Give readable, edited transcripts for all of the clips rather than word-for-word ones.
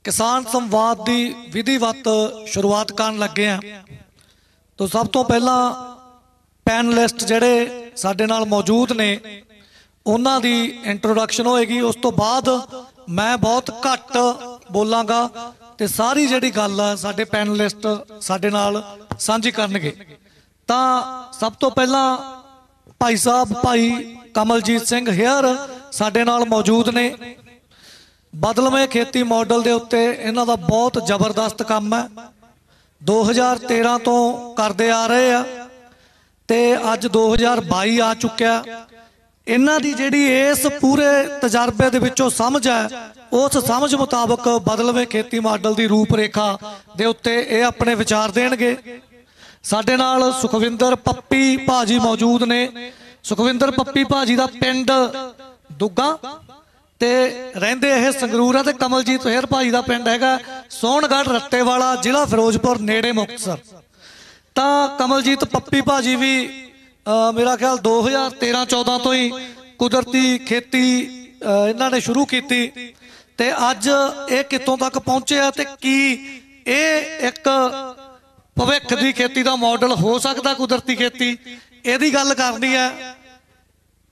किसान संवाद की विधिवत शुरुआत करन लगे हैं। तो सब तो पहला पैनलिस्ट जिहड़े साडे नाल मौजूद ने उन्हां दी इंट्रोडक्शन होएगी। उस तो बाद मैं बहुत घट बोलांगा ते सारी जिहड़ी गल है साडे पैनलिस्ट साडे नाल सांझी करनगे। तां सब तो पहला भाई साहब भाई कमलजीत सिंह हेयर साडे नाल मौजूद ने। बदलवें खेती मॉडल के उत्ते इन्हां दा बहुत जबरदस्त काम है। 2013 तो करते आ रहे हैं ते अज 2022 आ चुक्या। इन्हां दी जिहड़ी इस पूरे तजर्बे दे विचों समझ है उस समझ मुताबक बदलवें खेती मॉडल की रूपरेखा दे उत्ते ये अपने विचार देणगे। साडे नाल सुखविंदर पप्पी भाजी मौजूद ने। सुखविंदर पप्पी भाजी का पिंड दुग्गा ते रहिंदे ये संगरूर है ते कमलजीत हेयर भाई का पिंड हैगा सोहणगढ़ रत्तेवाला जिला फिरोजपुर नेड़े मुक्तसर। तो कमलजीत पप्पी भाजी भी मेरा ख्याल 2013-14 तो ही कुदरती खेती इन्हां ने शुरू की ते अज ये कितों तक पहुंचे है ते की ये एक भविख की खेती का मॉडल हो सकता कुदरती खेती यदी गल करनी है।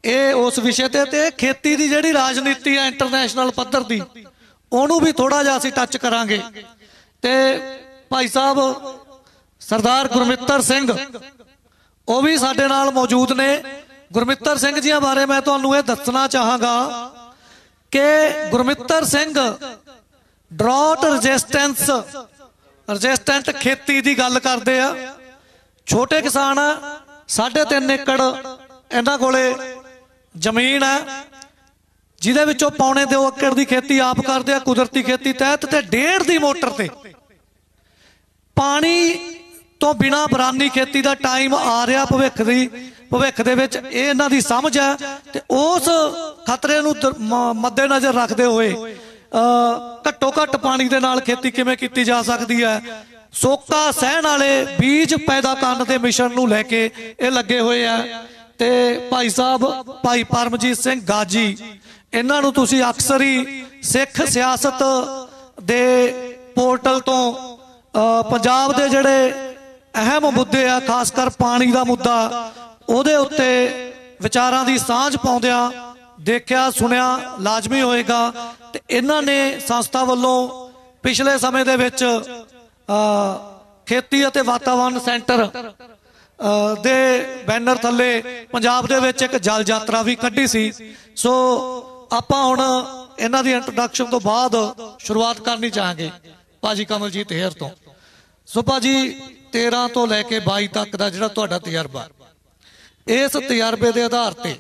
ये उस विषय ते खेती की जिहड़ी राजनीति है इंटरनेशनल पद्धर की उन्होंने भी थोड़ा जिहा असीं टच करांगे। ते भाई साहब सरदार गुरमित्र सिंह वो भी साडे नाल मौजूद ने। गुरमित्र सिंह जी बारे मैं तुहानूं ये दसना चाहांगा कि गुरमित्र सिंह ड्रॉट रजिस्टेंट खेती की गल करते हैं। छोटे किसान 3.5 एकड़ इन्हां कोले जमीन है जिहदे विचों 2.25 एकड़ की खेती आप करते हैं कुदरती खेती तहत ते 1.5 की मोटर ते पानी तो बिना बरानी खेती का टाइम आ रहा भविख दे विच ये इन्हां दी समझ है ते उस खतरे नूं मद्देनज़र रखते हुए घट्टो घट्ट पानी दे नाल खेती किवें कीती जा सकती है। सोका सहण वाले बीज पैदा करने के मिशन नूं लैके ये लगे हुए हैं। ते भाई साहब भाई परमजीत सिंह गाजी इन्हां नूं तुसीं अक्सर ही सिख सियासत दे पोर्टल तो पंजाब दे जिहड़े अहम मुद्दे आ खासकर पानी का मुद्दा उहदे उत्ते विचारां दी सांझ पाउंदिआं देखिया सुनिया लाजमी होएगा। ते इन्हां ने संस्था वल्लों पिछले समय दे विच खेती अते वातावरण सेंटर दे बैनर थले पंजाब दे विच एक जल यात्रा भी कड्ढी सी। सो आपां हुण इन्हां दी इंट्रोडक्शन तो बाद शुरुआत करनी चाहांगे भाजी कमलजीत हेयर तो। सो भाजी 13 तो लैके 22 तक का जिहड़ा तुहाडा तजर्बा इस तजर्बे के आधार पर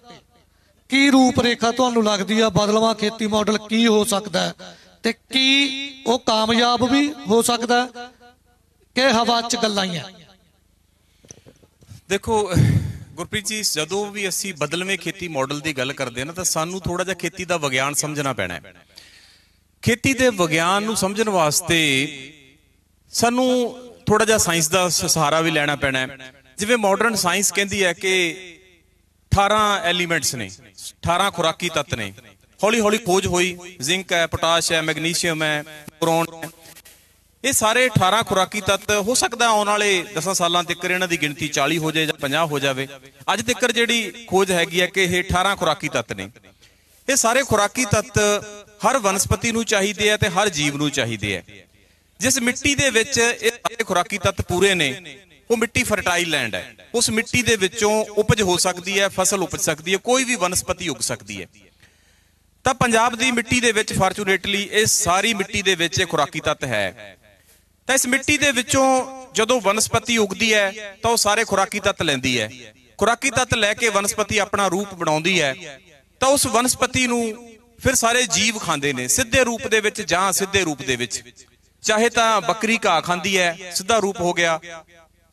की रूपरेखा तुहानूं लगदी है बदलवां खेती मॉडल की हो सकता है ते की वो कामयाब भी हो सकता है कि हवा च गल्लां ही हैं। देखो गुरप्रीत जी जदों भी असी बदलवें खेती मॉडल की गल करते हैं ना तो सानू थोड़ा जिहा खेती का विग्यान समझना पैना है। खेती के विग्यान नूं समझण वास्ते सानू थोड़ा जिहा साइंस का सहारा भी लेना पैना है। जिवें मॉडर्न साइंस कहती है कि 18 एलीमेंट्स ने 18 खुराकी तत्त ने। हौली हौली खोज हुई जिंक है पोटाश है मैगनीशियम है बोरोन है ये सारे 18 खुराकी तत्त हो सकता आने वाले 10 सालों तक इन्हां दी गिनती 40 हो जाए 50 हो जाए। अज तक जिहड़ी खोज हैगी है कि ये 18 खुराकी तत्त ने। ये सारे खुराकी तत्त हर वनस्पति नूं चाहीदे है ते हर जीव नूं चाहीदे है। जिस मिट्टी दे विच ये सारे खुराकी तत्त पूरे ने वो मिट्टी फर्टाइल लैंड है। उस मिट्टी दे विचों उपज हो सकती है फसल उपज सकती है कोई भी वनस्पति उग सकती है। तो पंजाब दी मिट्टी दे विच फॉर्चूनेटली ये सारी मिट्टी दे विच खुराकी तत्त है। तो इस मिट्टी दे विचों जदों वनस्पति उगदी है तो वह सारे खुराकी तत्त लैंदी है। खुराकी तत्त लैके वनस्पति अपना रूप बनाउंदी है तो उस वनस्पति नूं फिर सारे जीव खांदे ने सीधे रूप दे विच जां सीधे रूप दे विच। चाहे तो बकरी घाह खांदी है सीधा रूप हो गया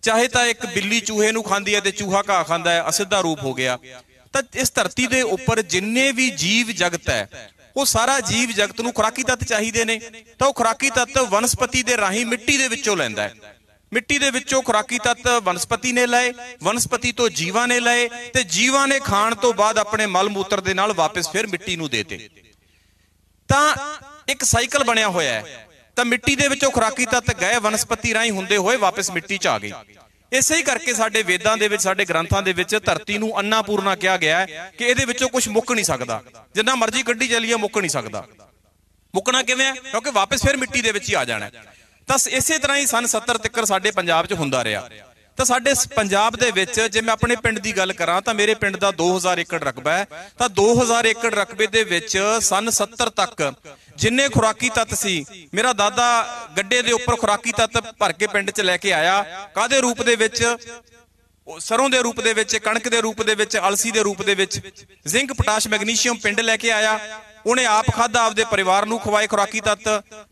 चाहे तो एक बिल्ली चूहे नूं खांदी है तो चूहा घाह खांदा है असीधा रूप हो गया। तो इस धरती दे उपर जिन्ने भी जीव जगत है वो सारा जीव जगत नूं खुराकी तत्त चाहीदे ने। तो वो खुराकी तत्त वनस्पति दे राही मिट्टी दे विचों लैंदा है। मिट्टी दे विचों खुराकी तत्त वनस्पति ने लाए वनस्पति तो जीवां ने लाए ते जीवां ने खाण तो बाद अपने मल मूत्र दे नाल वापस फिर मिट्टी नूं देते। तां एक साइकिल बनिया होया है। ਤਾਂ ਮਿੱਟੀ ਦੇ ਵਿੱਚੋਂ ਖੁਰਾਕੀ ਤੱਤ ਗਏ ਵਨਸਪਤੀ ਰਾਹੀਂ ਹੁੰਦੇ ਹੋਏ ਵਾਪਸ ਮਿੱਟੀ 'ਚ ਆ ਗਏ। ਇਸੇ ਹੀ ਕਰਕੇ ਸਾਡੇ ਵੇਦਾਂ ਦੇ ਵਿੱਚ, ਸਾਡੇ ਗ੍ਰੰਥਾਂ ਦੇ ਵਿੱਚ ਧਰਤੀ ਨੂੰ ਅੰਨਾਪੂਰਨਾ ਕਿਹਾ ਗਿਆ ਹੈ ਕਿ ਇਹਦੇ ਵਿੱਚੋਂ ਕੁਝ ਮੁੱਕ ਨਹੀਂ ਸਕਦਾ, ਜਿੰਨਾ ਮਰਜ਼ੀ ਕੱਢੀ ਚੱਲੀਏ ਮੁੱਕ ਨਹੀਂ ਸਕਦਾ। ਮੁੱਕਣਾ ਕਿਵੇਂ ਹੈ? ਕਿਉਂਕਿ ਵਾਪਸ ਫਿਰ ਮਿੱਟੀ ਦੇ ਵਿੱਚ ਹੀ ਆ ਜਾਣਾ। ਤਾਂ ਇਸੇ ਤਰ੍ਹਾਂ ਹੀ ਸਨ 70 ਤੱਕ ਸਾਡੇ ਪੰਜਾਬ 'ਚ ਹੁੰਦਾ ਰਿਹਾ। ਤਾਂ ਸਾਡੇ ਪੰਜਾਬ ਦੇ ਵਿੱਚ ਜੇ ਮੈਂ ਆਪਣੇ ਪਿੰਡ ਦੀ ਗੱਲ ਕਰਾਂ ਤਾਂ ਮੇਰੇ ਪਿੰਡ ਦਾ 2000 ਏਕੜ ਰਕਬਾ ਹੈ। ਤਾਂ 2000 ਏਕੜ ਰਕਬੇ ਦੇ ਵਿੱਚ ਸਨ 70 ਤੱਕ ਜਿੰਨੇ ਖੁਰਾਕੀ ਤੱਤ ਸੀ, ਮੇਰਾ ਦਾਦਾ ਗੱਡੇ ਦੇ ਉੱਪਰ ਖੁਰਾਕੀ ਤੱਤ ਭਰ ਕੇ ਪਿੰਡ 'ਚ ਲੈ ਕੇ ਆਇਆ। ਕਾਹਦੇ ਰੂਪ ਦੇ ਵਿੱਚ? ਸਰੋਂ ਦੇ ਰੂਪ ਦੇ ਵਿੱਚ, ਕਣਕ ਦੇ ਰੂਪ ਦੇ ਵਿੱਚ, ਅਲਸੀ ਦੇ ਰੂਪ ਦੇ ਵਿੱਚ। ਜ਼ਿੰਕ, ਪੋਟਾਸ਼, ਮੈਗਨੀਸ਼ੀਅਮ ਪਿੰਡ ਲੈ ਕੇ ਆਇਆ। ਉਹਨੇ ਆਪ ਖਾਧਾ, ਆਪਦੇ ਪਰਿਵਾਰ ਨੂੰ ਖਵਾਏ ਖੁਰਾਕੀ ਤੱਤ,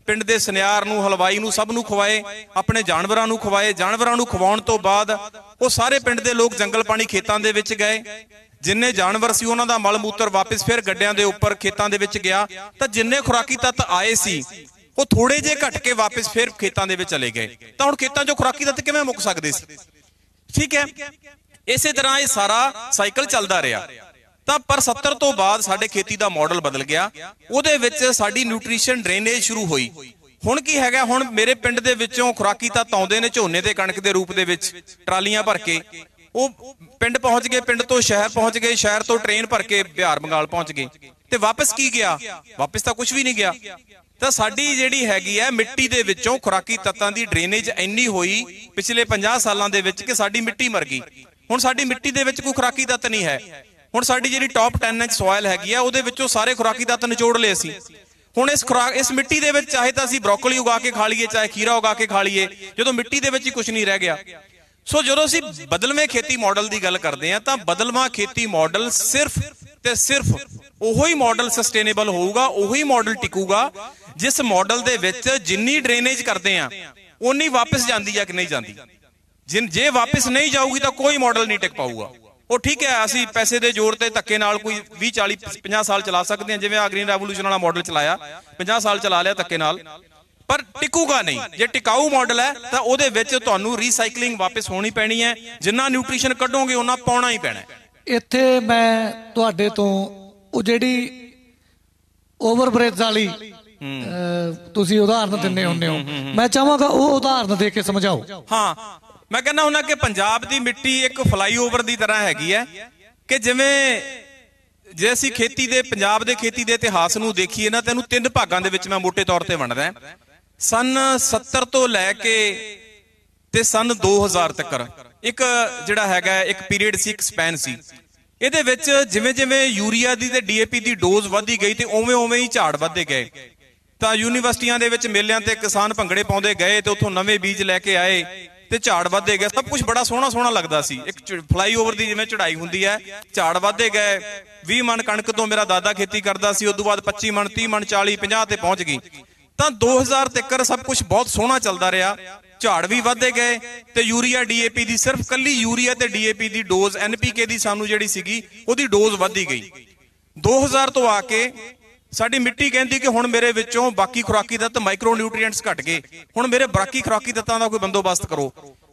ਪਿੰਡ ਦੇ ਸੁਨਿਆਰ ਨੂੰ, ਹਲਵਾਈ ਨੂੰ, ਸਭ ਨੂੰ ਖਵਾਏ, ਆਪਣੇ ਜਾਨਵਰਾਂ ਨੂੰ ਖਵਾਏ। ਜਾਨਵਰਾਂ ਨੂੰ ਖਵਾਉਣ ਤੋਂ ਬਾਅਦ ਉਹ ਸਾਰੇ ਪਿੰਡ ਦੇ ਲੋਕ ਜੰਗਲ ਪਾਣੀ ਖੇਤਾਂ ਦੇ ਵਿੱਚ ਗਏ। ਜਿੰਨੇ ਜਾਨਵਰ ਸੀ ਉਹਨਾਂ ਦਾ ਮਲ ਮੂਤਰ ਵਾਪਸ ਫਿਰ ਗੱਡਿਆਂ ਦੇ ਉੱਪਰ ਖੇਤਾਂ ਦੇ ਵਿੱਚ ਗਿਆ। ਤਾਂ ਜਿੰਨੇ ਖੁਰਾਕੀ ਤੱਤ ਆਏ ਸੀ ਉਹ ਥੋੜੇ ਜਿਹੇ ਘਟ ਕੇ ਵਾਪਸ ਫਿਰ ਖੇਤਾਂ ਦੇ ਵਿੱਚ ਚਲੇ ਗਏ। ਤਾਂ ਹੁਣ ਖੇਤਾਂ 'ਚੋਂ ਖੁਰਾਕੀ ਤੱਤ ਕਿਵੇਂ ਮੁੱਕ ਸਕਦੇ ਸੀ? ਠੀਕ ਹੈ, ਇਸੇ ਤਰ੍ਹਾਂ ਇਹ ਸਾਰਾ ਸਾਈਕਲ ਚੱਲਦਾ ਰਿਹਾ। ਤਾਂ ਪਰ 70 ਤੋਂ ਬਾਅਦ ਸਾਡੇ ਖੇਤੀ ਦਾ ਮਾਡਲ ਬਦਲ ਗਿਆ। ਉਹਦੇ ਵਿੱਚ ਸਾਡੀ ਨਿਊਟ੍ਰੀਸ਼ਨ ਡਰੇਨੇਜ ਸ਼ੁਰੂ ਹੋਈ। ਹੁਣ ਕੀ ਹੈਗਾ? ਹੁਣ ਮੇਰੇ ਪਿੰਡ ਦੇ ਵਿੱਚੋਂ ਖੁਰਾਕੀ ਤੱਤ ਆਉਂਦੇ ਨੇ ਝੋਨੇ ਤੇ ਕਣਕ ਦੇ ਰੂਪ ਦੇ ਵਿੱਚ, ਟਰਾਲੀਆਂ ਭਰ ਕੇ। ਉਹ ਪਿੰਡ ਪਹੁੰਚ ਗਏ, ਪਿੰਡ ਤੋਂ ਸ਼ਹਿਰ ਪਹੁੰਚ ਗਏ, ਸ਼ਹਿਰ ਤੋਂ ਟ੍ਰੇਨ ਭਰ ਕੇ ਬਿਹਾਰ ਬੰਗਾਲ ਪਹੁੰਚ ਗਏ। ਤੇ ਵਾਪਸ ਕੀ ਗਿਆ? ਵਾਪਸ ਤਾਂ ਕੁਝ ਵੀ ਨਹੀਂ ਗਿਆ। ਤਾਂ ਸਾਡੀ ਜਿਹੜੀ ਹੈਗੀ ਹੈ ਮਿੱਟੀ ਦੇ ਵਿੱਚੋਂ ਖੁਰਾਕੀ ਤੱਤਾਂ ਦੀ ਡਰੇਨੇਜ ਇੰਨੀ ਹੋਈ ਪਿਛਲੇ 50 ਸਾਲਾਂ ਦੇ ਵਿੱਚ ਕਿ ਸਾਡੀ ਮਿੱਟੀ ਮਰ ਗਈ। ਹੁਣ ਸਾਡੀ ਮਿੱਟੀ ਦੇ ਵਿੱਚ ਕੋਈ ਖੁਰਾਕੀ ਤੱਤ ਨਹੀਂ ਹੈ। ਹੁਣ ਸਾਡੀ ਜਿਹੜੀ ਟੌਪ 10 ਇੰਚ ਸੋਇਲ ਹੈਗੀ ਆ ਉਹਦੇ ਵਿੱਚੋਂ ਸਾਰੇ ਖੁਰਾਕੀ ਤੱਤ ਨਿਚੋੜ ਲਏ ਅਸੀਂ। ਹੁਣ ਇਸ ਮਿੱਟੀ ਦੇ ਵਿੱਚ ਚਾਹੇ ਤਾਂ ਅਸੀਂ ਬਰੋਕਲੀ ਉਗਾ ਕੇ ਖਾ ਲਈਏ, ਚਾਹੇ ਖੀਰਾ ਉਗਾ ਕੇ ਖਾ ਲਈਏ, ਜਦੋਂ ਮਿੱਟੀ ਦੇ ਵਿੱਚ ਹੀ ਕੁਝ ਨਹੀਂ ਰਹਿ ਗਿਆ। ਸੋ ਜਦੋਂ ਅਸੀਂ ਬਦਲਵੇਂ ਖੇਤੀ ਮਾਡਲ ਦੀ ਗੱਲ ਕਰਦੇ ਹਾਂ ਤਾਂ ਬਦਲਵਾਂ ਖੇਤੀ ਮਾਡਲ ਸਿਰਫ ਤੇ ਸਿਰਫ ਉਹੀ ਮਾਡਲ ਸਸਟੇਨੇਬਲ ਹੋਊਗਾ, ਉਹੀ ਮਾਡਲ ਟਿਕੂਗਾ ਜਿਸ ਮਾਡਲ ਦੇ ਵਿੱਚ ਜਿੰਨੀ ਡਰੇਨੇਜ ਕਰਦੇ ਆ ਉਨੀ ਵਾਪਸ ਜਾਂਦੀ ਆ ਕਿ ਨਹੀਂ ਜਾਂਦੀ। ਜੇ ਵਾਪਸ ਨਹੀਂ ਜਾਊਗੀ ਤਾਂ ਕੋਈ ਮਾਡਲ ਨਹੀਂ ਟਿਕ ਪਾਊਗਾ। ਉਹ ਠੀਕ ਹੈ, ਅਸੀਂ ਪੈਸੇ ਦੇ ਜ਼ੋਰ ਤੇ ਧੱਕੇ ਨਾਲ ਕੋਈ 20 40 50 ਸਾਲ ਚਲਾ ਸਕਦੇ ਹਾਂ, ਜਿਵੇਂ ਆ ਗ੍ਰੀਨ ਰੈਵੋਲੂਸ਼ਨ ਵਾਲਾ ਮਾਡਲ ਚਲਾਇਆ, 50 ਸਾਲ ਚਲਾ ਲਿਆ ਧੱਕੇ ਨਾਲ, ਪਰ ਟਿਕੂਗਾ ਨਹੀਂ। ਜੇ ਟਿਕਾਊ ਮਾਡਲ ਹੈ ਤਾਂ ਉਹਦੇ ਵਿੱਚ ਤੁਹਾਨੂੰ ਰੀਸਾਈਕਲਿੰਗ ਵਾਪਸ ਹੋਣੀ ਪੈਣੀ ਹੈ। ਜਿੰਨਾ ਨਿਊਟ੍ਰੀਸ਼ਨ ਕੱਢੋਗੇ ਉਹਨਾਂ ਪਾਉਣਾ ਹੀ ਪੈਣਾ। ਇੱਥੇ ਮੈਂ ਤੁਹਾਡੇ ਤੋਂ ਉਹ ਜਿਹੜੀ ਓਵਰਬ੍ਰਿਜ ਵਾਲੀ ਤੁਸੀਂ ਉਦਾਹਰਨ ਦਿੰਦੇ ਹੁੰਦੇ ਹੋ, ਮੈਂ ਚਾਹਾਂਗਾ ਉਹ ਉਦਾਹਰਨ ਦੇ ਕੇ ਸਮਝਾਓ। ਹਾਂ, ਮੈਂ ਕਹਿੰਦਾ ਹੁੰਦਾ ਕਿ ਪੰਜਾਬ ਦੀ ਮਿੱਟੀ ਇੱਕ ਫਲਾਈਓਵਰ ਦੀ ਤਰ੍ਹਾਂ ਹੈਗੀ ਹੈ ਕਿ ਜਿਵੇਂ ਜੇ ਅਸੀਂ ਖੇਤੀ ਦੇ ਪੰਜਾਬ ਦੇ ਖੇਤੀ ਦੇ ਇਤਿਹਾਸ ਨੂੰ ਦੇਖੀਏ ਨਾ ਤਾਂ ਇਹਨੂੰ 3 ਭਾਗਾਂ ਦੇ ਵਿੱਚ ਮੈਂ ਮੋٹے ਤੌਰ ਤੇ ਵੰਡਦਾ। ਸਨ 70 ਤੋਂ ਲੈ ਕੇ ਤੇ ਸਨ 2000 ਤੱਕ ਇੱਕ ਜਿਹੜਾ ਹੈਗਾ ਇੱਕ ਪੀਰੀਅਡ ਸੀ, ਇੱਕ ਸਪੈਨ ਸੀ। ਇਹਦੇ ਵਿੱਚ ਜਿਵੇਂ ਜਿਵੇਂ ਯੂਰੀਆ ਦੀ ਤੇ ਡੀਏਪੀ ਦੀ ਡੋਜ਼ ਵਧਦੀ ਗਈ ਤੇ ਉਵੇਂ ਉਵੇਂ ਹੀ ਝਾੜ ਵੱਧਦੇ ਗਏ। ਤਾਂ ਯੂਨੀਵਰਸਿਟੀਆਂ ਦੇ ਵਿੱਚ ਮੇਲਿਆਂ ਤੇ ਕਿਸਾਨ ਭੰਗੜੇ ਪਾਉਂਦੇ ਗਏ ਤੇ ਉੱਥੋਂ ਨਵੇਂ ਬੀਜ ਲੈ ਕੇ ਆਏ ਤੇ ਝਾੜ ਵੱਧਦੇ ਗਏ। ਸਭ ਕੁਝ ਬੜਾ ਸੋਹਣਾ ਸੋਹਣਾ ਲੱਗਦਾ ਸੀ। ਇੱਕ ਫਲਾਈਓਵਰ ਦੀ ਜਿਵੇਂ ਚੜਾਈ ਹੁੰਦੀ ਹੈ, ਝਾੜ ਵੱਧਦੇ ਗਏ। 20 ਮਣ ਕਣਕ ਤੋਂ ਮੇਰਾ ਦਾਦਾ ਖੇਤੀ ਕਰਦਾ ਸੀ, ਉਦੋਂ ਬਾਅਦ 25 ਮਣ, 30 ਮਣ, 40, 50 ਤੇ ਪਹੁੰਚ ਗਈ। ਤਾਂ 2000 ਤੱਕ ਸਭ ਕੁਝ ਬਹੁਤ ਸੋਹਣਾ ਚੱਲਦਾ ਰਿਹਾ, ਝਾੜ ਵੀ ਵੱਧਦੇ ਗਏ ਤੇ ਯੂਰੀਆ ਡੀਏਪੀ ਦੀ ਸਿਰਫ ਕੱਲੀ ਯੂਰੀਆ ਤੇ ਡੀਏਪੀ ਦੀ ਡੋਜ਼, ਐਨਪੀਕੇ ਦੀ ਸਾਨੂੰ ਜਿਹੜੀ ਸੀਗੀ ਉਹਦੀ ਡੋਜ਼ ਵੱਧਦੀ ਗਈ। 2000 ਤੋਂ ਆ ਕੇ ਸਾਡੀ ਮਿੱਟੀ ਕਹਿੰਦੀ ਕਿ ਹੁਣ ਮੇਰੇ ਵਿੱਚੋਂ ਬਾਕੀ ਖੁਰਾਕੀ ਤੱਤ ਮਾਈਕਰੋ ਨਿਊਟ੍ਰੀਐਂਟਸ ਘਟ ਗਏ, ਹੁਣ ਮੇਰੇ ਬਾਕੀ ਖੁਰਾਕੀ ਤੱਤਾਂ ਦਾ ਕੋਈ ਬੰਦੋਬਸਤ ਕਰੋ।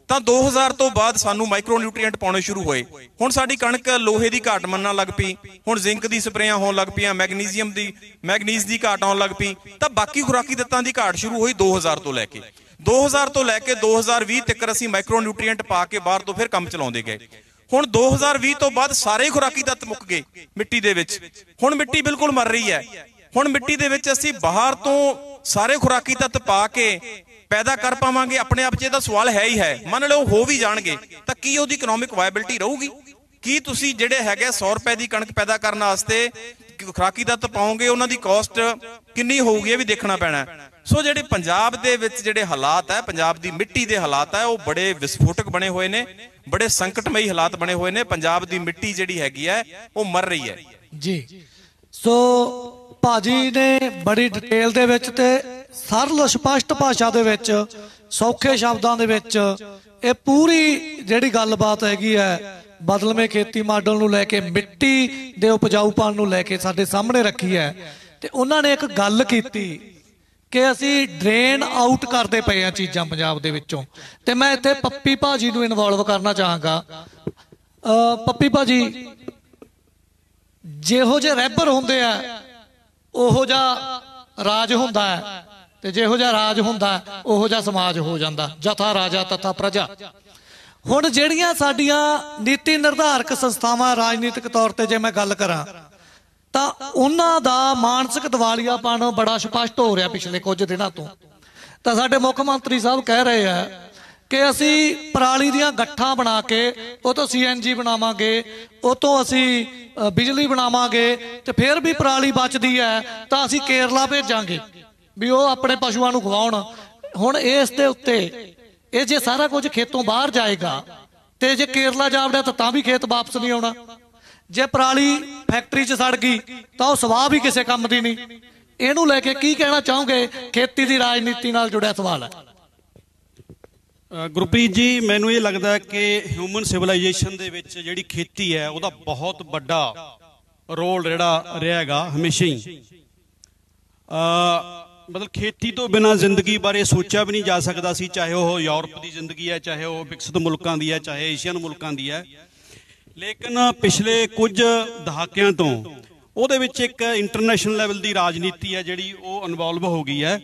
ਤਾਂ 2000 ਤੋਂ ਬਾਅਦ ਸਾਨੂੰ ਮਾਈਕਰੋ ਨਿਊਟ੍ਰੀਐਂਟ ਪਾਉਣੇ ਸ਼ੁਰੂ ਹੋਏ। ਹੁਣ ਸਾਡੀ ਕਣਕ ਲੋਹੇ ਦੀ ਘਾਟ ਮੰਨਣ ਲੱਗ ਪਈ, ਹੁਣ ਜ਼ਿੰਕ ਦੀ ਸਪਰੇਆਂ ਹੋਣ ਲੱਗ ਪਈਆਂ, ਮੈਗਨੀਜ਼ ਦੀ ਘਾਟ ਆਉਣ ਲੱਗ ਪਈ। ਤਾਂ ਬਾਕੀ ਖੁਰਾਕੀ ਤੱਤਾਂ ਦੀ ਘਾਟ ਸ਼ੁਰੂ ਹੋਈ 2000 ਤੋਂ ਲੈ ਕੇ 2020 ਤੱਕ ਅਸੀਂ ਮਾਈਕਰੋ ਨਿਊਟ੍ਰੀਐਂਟ ਪਾ ਕੇ ਬਾਹਰ ਤੋਂ ਫਿਰ ਕੰਮ ਚਲਾਉਂਦੇ ਗਏ। ਹੁਣ 2020 ਤੋਂ ਬਾਅਦ ਸਾਰੇ ਖੁਰਾਕੀ ਤੱਤ ਮੁੱਕ ਗਏ ਮਿੱਟੀ ਦੇ ਵਿੱਚ। ਹੁਣ ਮਿੱਟੀ ਬਿਲਕੁਲ ਮਰ ਰਹੀ ਹੈ। ਹੁਣ ਮਿੱਟੀ ਦੇ ਵਿੱਚ ਅਸੀਂ ਬਾਹਰ ਤੋਂ ਸਾਰੇ ਖੁਰਾਕੀ ਤੱਤ ਪਾ ਕੇ ਪੈਦਾ ਕਰ ਪਾਵਾਂਗੇ? ਆਪਣੇ ਆਪ 'ਚ ਇਹਦਾ ਸਵਾਲ ਹੈ ਹੀ ਹੈ। ਮੰਨ ਲਓ ਹੋ ਵੀ ਜਾਣਗੇ ਤਾਂ ਕੀ ਉਹਦੀ ਇਕਨੋਮਿਕ ਵਾਇਬਿਲਿਟੀ ਰਹੂਗੀ? ਕੀ ਤੁਸੀਂ ਜਿਹੜੇ ਹੈਗੇ 100 ਰੁਪਏ ਦੀ ਕਣਕ ਪੈਦਾ ਕਰਨ ਵਾਸਤੇ ਖੁਰਾਕੀ ਤੱਤ ਪਾਓਗੇ, ਉਹਨਾਂ ਦੀ ਕਾਸਟ ਕਿੰਨੀ ਹੋਊਗੀ ਇਹ ਵੀ ਦੇਖਣਾ ਪੈਣਾ। ਸੋ ਜਿਹੜੇ ਪੰਜਾਬ ਦੇ ਵਿੱਚ ਜਿਹੜੇ ਹਾਲਾਤ ਹੈ, ਪੰਜਾਬ ਦੀ ਮਿੱਟੀ ਦੇ ਹਾਲਾਤ ਹੈ, ਉਹ ਬੜੇ ਵਿਸਫੋਟਕ ਬਣੇ ਹੋਏ ਨੇ, ਬੜੇ ਸੰਕਟਮਈ ਹਾਲਾਤ ਬਣੇ ਹੋਏ ਨੇ। ਪੰਜਾਬ ਦੀ ਮਿੱਟੀ ਜਿਹੜੀ ਹੈਗੀ ਹੈ ਉਹ ਮਰ ਰਹੀ ਹੈ ਜੀ। ਸੋ ਭਾਜੀ ਨੇ ਬੜੀ ਡਿਟੇਲ ਦੇ ਵਿੱਚ ਤੇ ਸਰਲ ਸਪਸ਼ਟ ਭਾਸ਼ਾ ਦੇ ਵਿੱਚ, ਸੌਖੇ ਸ਼ਬਦਾਂ ਦੇ ਵਿੱਚ ਇਹ ਪੂਰੀ ਜਿਹੜੀ ਗੱਲਬਾਤ ਹੈਗੀ ਹੈ ਬਦਲਵੇਂ ਖੇਤੀ ਮਾਡਲ ਨੂੰ ਲੈ ਕੇ, ਮਿੱਟੀ ਦੇ ਉਪਜਾਊਪਣ ਨੂੰ ਲੈ ਕੇ ਸਾਡੇ ਸਾਹਮਣੇ ਰੱਖੀ ਹੈ। ਤੇ ਉਹਨਾਂ ਨੇ ਇੱਕ ਗੱਲ ਕੀਤੀ ਕਿ ਅਸੀਂ ਡਰੇਨ ਆਊਟ ਕਰਦੇ ਪਏ ਆ ਚੀਜ਼ਾਂ ਪੰਜਾਬ ਦੇ ਵਿੱਚੋਂ। ਤੇ ਮੈਂ ਇੱਥੇ ਪੱਪੀ ਭਾਜੀ ਨੂੰ ਇਨਵੋਲਵ ਕਰਨਾ ਚਾਹਾਂਗਾ। ਪੱਪੀ ਭਾਜੀ, ਜਿਹੋ ਜਿਹੇ ਰੈਬਰ ਹੁੰਦੇ ਆ ਉਹੋ ਜਿਹਾ ਰਾਜ ਹੁੰਦਾ ਹੈ। ਤੇ ਜਿਹੋ ਜਿਹਾ ਰਾਜ ਹੁੰਦਾ ਉਹੋ ਜਿਹਾ ਸਮਾਜ ਹੋ ਜਾਂਦਾ। ਜਥਾ ਰਾਜਾ ਤਥਾ ਪ੍ਰਜਾ। ਹੁਣ ਜਿਹੜੀਆਂ ਸਾਡੀਆਂ ਨੀਤੀ ਨਿਰਧਾਰਕ ਸੰਸਥਾਵਾਂ ਰਾਜਨੀਤਿਕ ਤੌਰ ਤੇ ਜੇ ਮੈਂ ਗੱਲ ਕਰਾਂ ਤਾਂ ਉਹਨਾਂ ਦਾ ਮਾਨਸਿਕ ਦਿਵਾਲੀਆਪਣ ਬੜਾ ਸਪਸ਼ਟ ਹੋ ਰਿਹਾ ਪਿਛਲੇ ਕੁਝ ਦਿਨਾਂ ਤੋਂ। ਤਾਂ ਸਾਡੇ ਮੁੱਖ ਮੰਤਰੀ ਸਾਹਿਬ ਕਹਿ ਰਹੇ ਆ ਕਿ ਅਸੀਂ ਪਰਾਲੀ ਦੀਆਂ ਗੱਠਾਂ ਬਣਾ ਕੇ ਉਹ ਤੋਂ CNG ਬਣਾਵਾਂਗੇ, ਉਹ ਤੋਂ ਅਸੀਂ ਬਿਜਲੀ ਬਣਾਵਾਂਗੇ, ਤੇ ਫਿਰ ਵੀ ਪਰਾਲੀ ਬਚਦੀ ਹੈ ਤਾਂ ਅਸੀਂ ਕੇਰਲਾ ਭੇਜਾਂਗੇ ਵੀ ਉਹ ਆਪਣੇ ਪਸ਼ੂਆਂ ਨੂੰ ਖਵਾਉਣ। ਹੁਣ ਇਸ ਦੇ ਉੱਤੇ ਇਹ ਜੇ ਸਾਰਾ ਕੁਝ ਖੇਤੋਂ ਬਾਹਰ ਜਾਏਗਾ ਤੇ ਜੇ ਕੇਰਲਾ ਜਾ ਵੜਿਆ ਤਾਂ ਵੀ ਖੇਤ ਵਾਪਸ ਨਹੀਂ ਆਉਣਾ। ਜੇ ਪਰਾਲੀ ਫੈਕਟਰੀ 'ਚ ਸੜ ਗਈ ਤਾਂ ਉਹ ਸਵਾਹ ਵੀ ਕਿਸੇ ਕੰਮ ਦੀ ਨਹੀਂ। ਇਹਨੂੰ ਲੈ ਕੇ ਕੀ ਕਹਿਣਾ ਚਾਹੋਗੇ? ਖੇਤੀ ਦੀ ਰਾਜਨੀਤੀ ਨਾਲ ਜੁੜਿਆ ਸਵਾਲ ਹੈ। ਗੁਰਪ੍ਰੀਤ ਜੀ, ਮੈਨੂੰ ਇਹ ਲੱਗਦਾ ਕਿ ਹਿਊਮਨ ਸਿਵਲਾਈਜੇਸ਼ਨ ਦੇ ਵਿੱਚ ਜਿਹੜੀ ਖੇਤੀ ਹੈ ਉਹਦਾ ਬਹੁਤ ਵੱਡਾ ਰੋਲ ਜਿਹੜਾ ਰਿਹਾ ਹੈਗਾ ਹਮੇਸ਼ਾ ਹੀ। ਮਤਲਬ ਖੇਤੀ ਤੋਂ ਬਿਨਾਂ ਜ਼ਿੰਦਗੀ ਬਾਰੇ ਸੋਚਿਆ ਵੀ ਨਹੀਂ ਜਾ ਸਕਦਾ ਸੀ, ਚਾਹੇ ਉਹ ਯੂਰਪ ਦੀ ਜ਼ਿੰਦਗੀ ਹੈ, ਚਾਹੇ ਉਹ ਵਿਕਸਿਤ ਮੁਲਕਾਂ ਦੀ ਹੈ, ਚਾਹੇ ਏਸ਼ੀਅਨ ਮੁਲਕਾਂ ਦੀ ਹੈ। ਲੇਕਿਨ ਪਿਛਲੇ ਕੁਝ ਦਹਾਕਿਆਂ ਤੋਂ ਉਹਦੇ ਵਿੱਚ ਇੱਕ ਇੰਟਰਨੈਸ਼ਨਲ ਲੈਵਲ ਦੀ ਰਾਜਨੀਤੀ ਹੈ ਜਿਹੜੀ ਉਹ ਇਨਵੋਲਵ ਹੋ ਗਈ ਹੈ,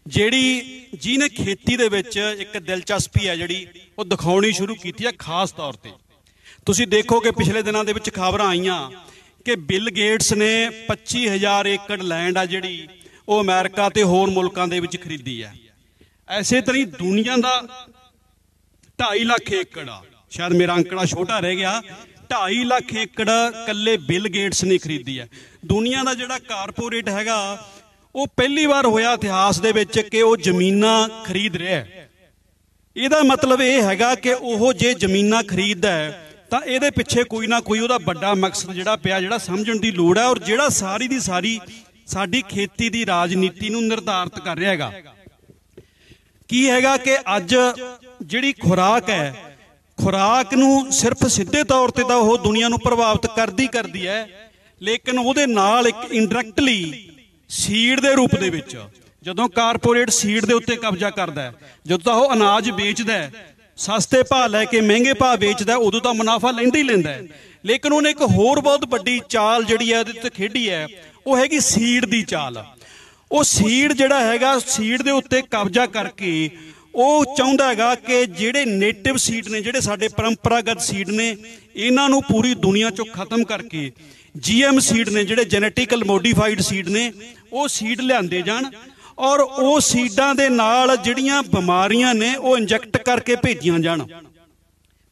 ਜਿਹਨੇ ਖੇਤੀ ਦੇ ਵਿੱਚ ਇੱਕ ਦਿਲਚਸਪੀ ਹੈ ਜਿਹੜੀ ਉਹ ਦਿਖਾਉਣੀ ਸ਼ੁਰੂ ਕੀਤੀ ਹੈ। ਖਾਸ ਤੌਰ ਤੇ ਤੁਸੀਂ ਦੇਖੋ ਕਿ ਪਿਛਲੇ ਦਿਨਾਂ ਦੇ ਵਿੱਚ ਖਬਰਾਂ ਆਈਆਂ ਕਿ ਬਿਲ ਗੇਟਸ ਨੇ 25,000 ਏਕੜ ਲੈਂਡ ਆ ਜਿਹੜੀ ਉਹ ਅਮਰੀਕਾ ਤੇ ਹੋਰ ਮੁਲਕਾਂ ਦੇ ਵਿੱਚ ਖਰੀਦੀ ਹੈ। ਐਸੇ ਤਰ੍ਹਾਂ ਹੀ ਦੁਨੀਆ ਦਾ 2.5 ਲੱਖ ਏਕੜ ਆ, ਸ਼ਾਇਦ ਮੇਰਾ ਅੰਕੜਾ ਛੋਟਾ ਰਹਿ ਗਿਆ, 2.5 ਲੱਖ ਏਕੜ ਕੱਲੇ ਬਿਲ ਗੇਟਸ ਨੇ ਖਰੀਦੀ ਹੈ। ਦੁਨੀਆ ਦਾ ਜਿਹੜਾ ਕਾਰਪੋਰੇਟ ਹੈਗਾ ਉਹ ਪਹਿਲੀ ਵਾਰ ਹੋਇਆ ਇਤਿਹਾਸ ਦੇ ਵਿੱਚ ਕਿ ਉਹ ਜ਼ਮੀਨਾਂ ਖਰੀਦ ਰਿਹਾ। ਇਹਦਾ ਮਤਲਬ ਇਹ ਹੈਗਾ ਕਿ ਉਹ ਜੇ ਜ਼ਮੀਨਾਂ ਖਰੀਦਦਾ ਹੈ ਤਾਂ ਇਹਦੇ ਪਿੱਛੇ ਕੋਈ ਨਾ ਕੋਈ ਉਹਦਾ ਵੱਡਾ ਮਕਸਦ ਜਿਹੜਾ ਪਿਆ, ਜਿਹੜਾ ਸਮਝਣ ਦੀ ਲੋੜ ਹੈ, ਔਰ ਜਿਹੜਾ ਸਾਰੀ ਦੀ ਸਾਰੀ ਸਾਡੀ ਖੇਤੀ ਦੀ ਰਾਜਨੀਤੀ ਨੂੰ ਨਿਰਧਾਰਿਤ ਕਰ ਰਿਹਾ ਹੈਗਾ। ਕੀ ਹੈਗਾ ਕਿ ਅੱਜ ਜਿਹੜੀ ਖੁਰਾਕ ਹੈ, ਖੁਰਾਕ ਨੂੰ ਸਿਰਫ ਸਿੱਧੇ ਤੌਰ ਤੇ ਤਾਂ ਉਹ ਦੁਨੀਆ ਨੂੰ ਪ੍ਰਭਾਵਿਤ ਕਰਦੀ ਹੈ, ਲੇਕਿਨ ਉਹਦੇ ਨਾਲ ਇੱਕ ਇਨਡਾਇਰੈਕਟਲੀ ਸੀਡ ਦੇ ਰੂਪ ਦੇ ਵਿੱਚ ਜਦੋਂ ਕਾਰਪੋਰੇਟ ਸੀਡ ਦੇ ਉੱਤੇ ਕਬਜ਼ਾ ਕਰਦਾ ਹੈ, ਜਦੋਂ ਤਾਂ ਉਹ ਅਨਾਜ ਵੇਚਦਾ ਹੈ, ਸਸਤੇ ਭਾਅ ਲੈ ਕੇ ਮਹਿੰਗੇ ਭਾਅ ਵੇਚਦਾ, ਉਦੋਂ ਤਾਂ ਮੁਨਾਫਾ ਲੈਂਦਾ ਹੀ ਲੈਂਦਾ ਹੈ। ਲੇਕਿਨ ਉਹਨੇ ਇੱਕ ਹੋਰ ਬਹੁਤ ਵੱਡੀ ਚਾਲ ਜਿਹੜੀ ਹੈ ਉਹਦੇ ਉੱਤੇ ਖੇਡੀ ਹੈ, ਉਹ ਹੈਗੀ ਸੀਡ ਦੀ ਚਾਲ। ਉਹ ਸੀਡ ਜਿਹੜਾ ਹੈਗਾ, ਸੀਡ ਦੇ ਉੱਤੇ ਕਬਜ਼ਾ ਕਰਕੇ ਉਹ ਚਾਹੁੰਦਾ ਹੈਗਾ ਕਿ ਜਿਹੜੇ ਨੇਟਿਵ ਸੀਡ ਨੇ, ਜਿਹੜੇ ਸਾਡੇ ਪਰੰਪਰਾਗਤ ਸੀਡ ਨੇ, ਇਹਨਾਂ ਨੂੰ ਪੂਰੀ ਦੁਨੀਆ ਚੋਂ ਖਤਮ ਕਰਕੇ GM ਸੀਡ ਨੇ, ਜਿਹੜੇ ਜੈਨੇਟਿਕਲ ਮੋਡੀਫਾਈਡ ਸੀਡ ਨੇ, ਉਹ ਸੀਡ ਲਿਆਂਦੇ ਜਾਣ ਔਰ ਉਹ ਸੀਡਾਂ ਦੇ ਨਾਲ ਜਿਹੜੀਆਂ ਬਿਮਾਰੀਆਂ ਨੇ ਉਹ ਇੰਜੈਕਟ ਕਰਕੇ ਭੇਜੀਆਂ ਜਾਣ।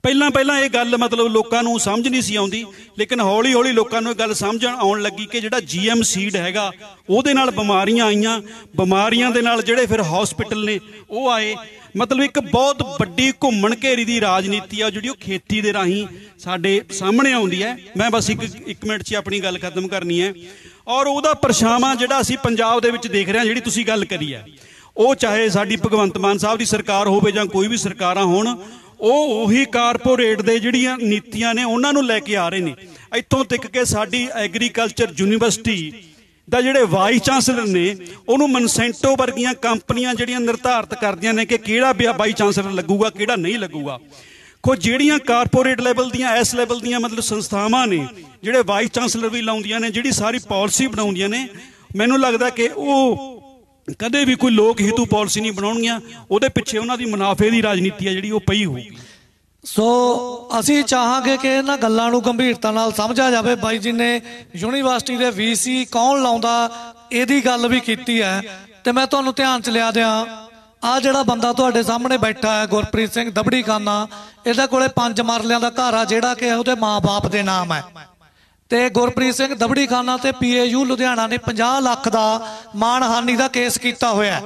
ਪਹਿਲਾਂ ਇਹ ਗੱਲ ਮਤਲਬ ਲੋਕਾਂ ਨੂੰ ਸਮਝ ਨਹੀਂ ਸੀ ਆਉਂਦੀ, ਲੇਕਿਨ ਹੌਲੀ ਹੌਲੀ ਲੋਕਾਂ ਨੂੰ ਇਹ ਗੱਲ ਸਮਝ ਆਉਣ ਲੱਗੀ ਕਿ ਜਿਹੜਾ GM ਸੀਡ ਹੈਗਾ ਉਹਦੇ ਨਾਲ ਬਿਮਾਰੀਆਂ ਆਈਆਂ, ਬਿਮਾਰੀਆਂ ਦੇ ਨਾਲ ਜਿਹੜੇ ਫਿਰ ਹਸਪੀਟਲ ਨੇ ਉਹ ਆਏ। ਮਤਲਬ ਇੱਕ ਬਹੁਤ ਵੱਡੀ ਘੁੰਮਣ ਘੇਰੀ ਦੀ ਰਾਜਨੀਤੀ ਆ ਜਿਹੜੀ ਉਹ ਖੇਤੀ ਦੇ ਰਾਹੀਂ ਸਾਡੇ ਸਾਹਮਣੇ ਆਉਂਦੀ ਹੈ। ਮੈਂ ਬਸ ਇੱਕ ਮਿੰਟ 'ਚ ਆਪਣੀ ਗੱਲ ਖਤਮ ਕਰਨੀ ਹੈ। ਔਰ ਉਹਦਾ ਪਰਛਾਵਾਂ ਜਿਹੜਾ ਅਸੀਂ ਪੰਜਾਬ ਦੇ ਵਿੱਚ ਦੇਖ ਰਹੇ ਹਾਂ, ਜਿਹੜੀ ਤੁਸੀਂ ਗੱਲ ਕਰੀ ਹੈ, ਉਹ ਚਾਹੇ ਸਾਡੀ ਭਗਵੰਤ ਮਾਨ ਸਾਹਿਬ ਦੀ ਸਰਕਾਰ ਹੋਵੇ ਜਾਂ ਕੋਈ ਵੀ ਸਰਕਾਰਾਂ ਹੋਣ, ਉਹ ਉਹੀ ਕਾਰਪੋਰੇਟ ਦੇ ਜਿਹੜੀਆਂ ਨੀਤੀਆਂ ਨੇ ਉਹਨਾਂ ਨੂੰ ਲੈ ਕੇ ਆ ਰਹੇ ਨੇ। ਇੱਥੋਂ ਤੱਕ ਕਿ ਸਾਡੀ ਐਗਰੀਕਲਚਰ ਯੂਨੀਵਰਸਿਟੀ ਦਾ ਜਿਹੜੇ ਵਾਈਸ ਚਾਂਸਲਰ ਨੇ ਉਹਨੂੰ ਮਨਸੈਂਟੋ ਵਰਗੀਆਂ ਕੰਪਨੀਆਂ ਜਿਹੜੀਆਂ ਨਿਰਧਾਰਿਤ ਕਰਦੀਆਂ ਨੇ ਕਿ ਕਿਹੜਾ ਵਾਈਸ ਚਾਂਸਲਰ ਲੱਗੂਗਾ, ਕਿਹੜਾ ਨਹੀਂ ਲੱਗੂਗਾ। ਕੋਈ ਜਿਹੜੀਆਂ ਕਾਰਪੋਰੇਟ ਲੈਵਲ ਦੀਆਂ, ਇਸ ਲੈਵਲ ਦੀਆਂ ਮਤਲਬ ਸੰਸਥਾਵਾਂ ਨੇ ਜਿਹੜੇ ਵਾਈਸ ਚਾਂਸਲਰ ਵੀ ਲਾਉਂਦੀਆਂ ਨੇ, ਜਿਹੜੀ ਸਾਰੀ ਪਾਲਿਸੀ ਬਣਾਉਂਦੀਆਂ ਨੇ, ਮੈਨੂੰ ਲੱਗਦਾ ਕਿ ਉਹ ਕਦੇ ਵੀ ਕੋਈ ਲੋਕ ਹਿੱਤੂ ਪਾਲਿਸੀ ਨਹੀਂ ਬਣਾਉਣਗੀਆਂ। ਉਹਦੇ ਪਿੱਛੇ ਉਹਨਾਂ ਦੀ ਮੁਨਾਫੇ ਦੀ ਰਾਜਨੀਤੀ ਹੈ ਜਿਹੜੀ ਉਹ ਪਈ ਹੋਊਗੀ। ਸੋ ਅਸੀਂ ਚਾਹਾਂਗੇ ਕਿ ਇਹਨਾਂ ਗੱਲਾਂ ਨੂੰ ਗੰਭੀਰਤਾ ਨਾਲ ਸਮਝਿਆ ਜਾਵੇ। ਬਾਈ ਜੀ ਨੇ ਯੂਨੀਵਰਸਿਟੀ ਦੇ VC ਕੌਣ ਲਾਉਂਦਾ ਇਹਦੀ ਗੱਲ ਵੀ ਕੀਤੀ ਹੈ, ਤੇ ਮੈਂ ਤੁਹਾਨੂੰ ਧਿਆਨ 'ਚ ਲਿਆ ਦਿਆਂ, ਆਹ ਜਿਹੜਾ ਬੰਦਾ ਤੁਹਾਡੇ ਸਾਹਮਣੇ ਬੈਠਾ ਹੈ ਗੁਰਪ੍ਰੀਤ ਸਿੰਘ ਦਬੜੀ ਖਾਨਾ, ਇਹਦੇ ਕੋਲੇ 5 ਮਰਲਿਆਂ ਦਾ ਘਰ ਆ ਜਿਹੜਾ ਕਿ ਉਹਦੇ ਮਾਂ-ਬਾਪ ਦੇ ਨਾਮ ਹੈ। ਤੇ ਗੁਰਪ੍ਰੀਤ ਸਿੰਘ ਦਬੜੀ ਖਾਨਾ ਤੇ PAU ਲੁਧਿਆਣਾ ਨੇ 50 ਲੱਖ ਦਾ ਮਾਣਹਾਨੀ ਦਾ ਕੇਸ ਕੀਤਾ ਹੋਇਆ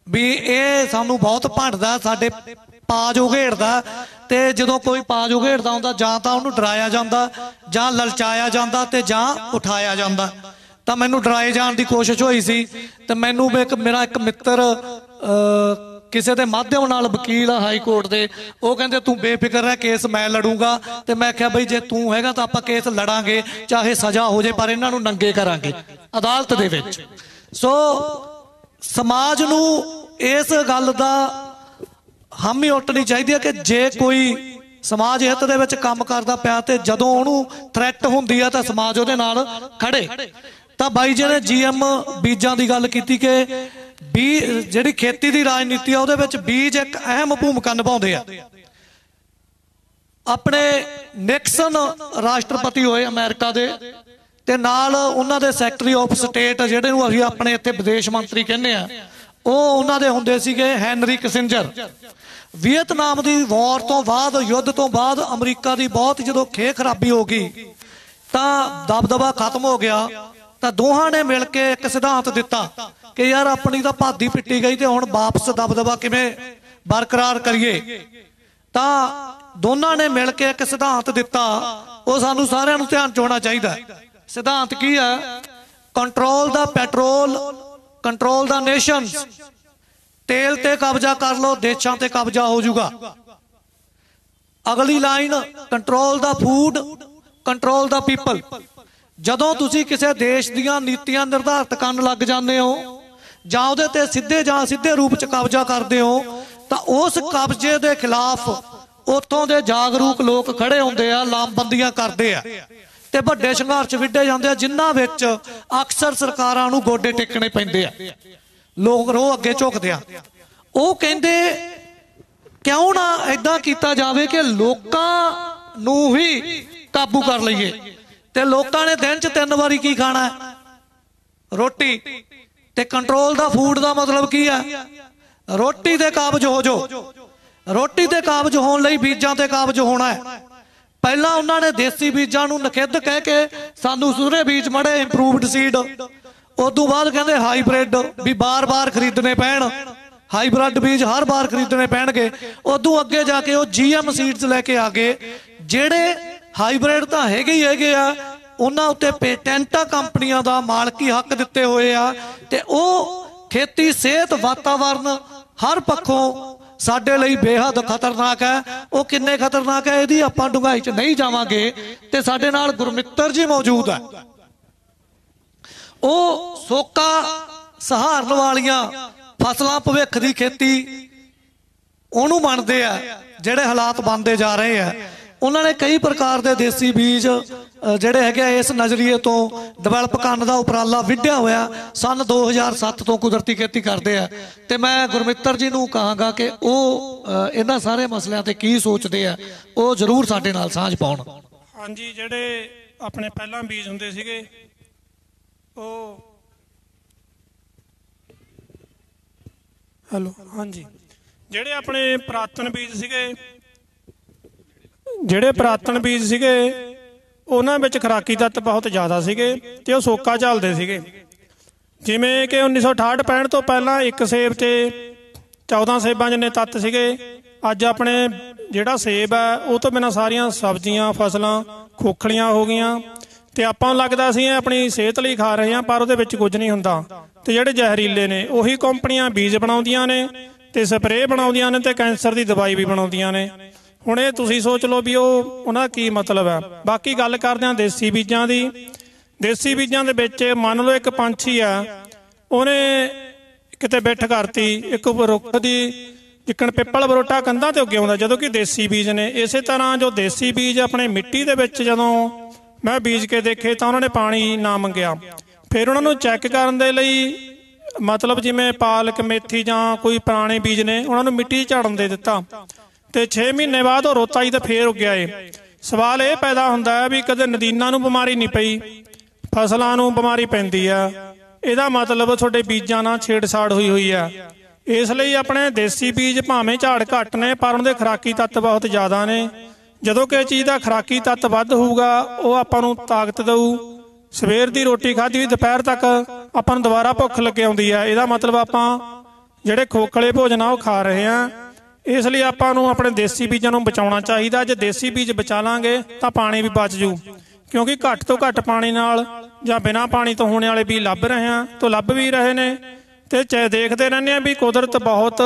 ਵੀ ਇਹ ਸਾਨੂੰ ਬਹੁਤ ਭੰਡਦਾ, ਸਾਡੇ ਪਾਜ ਉਘੇੜਦਾ। ਤੇ ਜਦੋਂ ਕੋਈ ਪਾਜ ਉਘੇੜਦਾ ਹੁੰਦਾ ਜਾਂ ਤਾਂ ਉਹਨੂੰ ਡਰਾਇਆ ਜਾਂਦਾ, ਜਾਂ ਲਲਚਾਇਆ ਜਾਂਦਾ, ਤੇ ਜਾਂ ਉਠਾਇਆ ਜਾਂਦਾ। ਤਾਂ ਮੈਨੂੰ ਡਰਾਏ ਜਾਣ ਦੀ ਕੋਸ਼ਿਸ਼ ਹੋਈ ਸੀ, ਤੇ ਮੈਨੂੰ ਮੇਰਾ ਇੱਕ ਮਿੱਤਰ ਕਿਸੇ ਦੇ ਮਾਧਿਅਮ ਨਾਲ ਵਕੀਲ ਆ ਹਾਈ ਕੋਰਟ ਦੇ, ਉਹ ਕਹਿੰਦੇ ਤੂੰ ਬੇਫਿਕਰ ਰਹਿ, ਕੇਸ ਮੈਂ ਲੜੂੰਗਾ। ਤੇ ਮੈਂ ਕਿਹਾ ਬਈ ਜੇ ਤੂੰ ਹੈਗਾ ਤਾਂ ਆਪਾਂ ਕੇਸ ਲੜਾਂਗੇ, ਚਾਹੇ ਸਜ਼ਾ ਹੋ ਜੇ, ਪਰ ਇਹਨਾਂ ਨੂੰ ਨੰਗੇ ਕਰਾਂਗੇ ਅਦਾਲਤ ਦੇ ਵਿੱਚ। ਸੋ ਸਮਾਜ ਨੂੰ ਇਸ ਗੱਲ ਦਾ ਹਾਮੀ ਉੱਠਣੀ ਚਾਹੀਦੀ ਹੈ ਕਿ ਜੇ ਕੋਈ ਸਮਾਜ ਹਿੱਤ ਦੇ ਵਿੱਚ ਕੰਮ ਕਰਦਾ ਪਿਆ ਤੇ ਜਦੋਂ ਉਹਨੂੰ ਥ੍ਰੈਟ ਹੁੰਦੀ ਹੈ ਤਾਂ ਸਮਾਜ ਉਹਦੇ ਨਾਲ ਖੜੇ। ਤਾਂ ਬਾਈ ਜੀ ਨੇ GM ਬੀਜਾਂ ਦੀ ਗੱਲ ਕੀਤੀ ਕਿ ਜਿਹੜੀ ਖੇਤੀ ਦੀ ਰਾਜਨੀਤੀ ਆ ਉਹਦੇ ਵਿੱਚ ਬੀਜ ਇੱਕ ਅਹਿਮ ਭੂਮਿਕਾ ਨਿਭਾਉਂਦੇ ਆ। ਆਪਣੇ ਨਿਕਸਨ ਰਾਸ਼ਟਰਪਤੀ ਹੋਏ ਅਮਰੀਕਾ ਦੇ, ਤੇ ਨਾਲ ਉਹਨਾਂ ਦੇ ਸੈਕਟਰੀ ਆਫ ਸਟੇਟ ਜਿਹੜੇ ਨੂੰ ਅਸੀਂ ਆਪਣੇ ਇੱਥੇ ਵਿਦੇਸ਼ ਮੰਤਰੀ ਕਹਿੰਦੇ ਆ, ਉਹ ਉਹਨਾਂ ਦੇ ਹੁੰਦੇ ਸੀਗੇ ਹੈਨਰੀ ਕਿਸਿੰਜਰ। ਵੀਅਤਨਾਮ ਦੀ ਵਾਰ ਤੋਂ ਬਾਅਦ, ਯੁੱਧ ਤੋਂ ਬਾਅਦ ਅਮਰੀਕਾ ਦੀ ਬਹੁਤ ਜਦੋਂ ਖੇਹ ਖਰਾਬੀ ਹੋ ਗਈ ਤਾਂ ਦਬਦਬਾ ਖਤਮ ਹੋ ਗਿਆ, ਤਾਂ ਦੋਹਾਂ ਨੇ ਮਿਲ ਕੇ ਇੱਕ ਸਿਧਾਂਤ ਦਿੱਤਾ ਕਿ ਯਾਰ ਆਪਣੀ ਤਾਂ ਭਾਦੀ ਪਿੱਟੀ ਗਈ ਤੇ ਹੁਣ ਵਾਪਸ ਦਬਦਬਾ ਕਿਵੇਂ ਬਰਕਰਾਰ ਕਰੀਏ। ਤਾਂ ਦੋਨਾਂ ਨੇ ਮਿਲ ਕੇ ਇੱਕ ਸਿਧਾਂਤ ਦਿੱਤਾ, ਉਹ ਸਾਨੂੰ ਸਾਰਿਆਂ ਨੂੰ ਧਿਆਨ 'ਚ ਹੋਣਾ ਚਾਹੀਦਾ। ਸਿਧਾਂਤ ਕੀ ਹੈ? ਕੰਟਰੋਲ ਦਾ ਪੈਟਰੋਲ, ਕੰਟਰੋਲ ਦਾ ਨੇਸ਼ਨਸ। ਤੇਲ ਤੇ ਕਬਜ਼ਾ ਕਰ ਲੋ, ਦੇਸ਼ਾਂ ਤੇ ਕਬਜ਼ਾ ਹੋ ਜਾਊਗਾ। ਅਗਲੀ line control the food, control the people. ਜਦੋਂ ਤੁਸੀਂ ਕਿਸੇ ਦੇਸ਼ ਦੀਆਂ ਨੀਤੀਆਂ ਨਿਰਧਾਰਿਤ ਕਰਨ ਲੱਗ ਜਾਂਦੇ ਹੋ ਜਾਂ ਉਹਦੇ ਤੇ ਸਿੱਧੇ ਜਾਂ ਸਿੱਧੇ ਰੂਪ 'ਚ ਕਬਜ਼ਾ ਕਰਦੇ ਹੋ, ਤਾਂ ਉਸ ਕਬਜ਼ੇ ਦੇ ਖਿਲਾਫ ਉੱਥੋਂ ਦੇ ਜਾਗਰੂਕ ਲੋਕ ਖੜੇ ਹੁੰਦੇ ਆ, ਲਾਮਬੰਦੀਆਂ ਕਰਦੇ ਆ ਤੇ ਵੱਡੇ ਸੰਘਰਸ਼ ਵਿੱਢੇ ਜਾਂਦੇ ਆ, ਜਿਨ੍ਹਾਂ ਵਿੱਚ ਅਕਸਰ ਸਰਕਾਰਾਂ ਨੂੰ ਗੋਡੇ ਟੇਕਣੇ ਪੈਂਦੇ ਆ, ਲੋਕ ਰੋਹ ਅੱਗੇ ਝੁਕਦੇ ਆ। ਉਹ ਕਹਿੰਦੇ ਕਿਉਂ ਨਾ ਏਦਾਂ ਕੀਤਾ ਜਾਵੇ ਕਿ ਲੋਕਾਂ ਨੂੰ ਹੀ ਕਾਬੂ ਕਰ ਲਈਏ। ਤੇ ਲੋਕਾਂ ਨੇ ਦਿਨ 'ਚ 3 ਵਾਰੀ ਕੀ ਖਾਣਾ? ਰੋਟੀ। ਤੇ ਕੰਟਰੋਲ ਦਾ ਫੂਡ ਦਾ ਮਤਲਬ ਕੀ ਹੈ? ਰੋਟੀ ਤੇ ਕਾਬਜ ਹੋ ਜਾਓ। ਰੋਟੀ ਤੇ ਕਾਬਜ ਹੋਣ ਲਈ ਬੀਜਾਂ ਤੇ ਕਾਬਜ ਹੋਣਾ ਹੈ। ਪਹਿਲਾਂ ਉਹਨਾਂ ਨੇ ਦੇਸੀ ਬੀਜਾਂ ਨੂੰ ਨਖਿੱਧ ਕਹਿ ਕੇ ਸਾਨੂੰ ਸੂਰੇ ਬੀਜ ਮੜੇ ਇੰਪਰੂਵਡ ਸੀਡ, ਉਦੋਂ ਬਾਅਦ ਕਹਿੰਦੇ ਹਾਈਬ੍ਰਿਡ ਵੀ ਬਾਰ-ਬਾਰ ਖਰੀਦਣੇ ਪੈਣ, ਹਾਈਬ੍ਰਿਡ ਬੀਜ ਹਰ ਵਾਰ ਖਰੀਦਣੇ ਪੈਣਗੇ। ਉਦੋਂ ਅੱਗੇ ਜਾ ਕੇ ਉਹ GM ਸੀਡਸ ਲੈ ਕੇ ਆ ਗਏ, ਜਿਹੜੇ ਹਾਈਬ੍ਰਿਡ ਤਾਂ ਹੈਗੇ ਹੀ ਹੈਗੇ ਆ, ਉਹਨਾਂ ਉੱਤੇ ਪੇਟੈਂਟਾਂ ਕੰਪਨੀਆਂ ਦਾ ਮਾਲਕੀ ਹੱਕ ਦਿੱਤੇ ਹੋਏ ਆ, ਤੇ ਉਹ ਖੇਤੀ, ਸਿਹਤ, ਵਾਤਾਵਰਨ ਹਰ ਪੱਖੋਂ ਸਾਡੇ ਲਈ ਬੇਹੱਦ ਖਤਰਨਾਕ ਹੈ। ਉਹ ਕਿੰਨੇ ਖਤਰਨਾਕ ਹੈ ਇਹਦੀ ਆਪਾਂ ਡੂੰਘਾਈ 'ਚ ਨਹੀਂ ਜਾਵਾਂਗੇ। ਤੇ ਸਾਡੇ ਨਾਲ ਗੁਰਮਿੱਤਰ ਜੀ ਮੌਜੂਦ ਹੈ, ਉਹ ਸੋਕਾ ਸਹਾਰਨ ਵਾਲੀਆਂ ਫਸਲਾਂ, ਭਵਿੱਖ ਦੀ ਖੇਤੀ ਉਹਨੂੰ ਮੰਨਦੇ ਆ, ਜਿਹੜੇ ਹਾਲਾਤ ਬਣਦੇ ਜਾ ਰਹੇ ਆ। ਉਹਨਾਂ ਨੇ ਕਈ ਪ੍ਰਕਾਰ ਦੇ ਦੇਸੀ ਬੀਜ ਜਿਹੜੇ ਹੈਗੇ ਇਸ ਨਜ਼ਰੀਏ ਤੋਂ ਡਿਵੈਲਪ ਕਰਨ ਦਾ ਉਪਰਾਲਾ ਵਿੱਢਿਆ ਹੋਇਆ। ਸਨ 2007 ਤੋਂ ਕੁਦਰਤੀ ਖੇਤੀ ਕਰਦੇ ਆ। ਤੇ ਮੈਂ ਗੁਰਮਿੱਤਰ ਜੀ ਨੂੰ ਕਹਾਂਗਾ ਕਿ ਉਹ ਇਹਨਾਂ ਸਾਰੇ ਮਸਲਿਆਂ ਤੇ ਕੀ ਸੋਚਦੇ ਆ, ਉਹ ਜ਼ਰੂਰ ਸਾਡੇ ਨਾਲ ਸਾਂਝ ਪਾਉਣ। ਹਾਂਜੀ, ਜਿਹੜੇ ਆਪਣੇ ਪਹਿਲਾਂ ਬੀਜ ਹੁੰਦੇ ਸੀਗੇ, ਉਹ ਹੈਲੋ ਹਾਂਜੀ, ਜਿਹੜੇ ਆਪਣੇ ਪੁਰਾਤਨ ਬੀਜ ਸੀਗੇ ਉਹਨਾਂ ਵਿੱਚ ਖੁਰਾਕੀ ਤੱਤ ਬਹੁਤ ਜ਼ਿਆਦਾ ਸੀਗੇ ਤੇ ਉਹ ਸੋਕਾ ਝੱਲਦੇ ਸੀਗੇ। ਜਿਵੇਂ ਕਿ 1968-65 ਤੋਂ ਪਹਿਲਾਂ ਇੱਕ ਸੇਬ 'ਤੇ 14 ਸੇਬਾਂ ਜਿੰਨੇ ਤੱਤ ਸੀਗੇ, ਅੱਜ ਆਪਣੇ ਜਿਹੜਾ ਸੇਬ ਹੈ ਉਹ ਤੋਂ ਬਿਨਾਂ ਸਾਰੀਆਂ ਸਬਜ਼ੀਆਂ, ਫਸਲਾਂ ਖੋਖਲੀਆਂ ਹੋ ਗਈਆਂ ਤੇ ਆਪਾਂ ਨੂੰ ਲੱਗਦਾ ਅਸੀਂ ਆਪਣੀ ਸਿਹਤ ਲਈ ਖਾ ਰਹੇ ਹਾਂ, ਪਰ ਉਹਦੇ ਵਿੱਚ ਕੁਝ ਨਹੀਂ ਹੁੰਦਾ। ਤੇ ਜਿਹੜੇ ਜ਼ਹਿਰੀਲੇ ਨੇ ਉਹੀ ਕੰਪਨੀਆਂ ਬੀਜ ਬਣਾਉਂਦੀਆਂ ਨੇ ਤੇ ਸਪਰੇਅ ਬਣਾਉਂਦੀਆਂ ਨੇ ਤੇ ਕੈਂਸਰ ਦੀ ਦਵਾਈ ਵੀ ਬਣਾਉਂਦੀਆਂ ਨੇ। ਹੁਣ ਇਹ ਤੁਸੀਂ ਸੋਚ ਲਓ ਵੀ ਉਹਨਾਂ ਦਾ ਕੀ ਮਤਲਬ ਹੈ। ਬਾਕੀ ਗੱਲ ਕਰਦੇ ਹਾਂ ਦੇਸੀ ਬੀਜਾਂ ਦੀ। ਦੇਸੀ ਬੀਜਾਂ ਦੇ ਵਿੱਚ ਮੰਨ ਲਓ ਇੱਕ ਪੰਛੀ ਆ, ਉਹਨੇ ਕਿਤੇ ਬਿੱਠ ਕਰਤੀ, ਇੱਕ ਰੁੱਖ ਦੀ ਜਿੱਕਣ ਪਿੱਪਲ ਬਰੋਟਾ ਕੰਧਾਂ ਤੇ ਉੱਗੇ ਆਉਂਦਾ, ਜਦੋਂ ਕਿ ਦੇਸੀ ਬੀਜ ਨੇ। ਇਸੇ ਤਰ੍ਹਾਂ ਜੋ ਦੇਸੀ ਬੀਜ ਆਪਣੇ ਮਿੱਟੀ ਦੇ ਵਿੱਚ ਜਦੋਂ ਮੈਂ ਬੀਜ ਕੇ ਦੇਖੇ ਤਾਂ ਉਹਨਾਂ ਨੇ ਪਾਣੀ ਨਾ ਮੰਗਿਆ। ਫਿਰ ਉਹਨਾਂ ਨੂੰ ਚੈੱਕ ਕਰਨ ਦੇ ਲਈ ਮਤਲਬ ਜਿਵੇਂ ਪਾਲਕ, ਮੇਥੀ ਜਾਂ ਕੋਈ ਪੁਰਾਣੇ ਬੀਜ ਨੇ, ਉਹਨਾਂ ਨੂੰ ਮਿੱਟੀ ਝਾੜਨ ਦੇ ਦਿੱਤਾ ਤੇ 6 ਮਹੀਨੇ ਬਾਅਦ ਉਹ ਰੋਤਾ ਜੀ ਤੇ ਫੇਰ ਉੱਗਿਆ ਏ। ਸਵਾਲ ਇਹ ਪੈਦਾ ਹੁੰਦਾ ਹੈ ਵੀ ਕਦੇ ਨਦੀਨਾਂ ਨੂੰ ਬਿਮਾਰੀ ਨਹੀਂ ਪਈ, ਫਸਲਾਂ ਨੂੰ ਬਿਮਾਰੀ ਪੈਂਦੀ ਆ, ਇਹਦਾ ਮਤਲਬ ਤੁਹਾਡੇ ਬੀਜਾਂ ਨਾਲ ਛੇੜਛਾੜ ਹੋਈ ਆ। ਇਸ ਲਈ ਆਪਣੇ ਦੇਸੀ ਬੀਜ ਭਾਵੇਂ ਝਾੜ ਘੱਟ ਨੇ ਪਰ ਉਹਨਾਂ ਦੇ ਖੁਰਾਕੀ ਤੱਤ ਬਹੁਤ ਜ਼ਿਆਦਾ ਨੇ। ਜਦੋਂ ਕਿਸੇ ਚੀਜ਼ ਦਾ ਖੁਰਾਕੀ ਤੱਤ ਵੱਧ ਹੋਊਗਾ ਉਹ ਆਪਾਂ ਨੂੰ ਤਾਕਤ ਦਊ। ਸਵੇਰ ਦੀ ਰੋਟੀ ਖਾਧੀ ਦੁਪਹਿਰ ਤੱਕ ਆਪਾਂ ਨੂੰ ਦੁਬਾਰਾ ਭੁੱਖ ਲੱਗ ਆਉਂਦੀ ਆ, ਇਹਦਾ ਮਤਲਬ ਆਪਾਂ ਜਿਹੜੇ ਖੋਖਲੇ ਭੋਜਨ ਆ ਉਹ ਖਾ ਰਹੇ ਆ। ਇਸ ਲਈ ਆਪਾਂ ਨੂੰ ਆਪਣੇ ਦੇਸੀ ਬੀਜਾਂ ਨੂੰ ਬਚਾਉਣਾ ਚਾਹੀਦਾ। ਜੇ ਦੇਸੀ ਬੀਜ ਬਚਾ ਲਾਂਗੇ ਤਾਂ ਪਾਣੀ ਵੀ ਬਚ ਜੂ, ਕਿਉਂਕਿ ਘੱਟ ਤੋਂ ਘੱਟ ਪਾਣੀ ਨਾਲ ਜਾਂ ਬਿਨਾਂ ਪਾਣੀ ਤੋਂ ਹੋਣੇ ਵਾਲੇ ਵੀ ਲੱਭ ਰਹੇ ਆ, ਤੋਂ ਲੱਭ ਵੀ ਰਹੇ ਨੇ। ਤੇ ਦੇਖਦੇ ਰਹਿੰਦੇ ਆ ਵੀ ਕੁਦਰਤ ਬਹੁਤ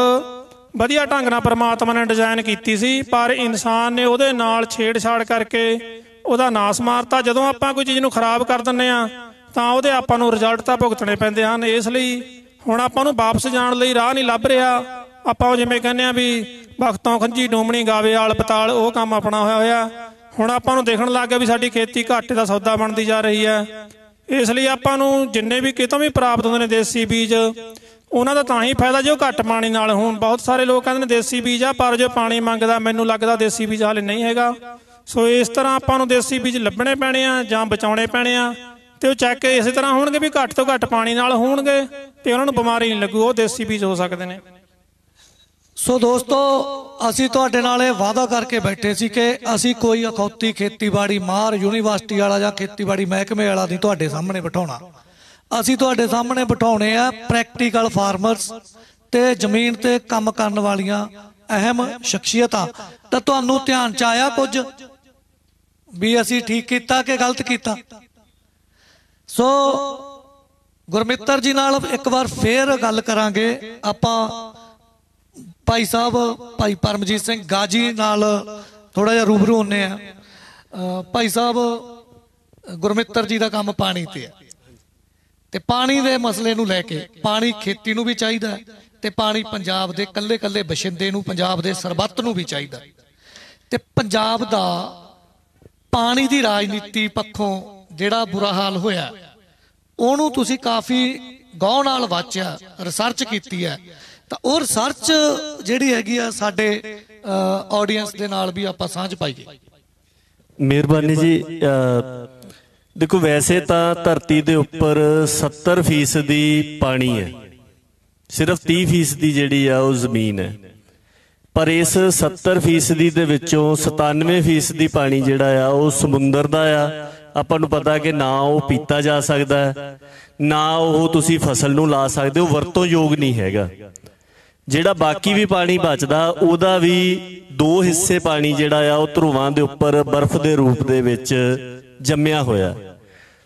ਵਧੀਆ ਢੰਗ ਨਾਲ ਪਰਮਾਤਮਾ ਨੇ ਡਿਜ਼ਾਈਨ ਕੀਤੀ ਸੀ, ਪਰ ਇਨਸਾਨ ਨੇ ਉਹਦੇ ਨਾਲ ਛੇੜਛਾੜ ਕਰਕੇ ਉਹਦਾ ਨਾਸ ਮਾਰਤਾ। ਜਦੋਂ ਆਪਾਂ ਕੋਈ ਚੀਜ਼ ਨੂੰ ਖਰਾਬ ਕਰ ਦਿੰਦੇ ਆ ਤਾਂ ਉਹਦੇ ਆਪਾਂ ਨੂੰ ਰਿਜ਼ਲਟ ਤਾਂ ਭੁਗਤਣੇ ਪੈਂਦੇ ਹਨ। ਇਸ ਲਈ ਹੁਣ ਆਪਾਂ ਨੂੰ ਵਾਪਸ ਜਾਣ ਲਈ ਰਾਹ ਨਹੀਂ ਲੱਭ ਰਿਹਾ। ਆਪਾਂ ਜਿਵੇਂ ਕਹਿੰਦੇ ਆ ਵੀ ਵਕਤੋਂ ਖੰਜੀ ਡੂਮਣੀ ਗਾਵੇ ਆਲ ਪਤਾਲ, ਉਹ ਕੰਮ ਆਪਣਾ ਹੋਇਆ। ਹੁਣ ਆਪਾਂ ਨੂੰ ਦੇਖਣ ਲੱਗ ਗਿਆ ਵੀ ਸਾਡੀ ਖੇਤੀ ਘਾਟੇ ਦਾ ਸੌਦਾ ਬਣਦੀ ਜਾ ਰਹੀ ਹੈ। ਇਸ ਲਈ ਆਪਾਂ ਨੂੰ ਜਿੰਨੇ ਵੀ ਕਿਤੋਂ ਵੀ ਪ੍ਰਾਪਤ ਹੁੰਦੇ ਨੇ ਦੇਸੀ ਬੀਜ, ਉਹਨਾਂ ਦਾ ਤਾਂ ਹੀ ਫਾਇਦਾ ਜੋ ਘੱਟ ਪਾਣੀ ਨਾਲ ਹੋਣ। ਬਹੁਤ ਸਾਰੇ ਲੋਕ ਕਹਿੰਦੇ ਨੇ ਦੇਸੀ ਬੀਜ ਆ, ਪਰ ਜੋ ਪਾਣੀ ਮੰਗਦਾ ਮੈਨੂੰ ਲੱਗਦਾ ਦੇਸੀ ਬੀਜ ਹਾਲੇ ਨਹੀਂ ਹੈਗਾ। ਸੋ ਇਸ ਤਰ੍ਹਾਂ ਆਪਾਂ ਨੂੰ ਦੇਸੀ ਬੀਜ ਲੱਭਣੇ ਪੈਣੇ ਆ ਜਾਂ ਬਚਾਉਣੇ ਪੈਣੇ ਆ, ਤੇ ਉਹ ਚੈੱਕ ਇਸੇ ਤਰ੍ਹਾਂ ਹੋਣਗੇ ਵੀ ਘੱਟ ਤੋਂ ਘੱਟ ਪਾਣੀ ਨਾਲ ਹੋਣਗੇ ਤੇ ਉਹਨਾਂ ਨੂੰ ਬਿਮਾਰੀ ਨਹੀਂ ਲੱਗੂ, ਉਹ ਦੇਸੀ ਬੀਜ ਹੋ ਸਕਦੇ ਨੇ। ਸੋ ਦੋਸਤੋ, ਅਸੀਂ ਤੁਹਾਡੇ ਨਾਲ ਇਹ ਵਾਅਦਾ ਕਰਕੇ ਬੈਠੇ ਸੀ ਕਿ ਅਸੀਂ ਕੋਈ ਅਖੌਤੀ ਖੇਤੀਬਾੜੀ ਮਾਹਰ ਯੂਨੀਵਰਸਿਟੀ ਵਾਲਾ ਜਾਂ ਖੇਤੀਬਾੜੀ ਮਹਿਕਮੇ ਵਾਲਾ ਨਹੀਂ ਤੁਹਾਡੇ ਸਾਹਮਣੇ ਬਿਠਾਉਣਾ। ਅਸੀਂ ਤੁਹਾਡੇ ਸਾਹਮਣੇ ਬਿਠਾਉਣੇ ਆ ਪ੍ਰੈਕਟੀਕਲ ਫਾਰਮਰਸ ਤੇ ਜ਼ਮੀਨ ਤੇ ਕੰਮ ਕਰਨ ਵਾਲੀਆਂ ਅਹਿਮ ਸ਼ਖਸੀਅਤਾਂ। ਤਾਂ ਤੁਹਾਨੂੰ ਧਿਆਨ ਚ ਆਇਆ ਕੁਝ ਵੀ ਅਸੀਂ ਠੀਕ ਕੀਤਾ ਕਿ ਗਲਤ ਕੀਤਾ? ਸੋ ਗੁਰਮਿੱਤਰ ਜੀ ਨਾਲ ਇੱਕ ਵਾਰ ਫੇਰ ਗੱਲ ਕਰਾਂਗੇ ਆਪਾਂ। ਭਾਈ ਸਾਹਿਬ ਭਾਈ ਪਰਮਜੀਤ ਸਿੰਘ ਗਾਜੀ ਨਾਲ ਥੋੜਾ ਜਿਹਾ ਰੂਬਰੂ ਹੁੰਨੇ ਆ। ਭਾਈ ਸਾਹਿਬ, ਗੁਰਮਿੱਤਰ ਜੀ ਦਾ ਕੰਮ ਪਾਣੀ ਤੇ ਹੈ, ਤੇ ਪਾਣੀ ਦੇ ਮਸਲੇ ਨੂੰ ਲੈ ਕੇ, ਪਾਣੀ ਖੇਤੀ ਨੂੰ ਵੀ ਚਾਹੀਦਾ ਤੇ ਪਾਣੀ ਪੰਜਾਬ ਦੇ ਕੱਲੇ ਕੱਲੇ ਬਸ਼ਿੰਦੇ ਨੂੰ, ਪੰਜਾਬ ਦੇ ਸਰਬੱਤ ਨੂੰ ਵੀ ਚਾਹੀਦਾ। ਤੇ ਪੰਜਾਬ ਦਾ ਪਾਣੀ ਦੀ ਰਾਜਨੀਤੀ ਪੱਖੋਂ ਜਿਹੜਾ ਬੁਰਾ ਹਾਲ ਹੋਇਆ, ਉਹਨੂੰ ਤੁਸੀਂ ਕਾਫੀ ਗੌਰ ਨਾਲ ਵਾਚਿਆ, ਰਿਸਰਚ ਕੀਤੀ ਹੈ। ਤਾਂ ਉਹ ਰਿਸਰਚ ਜਿਹੜੀ ਹੈਗੀ ਆ ਸਾਡੇ ਆਡੀਅנס ਦੇ ਨਾਲ ਵੀ ਆਪਾਂ ਸਾਂਝ ਪਾਈਏ। ਮਿਹਰਬਾਨੀ ਜੀ। ਦੇਖੋ, ਵੈਸੇ ਤਾਂ ਧਰਤੀ ਦੇ ਉੱਪਰ 70% ਪਾਣੀ ਹੈ, ਸਿਰਫ 30% ਜਿਹੜੀ ਆ ਉਹ ਜ਼ਮੀਨ ਹੈ। ਪਰ ਇਸ 70% ਦੇ ਵਿੱਚੋਂ 97% ਪਾਣੀ ਜਿਹੜਾ ਆ ਉਹ ਸਮੁੰਦਰ ਦਾ ਆ। ਆਪਾਂ ਨੂੰ ਪਤਾ ਕਿ ਨਾ ਉਹ ਪੀਤਾ ਜਾ ਸਕਦਾ ਹੈ, ਨਾ ਉਹ ਤੁਸੀਂ ਫਸਲ ਨੂੰ ਲਾ ਸਕਦੇ ਹੋ, ਵਰਤੋਂ ਯੋਗ ਨਹੀਂ ਹੈਗਾ। ਜਿਹੜਾ ਬਾਕੀ ਵੀ ਪਾਣੀ ਬਚਦਾ, ਉਹਦਾ ਵੀ 2 ਹਿੱਸੇ ਪਾਣੀ ਜਿਹੜਾ ਆ ਉਹ ਧਰੁਵਾਂ ਦੇ ਉੱਪਰ ਬਰਫ਼ ਦੇ ਰੂਪ ਦੇ ਵਿੱਚ ਜੰਮਿਆ ਹੋਇਆ।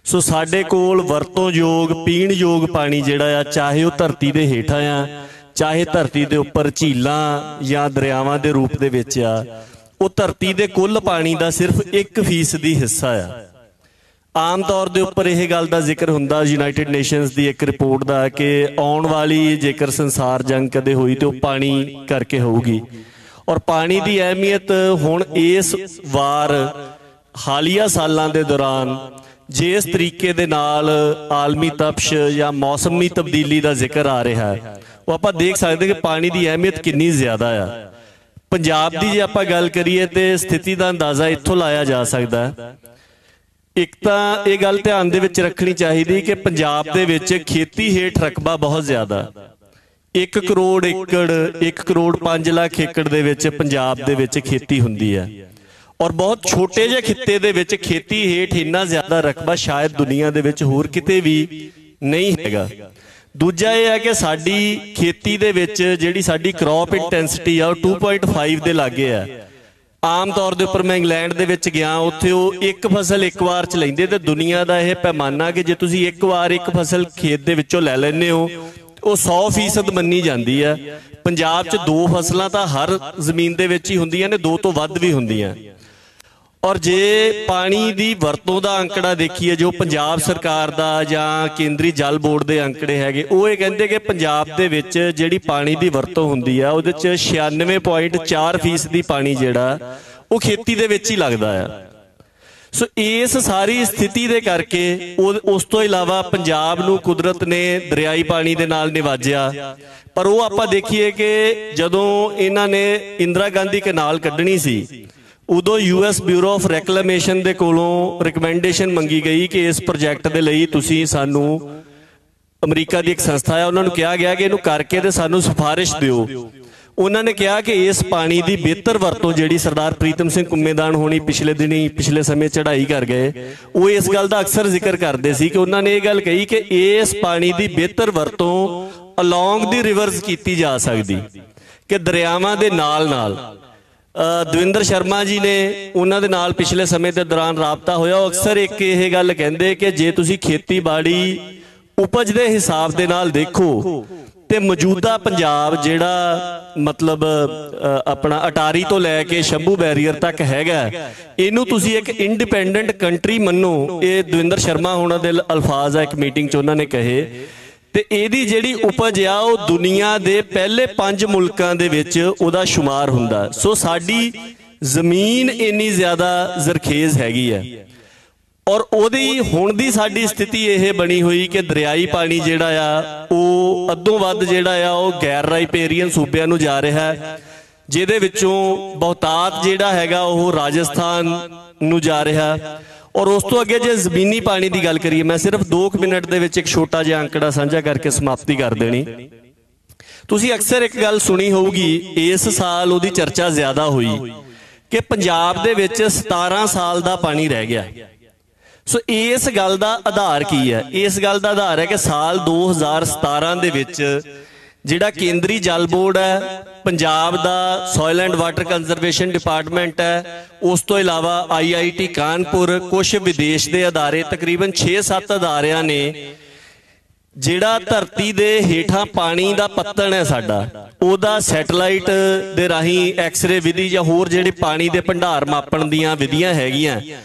ਸੋ ਸਾਡੇ ਕੋਲ ਵਰਤੋਂ ਯੋਗ, ਪੀਣ ਯੋਗ ਪਾਣੀ ਜਿਹੜਾ ਆ, ਚਾਹੇ ਉਹ ਧਰਤੀ ਦੇ ਹੇਠਾਂ ਆ, ਚਾਹੇ ਧਰਤੀ ਦੇ ਉੱਪਰ ਝੀਲਾਂ ਜਾਂ ਦਰਿਆਵਾਂ ਦੇ ਰੂਪ ਦੇ ਵਿੱਚ ਆ, ਉਹ ਧਰਤੀ ਦੇ ਕੁੱਲ ਪਾਣੀ ਦਾ ਸਿਰਫ 1% ਹਿੱਸਾ ਆ। ਆਮ ਤੌਰ ਦੇ ਉੱਪਰ ਇਹ ਗੱਲ ਦਾ ਜ਼ਿਕਰ ਹੁੰਦਾ ਯੂਨਾਈਟਿਡ ਨੇਸ਼ਨਸ ਦੀ ਇੱਕ ਰਿਪੋਰਟ ਦਾ ਕਿ ਆਉਣ ਵਾਲੀ ਜੇਕਰ ਸੰਸਾਰ ਜੰਗ ਕਦੇ ਹੋਈ ਤੇ ਉਹ ਪਾਣੀ ਕਰਕੇ ਹੋਊਗੀ। ਔਰ ਪਾਣੀ ਦੀ ਅਹਿਮੀਅਤ ਹੁਣ ਇਸ ਵਾਰ ਹਾਲੀਆ ਸਾਲਾਂ ਦੇ ਦੌਰਾਨ ਜਿਸ ਤਰੀਕੇ ਦੇ ਨਾਲ ਆਲਮੀ ਤਪਸ਼ ਜਾਂ ਮੌਸਮੀ ਤਬਦੀਲੀ ਦਾ ਜ਼ਿਕਰ ਆ ਰਿਹਾ ਹੈ, ਉਹ ਆਪਾਂ ਦੇਖ ਸਕਦੇ ਕਿ ਪਾਣੀ ਦੀ ਅਹਿਮੀਅਤ ਕਿੰਨੀ ਜ਼ਿਆਦਾ ਆ। ਪੰਜਾਬ ਦੀ ਜੇ ਆਪਾਂ ਗੱਲ ਕਰੀਏ ਤੇ ਸਥਿਤੀ ਦਾ ਅੰਦਾਜ਼ਾ ਇੱਥੋਂ ਲਾਇਆ ਜਾ ਸਕਦਾ ਹੈ। ਇੱਕ ਤਾਂ ਇਹ ਗੱਲ ਧਿਆਨ ਦੇ ਵਿੱਚ ਰੱਖਣੀ ਚਾਹੀਦੀ ਕਿ ਪੰਜਾਬ ਦੇ ਵਿੱਚ ਖੇਤੀ ਹੇਠ ਰਕਬਾ ਬਹੁਤ ਜ਼ਿਆਦਾ, 1 ਕਰੋੜ ਏਕੜ, 1 ਕਰੋੜ 5 ਲੱਖ ਏਕੜ ਦੇ ਵਿੱਚ ਪੰਜਾਬ ਦੇ ਵਿੱਚ ਖੇਤੀ ਹੁੰਦੀ ਹੈ। ਔਰ ਬਹੁਤ ਛੋਟੇ ਜਿਹੇ ਖਿੱਤੇ ਦੇ ਵਿੱਚ ਖੇਤੀ ਹੇਠ ਇੰਨਾ ਜ਼ਿਆਦਾ ਰਕਬਾ ਸ਼ਾਇਦ ਦੁਨੀਆ ਦੇ ਵਿੱਚ ਹੋਰ ਕਿਤੇ ਵੀ ਨਹੀਂ ਹੈਗਾ। ਦੂਜਾ ਇਹ ਹੈ ਕਿ ਸਾਡੀ ਖੇਤੀ ਦੇ ਵਿੱਚ ਜਿਹੜੀ ਸਾਡੀ ਕ੍ਰੌਪ ਇੰਟੈਂਸਿਟੀ ਆ ਉਹ 2.5 ਦੇ ਲਾਗੇ ਆ। ਆਮ ਤੌਰ ਦੇ ਉੱਪਰ ਮੈਂ ਇੰਗਲੈਂਡ ਦੇ ਵਿੱਚ ਗਿਆ, ਉੱਥੇ ਉਹ ਇੱਕ ਫਸਲ ਇੱਕ ਵਾਰ ਚ ਲੈਂਦੇ, ਤੇ ਦੁਨੀਆ ਦਾ ਇਹ ਪੈਮਾਨਾ ਕਿ ਜੇ ਤੁਸੀਂ ਇੱਕ ਵਾਰ ਇੱਕ ਫਸਲ ਖੇਤ ਦੇ ਵਿੱਚੋਂ ਲੈ ਲੈਂਦੇ ਹੋ ਉਹ 100% ਮੰਨੀ ਜਾਂਦੀ ਹੈ। ਪੰਜਾਬ 'ਚ 2 ਫਸਲਾਂ ਤਾਂ ਹਰ ਜ਼ਮੀਨ ਦੇ ਵਿੱਚ ਹੀ ਹੁੰਦੀਆਂ ਨੇ, 2 ਤੋਂ ਵੱਧ ਵੀ ਹੁੰਦੀਆਂ। ਔਰ ਜੇ ਪਾਣੀ ਦੀ ਵਰਤੋਂ ਦਾ ਅੰਕੜਾ ਦੇਖੀਏ ਜੋ ਪੰਜਾਬ ਸਰਕਾਰ ਦਾ ਜਾਂ ਕੇਂਦਰੀ ਜਲ ਬੋਰਡ ਦੇ ਅੰਕੜੇ ਹੈਗੇ, ਉਹ ਇਹ ਕਹਿੰਦੇ ਕਿ ਪੰਜਾਬ ਦੇ ਵਿੱਚ ਜਿਹੜੀ ਪਾਣੀ ਦੀ ਵਰਤੋਂ ਹੁੰਦੀ ਆ ਉਹਦੇ 'ਚ 96.4% ਪਾਣੀ ਜਿਹੜਾ ਉਹ ਖੇਤੀ ਦੇ ਵਿੱਚ ਹੀ ਲੱਗਦਾ ਆ। ਸੋ ਇਸ ਸਾਰੀ ਸਥਿਤੀ ਦੇ ਕਰਕੇ ਉਸ ਤੋਂ ਇਲਾਵਾ ਪੰਜਾਬ ਨੂੰ ਕੁਦਰਤ ਨੇ ਦਰਿਆਈ ਪਾਣੀ ਦੇ ਨਾਲ ਨਿਵਾਜਿਆ। ਪਰ ਉਹ ਆਪਾਂ ਦੇਖੀਏ ਕਿ ਜਦੋਂ ਇਹਨਾਂ ਨੇ ਇੰਦਰਾ ਗਾਂਧੀ ਕਨਾਲ ਕੱਢਣੀ ਸੀ, ਉਦੋਂ US ਬਿਊਰੋ ਆਫ ਰੈਕਲੇਮੇਸ਼ਨ ਦੇ ਕੋਲੋਂ ਰਿਕਮੈਂਡੇਸ਼ਨ ਮੰਗੀ ਗਈ ਕਿ ਇਸ ਪ੍ਰੋਜੈਕਟ ਦੇ ਲਈ ਤੁਸੀਂ ਸਾਨੂੰ, ਅਮਰੀਕਾ ਦੀ ਇੱਕ ਸੰਸਥਾ ਹੈ, ਉਹਨਾਂ ਨੂੰ ਕਿਹਾ ਗਿਆ ਕਿ ਇਹਨੂੰ ਕਰਕੇ ਤੇ ਸਾਨੂੰ ਸਿਫਾਰਿਸ਼ ਦਿਓ। ਉਹਨਾਂ ਨੇ ਕਿਹਾ ਕਿ ਇਸ ਪਾਣੀ ਦੀ ਬਿਹਤਰ ਵਰਤੋਂ ਜਿਹੜੀ ਸਰਦਾਰ ਪ੍ਰੀਤਮ ਸਿੰਘ ਕੁੰਮੇਦਾਨ ਹੋਣੀ ਪਿਛਲੇ ਸਮੇਂ ਚੜ੍ਹਾਈ ਕਰ ਗਏ, ਉਹ ਇਸ ਗੱਲ ਦਾ ਅਕਸਰ ਜ਼ਿਕਰ ਕਰਦੇ ਸੀ ਕਿ ਉਹਨਾਂ ਨੇ ਇਹ ਗੱਲ ਕਹੀ ਕਿ ਇਸ ਪਾਣੀ ਦੀ ਬਿਹਤਰ ਵਰਤੋਂ ਅਲੋਂਗ ਦੀ ਰਿਵਰਸ ਕੀਤੀ ਜਾ ਸਕਦੀ, ਕਿ ਦਰਿਆਵਾਂ ਦੇ ਨਾਲ ਨਾਲ। ਦਵਿੰਦਰ ਸ਼ਰਮਾ ਜੀ ਨੇ ਉਹਨਾਂ ਦੇ ਨਾਲ ਪਿਛਲੇ ਸਮੇਂ ਦੇ ਦੌਰਾਨ ਰਾਬਤਾ ਹੋਇਆ, ਉਹ ਅਕਸਰ ਇੱਕ ਇਹ ਗੱਲ ਕਹਿੰਦੇ ਕਿ ਜੇ ਤੁਸੀਂ ਖੇਤੀਬਾੜੀ ਉਪਜ ਦੇ ਹਿਸਾਬ ਦੇ ਨਾਲ ਦੇਖੋ ਤੇ ਮੌਜੂਦਾ ਪੰਜਾਬ ਜਿਹੜਾ ਮਤਲਬ ਆਪਣਾ ਅਟਾਰੀ ਤੋਂ ਲੈ ਕੇ ਸ਼ੰਭੂ ਬੈਰੀਅਰ ਤੱਕ ਹੈਗਾ, ਇਹਨੂੰ ਤੁਸੀਂ ਇੱਕ ਇੰਡੀਪੈਂਡੈਂਟ ਕੰਟਰੀ ਮੰਨੋ। ਇਹ ਦਵਿੰਦਰ ਸ਼ਰਮਾ ਹੋਣਾ ਦੇ ਅਲਫਾਜ਼ ਆ, ਇੱਕ ਮੀਟਿੰਗ 'ਚ ਉਹਨਾਂ ਨੇ ਕਹੇ। ਤੇ ਇਹਦੀ ਜਿਹੜੀ ਉਪਜ ਆ ਉਹ ਦੁਨੀਆ ਦੇ ਪਹਿਲੇ 5 ਮੁਲਕਾਂ ਦੇ ਵਿੱਚ ਉਹਦਾ ਸ਼ੁਮਾਰ ਹੁੰਦਾ। ਸੋ ਸਾਡੀ ਜ਼ਮੀਨ ਇੰਨੀ ਜ਼ਿਆਦਾ ਜ਼ਰਖੇਜ਼ ਹੈਗੀ ਹੈ। ਔਰ ਉਹਦੀ ਹੁਣ ਦੀ ਸਾਡੀ ਸਥਿਤੀ ਇਹ ਬਣੀ ਹੋਈ ਕਿ ਦਰਿਆਈ ਪਾਣੀ ਜਿਹੜਾ ਆ ਉਹ ਅੱਧੋਂ ਵੱਧ ਜਿਹੜਾ ਆ ਉਹ ਗੈਰ ਰਾਈਪੇਰੀਅਨ ਸੂਬਿਆਂ ਨੂੰ ਜਾ ਰਿਹਾ ਹੈ, ਜਿਹਦੇ ਵਿੱਚੋਂ ਬਹੁਤਾਤ ਜਿਹੜਾ ਹੈਗਾ ਉਹ ਰਾਜਸਥਾਨ ਨੂੰ ਜਾ ਰਿਹਾ। ਔਰ ਉਸ ਤੋਂ ਅੱਗੇ ਜੇ ਜ਼ਮੀਨੀ ਪਾਣੀ ਦੀ ਗੱਲ ਕਰੀਏ, ਮੈਂ ਸਿਰਫ 2 ਮਿੰਟ ਦੇ ਵਿੱਚ ਇੱਕ ਛੋਟਾ ਜਿਹਾ ਅੰਕੜਾ ਸਾਂਝਾ ਕਰਕੇ ਸਮਾਪਤੀ ਕਰ ਦੇਣੀ। ਤੁਸੀਂ ਅਕਸਰ ਇੱਕ ਗੱਲ ਸੁਣੀ ਹੋਊਗੀ, ਇਸ ਸਾਲ ਉਹਦੀ ਚਰਚਾ ਜ਼ਿਆਦਾ ਹੋਈ ਕਿ ਪੰਜਾਬ ਦੇ ਵਿੱਚ 17 ਸਾਲ ਦਾ ਪਾਣੀ ਰਹਿ ਗਿਆ। ਸੋ ਇਸ ਗੱਲ ਦਾ ਆਧਾਰ ਕੀ ਹੈ? ਇਸ ਗੱਲ ਦਾ ਆਧਾਰ ਹੈ ਕਿ ਸਾਲ 2017 ਦੇ ਵਿੱਚ ਜਿਹੜਾ ਕੇਂਦਰੀ ਜਲ ਬੋਰਡ ਹੈ, ਪੰਜਾਬ ਦਾ soil and water conservation department ਹੈ, ਉਸ ਤੋਂ ਇਲਾਵਾ IIT ਕਾਨਪੁਰ, ਕੁਝ ਵਿਦੇਸ਼ ਦੇ ਅਦਾਰੇ, ਤਕਰੀਬਨ 6-7 ਅਦਾਰਿਆਂ ਨੇ ਜਿਹੜਾ ਧਰਤੀ ਦੇ ਹੇਠਾਂ ਪਾਣੀ ਦਾ ਪੱਤਣ ਹੈ ਸਾਡਾ, ਉਹਦਾ ਸੈਟੇਲਾਈਟ ਦੇ ਰਾਹੀਂ ਐਕਸ-ਰੇ ਵਿਧੀ ਜਾਂ ਹੋਰ ਜਿਹੜੇ ਪਾਣੀ ਦੇ ਭੰਡਾਰ ਮਾਪਣ ਦੀਆਂ ਵਿਧੀਆਂ ਹੈਗੀਆਂ,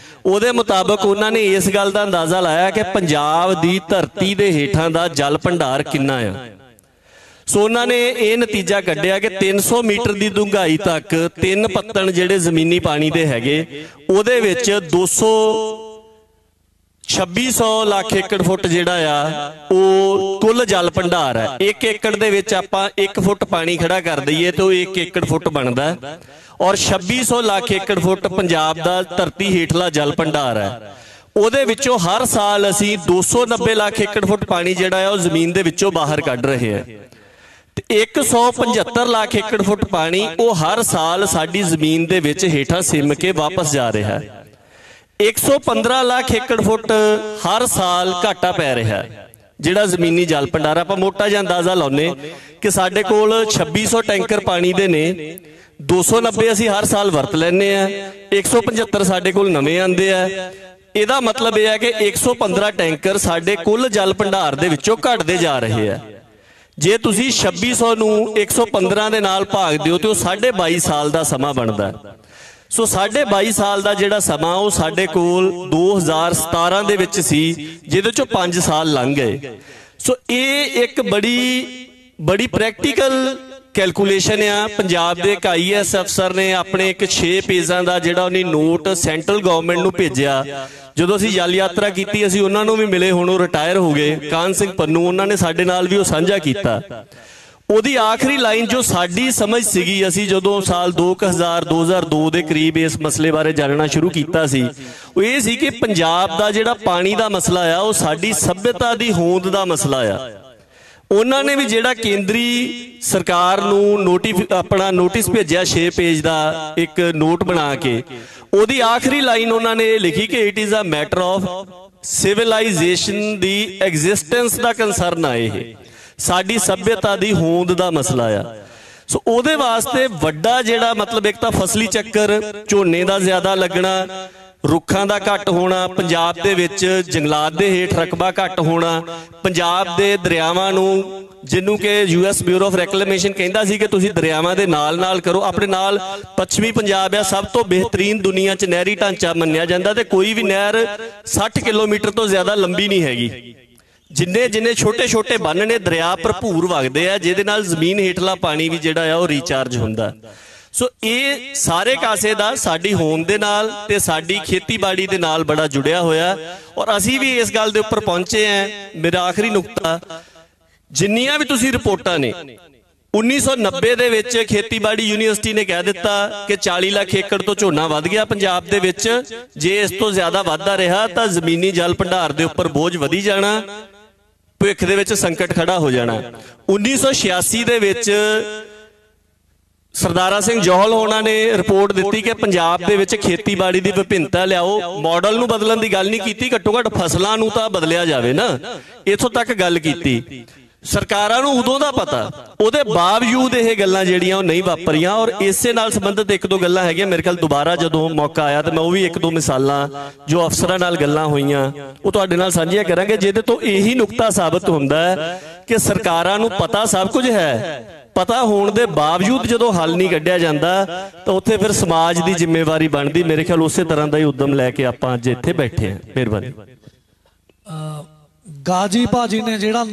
ਉਹਦੇ ਮੁਤਾਬਕ ਉਹਨਾਂ ਨੇ ਇਸ ਗੱਲ ਦਾ ਅੰਦਾਜ਼ਾ ਲਾਇਆ ਕਿ ਪੰਜਾਬ ਦੀ ਧਰਤੀ ਦੇ ਹੇਠਾਂ ਦਾ ਜਲ ਭੰਡਾਰ ਕਿੰਨਾ ਆ। ਸੋ ਉਹਨਾਂ ਨੇ ਇਹ ਨਤੀਜਾ ਕੱਢਿਆ ਕਿ 300 ਮੀਟਰ ਦੀ ਡੂੰਘਾਈ ਤੱਕ 3 ਪੱਤਣ ਜਿਹੜੇ ਜ਼ਮੀਨੀ ਪਾਣੀ ਦੇ ਹੈਗੇ, ਉਹਦੇ ਵਿੱਚ 2600 ਲੱਖ ਏਕੜ ਫੁੱਟ ਜਿਹੜਾ ਆ ਉਹ ਕੁੱਲ ਜਲ ਭੰਡਾਰ ਹੈ। 1 ਏਕੜ ਦੇ ਵਿੱਚ ਆਪਾਂ 1 ਫੁੱਟ ਪਾਣੀ ਖੜਾ ਕਰ ਦਈਏ ਤਾਂ ਉਹ 1 ਏਕੜ ਫੁੱਟ ਬਣਦਾ, ਔਰ 2600 ਲੱਖ ਏਕੜ ਫੁੱਟ ਪੰਜਾਬ ਦਾ ਧਰਤੀ ਹੇਠਲਾ ਜਲ ਭੰਡਾਰ ਹੈ। ਉਹਦੇ ਵਿੱਚੋਂ ਹਰ ਸਾਲ ਅਸੀਂ 290 ਲੱਖ ਏਕੜ ਫੁੱਟ ਪਾਣੀ ਜਿਹੜਾ ਆ ਉਹ ਜ਼ਮੀਨ ਦੇ ਵਿੱਚੋਂ ਬਾਹਰ ਕੱਢ ਰਹੇ ਹਾਂ, ਤੇ 175 ਲੱਖ ਏਕੜ ਫੁੱਟ ਪਾਣੀ ਉਹ ਹਰ ਸਾਲ ਸਾਡੀ ਜ਼ਮੀਨ ਦੇ ਵਿੱਚ ਹੇਠਾਂ ਸਿਮ ਕੇ ਵਾਪਸ ਜਾ ਰਿਹਾ ਹੈ। 115 ਲੱਖ ਏਕੜ ਫੁੱਟ ਹਰ ਸਾਲ ਘਾਟਾ ਪੈ ਰਿਹਾ ਜਿਹੜਾ ਜ਼ਮੀਨੀ ਜਲ ਭੰਡਾਰ। ਆਪਾਂ ਮੋਟਾ ਜਿਹਾ ਅੰਦਾਜ਼ਾ ਲਾਉਨੇ ਕਿ ਸਾਡੇ ਕੋਲ 2600 ਟੈਂਕਰ ਪਾਣੀ ਦੇ ਨੇ, 290 ਅਸੀਂ ਹਰ ਸਾਲ ਵਰਤ ਲੈਂਦੇ ਆ, 175 ਸਾਡੇ ਕੋਲ ਨਵੇਂ ਆਉਂਦੇ ਆ। ਇਹਦਾ ਮਤਲਬ ਇਹ ਹੈ ਕਿ 115 ਟੈਂਕਰ ਸਾਡੇ ਕੁੱਲ ਜਲ ਭੰਡਾਰ ਦੇ ਵਿੱਚੋਂ ਘਟਦੇ ਜਾ ਰਹੇ ਆ। ਜੇ ਤੁਸੀਂ 2600 ਨੂੰ 115 ਦੇ ਨਾਲ ਭਾਗ ਦਿਓ ਤੇ ਉਹ 22.5 ਸਾਲ ਦਾ ਸਮਾਂ ਬਣਦਾ। ਸੋ 22.5 ਸਾਲ ਦਾ ਜਿਹੜਾ ਸਮਾਂ ਉਹ ਸਾਡੇ ਕੋਲ 2017 ਦੇ ਵਿੱਚ ਸੀ, ਜਿਹਦੇ ਚੋਂ 5 ਸਾਲ ਲੰਘ ਗਏ। ਸੋ ਇਹ ਇੱਕ ਬੜੀ ਪ੍ਰੈਕਟੀਕਲ ਕੈਲਕੂਲੇਸ਼ਨ ਆ। ਪੰਜਾਬ ਦੇ ਇੱਕ IAS ਅਫਸਰ ਨੇ ਆਪਣੇ ਇੱਕ 6 ਪੇਜਾਂ ਦਾ ਜਿਹੜਾ ਉਹਨੇ ਨੋਟ ਸੈਂਟਰਲ ਗਵਰਨਮੈਂਟ ਨੂੰ ਭੇਜਿਆ। ਜਦੋਂ ਅਸੀਂ ਜਲ ਯਾਤਰਾ ਕੀਤੀ, ਅਸੀਂ ਉਹਨਾਂ ਨੂੰ ਵੀ ਮਿਲੇ, ਹੁਣ ਉਹ ਰਿਟਾਇਰ ਹੋ ਗਏ, ਕਾਨ ਸਿੰਘ ਪੰਨੂ, ਉਹਨਾਂ ਨੇ ਸਾਡੇ ਨਾਲ ਵੀ ਉਹ ਸਾਂਝਾ ਕੀਤਾ। ਉਹਦੀ ਆਖਰੀ ਲਾਈਨ ਜੋ ਸਾਡੀ ਸਮਝ ਸੀਗੀ, ਅਸੀਂ ਜਦੋਂ ਸਾਲ 2002 ਦੇ ਕਰੀਬ ਇਸ ਮਸਲੇ ਬਾਰੇ ਜਾਣਨਾ ਸ਼ੁਰੂ ਕੀਤਾ ਸੀ, ਉਹ ਇਹ ਸੀ ਕਿ ਪੰਜਾਬ ਦਾ ਜਿਹੜਾ ਪਾਣੀ ਦਾ ਮਸਲਾ ਆ ਉਹ ਸਾਡੀ ਸਭਿਅਤਾ ਦੀ ਹੋਂਦ ਦਾ ਮਸਲਾ ਆ। ਉਹਨਾਂ ਨੇ ਵੀ ਜਿਹੜਾ ਕੇਂਦਰੀ ਸਰਕਾਰ ਨੂੰ ਆਪਣਾ ਨੋਟਿਸ ਭੇਜਿਆ 6 ਪੇਜ ਦਾ ਇੱਕ ਨੋਟ ਬਣਾ ਕੇ, ਉਹਦੀ ਆਖਰੀ ਲਾਈਨ ਉਹਨਾਂ ਨੇ ਇਹ ਲਿਖੀ ਕਿ it is a matter of civilization ਦੀ ਐਗਜ਼ਿਸਟੈਂਸ ਦਾ ਕੰਸਰਨ ਆ, ਇਹ ਸਾਡੀ ਸਭਿਅਤਾ ਦੀ ਹੋਂਦ ਦਾ ਮਸਲਾ ਆ। ਸੋ ਉਹਦੇ ਵਾਸਤੇ ਵੱਡਾ ਜਿਹੜਾ ਮਤਲਬ ਇੱਕ ਤਾਂ ਫਸਲੀ ਚੱਕਰ, ਝੋਨੇ ਦਾ ਜ਼ਿਆਦਾ ਲੱਗਣਾ, ਰੁੱਖਾਂ ਦਾ ਘੱਟ ਹੋਣਾ, ਪੰਜਾਬ ਦੇ ਵਿੱਚ ਜੰਗਲਾਤ ਦੇ ਹੇਠ ਰਕਬਾ ਘੱਟ ਹੋਣਾ, ਪੰਜਾਬ ਦੇ ਦਰਿਆਵਾਂ ਨੂੰ, ਜਿਹਨੂੰ ਕਿ US ਬਿਊਰੋ ਆਫ ਰੈਕਲੇਮੇਸ਼ਨ ਕਹਿੰਦਾ ਸੀ ਕਿ ਤੁਸੀਂ ਦਰਿਆਵਾਂ ਦੇ ਨਾਲ ਕਰੋ, ਆਪਣੇ ਨਾਲ ਪੱਛਮੀ ਪੰਜਾਬ ਆ ਸਭ ਤੋਂ ਬਿਹਤਰੀਨ ਦੁਨੀਆ 'ਚ ਨਹਿਰੀ ਢਾਂਚਾ ਮੰਨਿਆ ਜਾਂਦਾ, ਤੇ ਕੋਈ ਵੀ ਨਹਿਰ 60 ਕਿਲੋਮੀਟਰ ਤੋਂ ਜ਼ਿਆਦਾ ਲੰਬੀ ਨਹੀਂ ਹੈਗੀ। ਜਿੰਨੇ ਛੋਟੇ ਬੰਨ ਨੇ, ਦਰਿਆ ਭਰਪੂਰ ਵਗਦੇ ਆ, ਜਿਹਦੇ ਨਾਲ ਜ਼ਮੀਨ ਹੇਠਲਾ ਪਾਣੀ ਵੀ ਜਿਹੜਾ ਆ ਉਹ ਰੀਚਾਰਜ ਹੁੰਦਾ। ਸੋ ਇਹ ਸਾਰੇ ਕਾਸੇ ਦਾ ਸਾਡੀ ਹੋਂਦ ਦੇ ਨਾਲ ਤੇ ਸਾਡੀ ਖੇਤੀਬਾੜੀ ਦੇ ਨਾਲ ਬੜਾ ਜੁੜਿਆ ਹੋਇਆ, ਔਰ ਅਸੀਂ ਵੀ ਇਸ ਗੱਲ ਦੇ ਉੱਪਰ ਪਹੁੰਚੇ ਆ। ਮੇਰਾ ਆਖਰੀ ਨੁਕਤਾ, ਜਿੰਨੀਆਂ ਵੀ ਤੁਸੀਂ ਰਿਪੋਰਟਾਂ ਨੇ, 1990 ਦੇ ਵਿੱਚ ਖੇਤੀਬਾੜੀ ਯੂਨੀਵਰਸਿਟੀ ਨੇ ਕਹਿ ਦਿੱਤਾ ਕਿ 40 ਲੱਖ ਏਕੜ ਤੋਂ ਝੋਨਾ ਵੱਧ ਗਿਆ ਪੰਜਾਬ ਦੇ ਵਿੱਚ, ਜੇ ਇਸ ਤੋਂ ਜ਼ਿਆਦਾ ਵੱਧਦਾ ਰਿਹਾ ਤਾਂ ਜ਼ਮੀਨੀ ਜਲ ਭੰਡਾਰ ਦੇ ਉੱਪਰ ਬੋਝ ਵਧੀ ਜਾਣਾ, ਭਵਿੱਖ ਦੇ ਵਿੱਚ ਸੰਕਟ ਖੜਾ ਹੋ ਜਾਣਾ। 1986 ਦੇ ਵਿੱਚ ਸਰਦਾਰਾ ਸਿੰਘ ਜੌਹਲ ਹੋਣਾ ਨੇ ਰਿਪੋਰਟ ਦਿੱਤੀ ਕਿ ਪੰਜਾਬ ਦੇ ਵਿੱਚ ਖੇਤੀਬਾੜੀ ਦੀ ਵਿਭਿੰਨਤਾ ਲਿਆਓ। ਮਾਡਲ ਨੂੰ ਬਦਲਣ ਦੀ ਗੱਲ ਨਹੀਂ ਕੀਤੀ, ਘੱਟੋ ਘੱਟ ਫਸਲਾਂ ਨੂੰ ਤਾਂ ਬਦਲਿਆ ਜਾਵੇ ਨਾ, ਇੱਥੋਂ ਤੱਕ ਗੱਲ ਕੀਤੀ। ਸਰਕਾਰਾਂ ਨੂੰ ਉਦੋਂ ਦਾ ਪਤਾ, ਉਹਦੇ ਬਾਵਜੂਦ ਇਹ ਗੱਲਾਂ ਜਿਹੜੀਆਂ ਉਹ ਨਹੀਂ ਵਾਪਰੀਆਂ। ਔਰ ਇਸੇ ਨਾਲ ਸੰਬੰਧਿਤ 1-2 ਗੱਲਾਂ ਹੈਗੀਆਂ, ਮੇਰੇ ਖਿਆਲ ਦੁਬਾਰਾ ਜਦੋਂ ਮੌਕਾ ਆਇਆ ਤਾਂ ਮੈਂ ਉਹ ਵੀ 1-2 ਮਿਸਾਲਾਂ ਜੋ ਅਫਸਰਾਂ ਨਾਲ ਗੱਲਾਂ ਹੋਈਆਂ ਉਹ ਤੁਹਾਡੇ ਨਾਲ ਸਾਂਝੀਆਂ ਕਰਾਂਗੇ, ਜਿਹਦੇ ਤੋਂ ਇਹੀ ਨੁਕਤਾ ਸਾਬਤ ਹੁੰਦਾ ਹੈ ਕਿ ਸਰਕਾਰਾਂ ਨੂੰ ਪਤਾ ਸਭ ਕੁਝ ਹੈ, ਪਤਾ ਹੋਣ ਦੇ ਬਾਵਜੂਦ ਜਦੋਂ ਹੱਲ ਨਹੀਂ ਕੱਢਿਆ ਜਾਂਦਾ ਤਾਂ ਉੱਥੇ ਫਿਰ ਸਮਾਜ ਦੀ ਜ਼ਿੰਮੇਵਾਰੀ ਬਣਦੀ। ਮੇਰੇ ਖਿਆਲ ਉਸੇ ਤਰ੍ਹਾਂ ਦਾ ਹੀ ਉਦਮ ਲੈ ਕੇ ਆਪਾਂ ਅੱਜ ਇੱਥੇ ਬੈਠੇ ਹਾਂ। ਮਿਹਰਬਾਨੀ। ਗਾਜੀ ਭਾਜੀ ਨੇ ਜਿਹੜੇ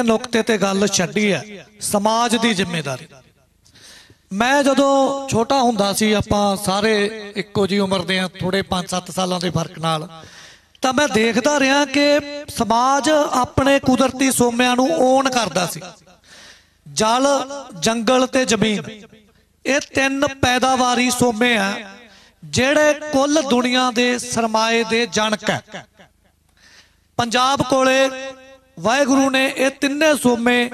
ਨੁਕਤੇ ਤੇ ਗੱਲ ਛੱਡੀ ਹੈ, ਸਮਾਜ ਦੀ ਜ਼ਿੰਮੇਵਾਰੀ, ਮੈਂ ਜਦੋਂ ਛੋਟਾ ਹੁੰਦਾ ਸੀ, ਆਪਾਂ ਸਾਰੇ ਇੱਕੋ ਜਿਹੀ ਉਮਰ ਦੇ ਆ, ਥੋੜੇ 5-7 ਸਾਲਾਂ ਦੇ ਫਰਕ ਨਾਲ, ਤਾਂ ਮੈਂ ਦੇਖਦਾ ਰਿਹਾ ਕਿ ਸਮਾਜ ਆਪਣੇ ਕੁਦਰਤੀ ਸੋਮਿਆਂ ਨੂੰ ਓਨ ਕਰਦਾ ਸੀ। ਜਲ, ਜੰਗਲ ਤੇ ਜ਼ਮੀਨ, ਇਹ 3 ਪੈਦਾਵਾਰੀ ਸੋਮੇ ਆ ਜਿਹੜੇ ਕੁੱਲ ਦੁਨੀਆ ਦੇ ਸਰਮਾਏ ਦੇ ਜਣਕ ਹੈ। ਪੰਜਾਬ ਕੋਲੇ ਵਾਹਿਗੁਰੂ ਨੇ ਇਹ 3 ਸੋਮੇ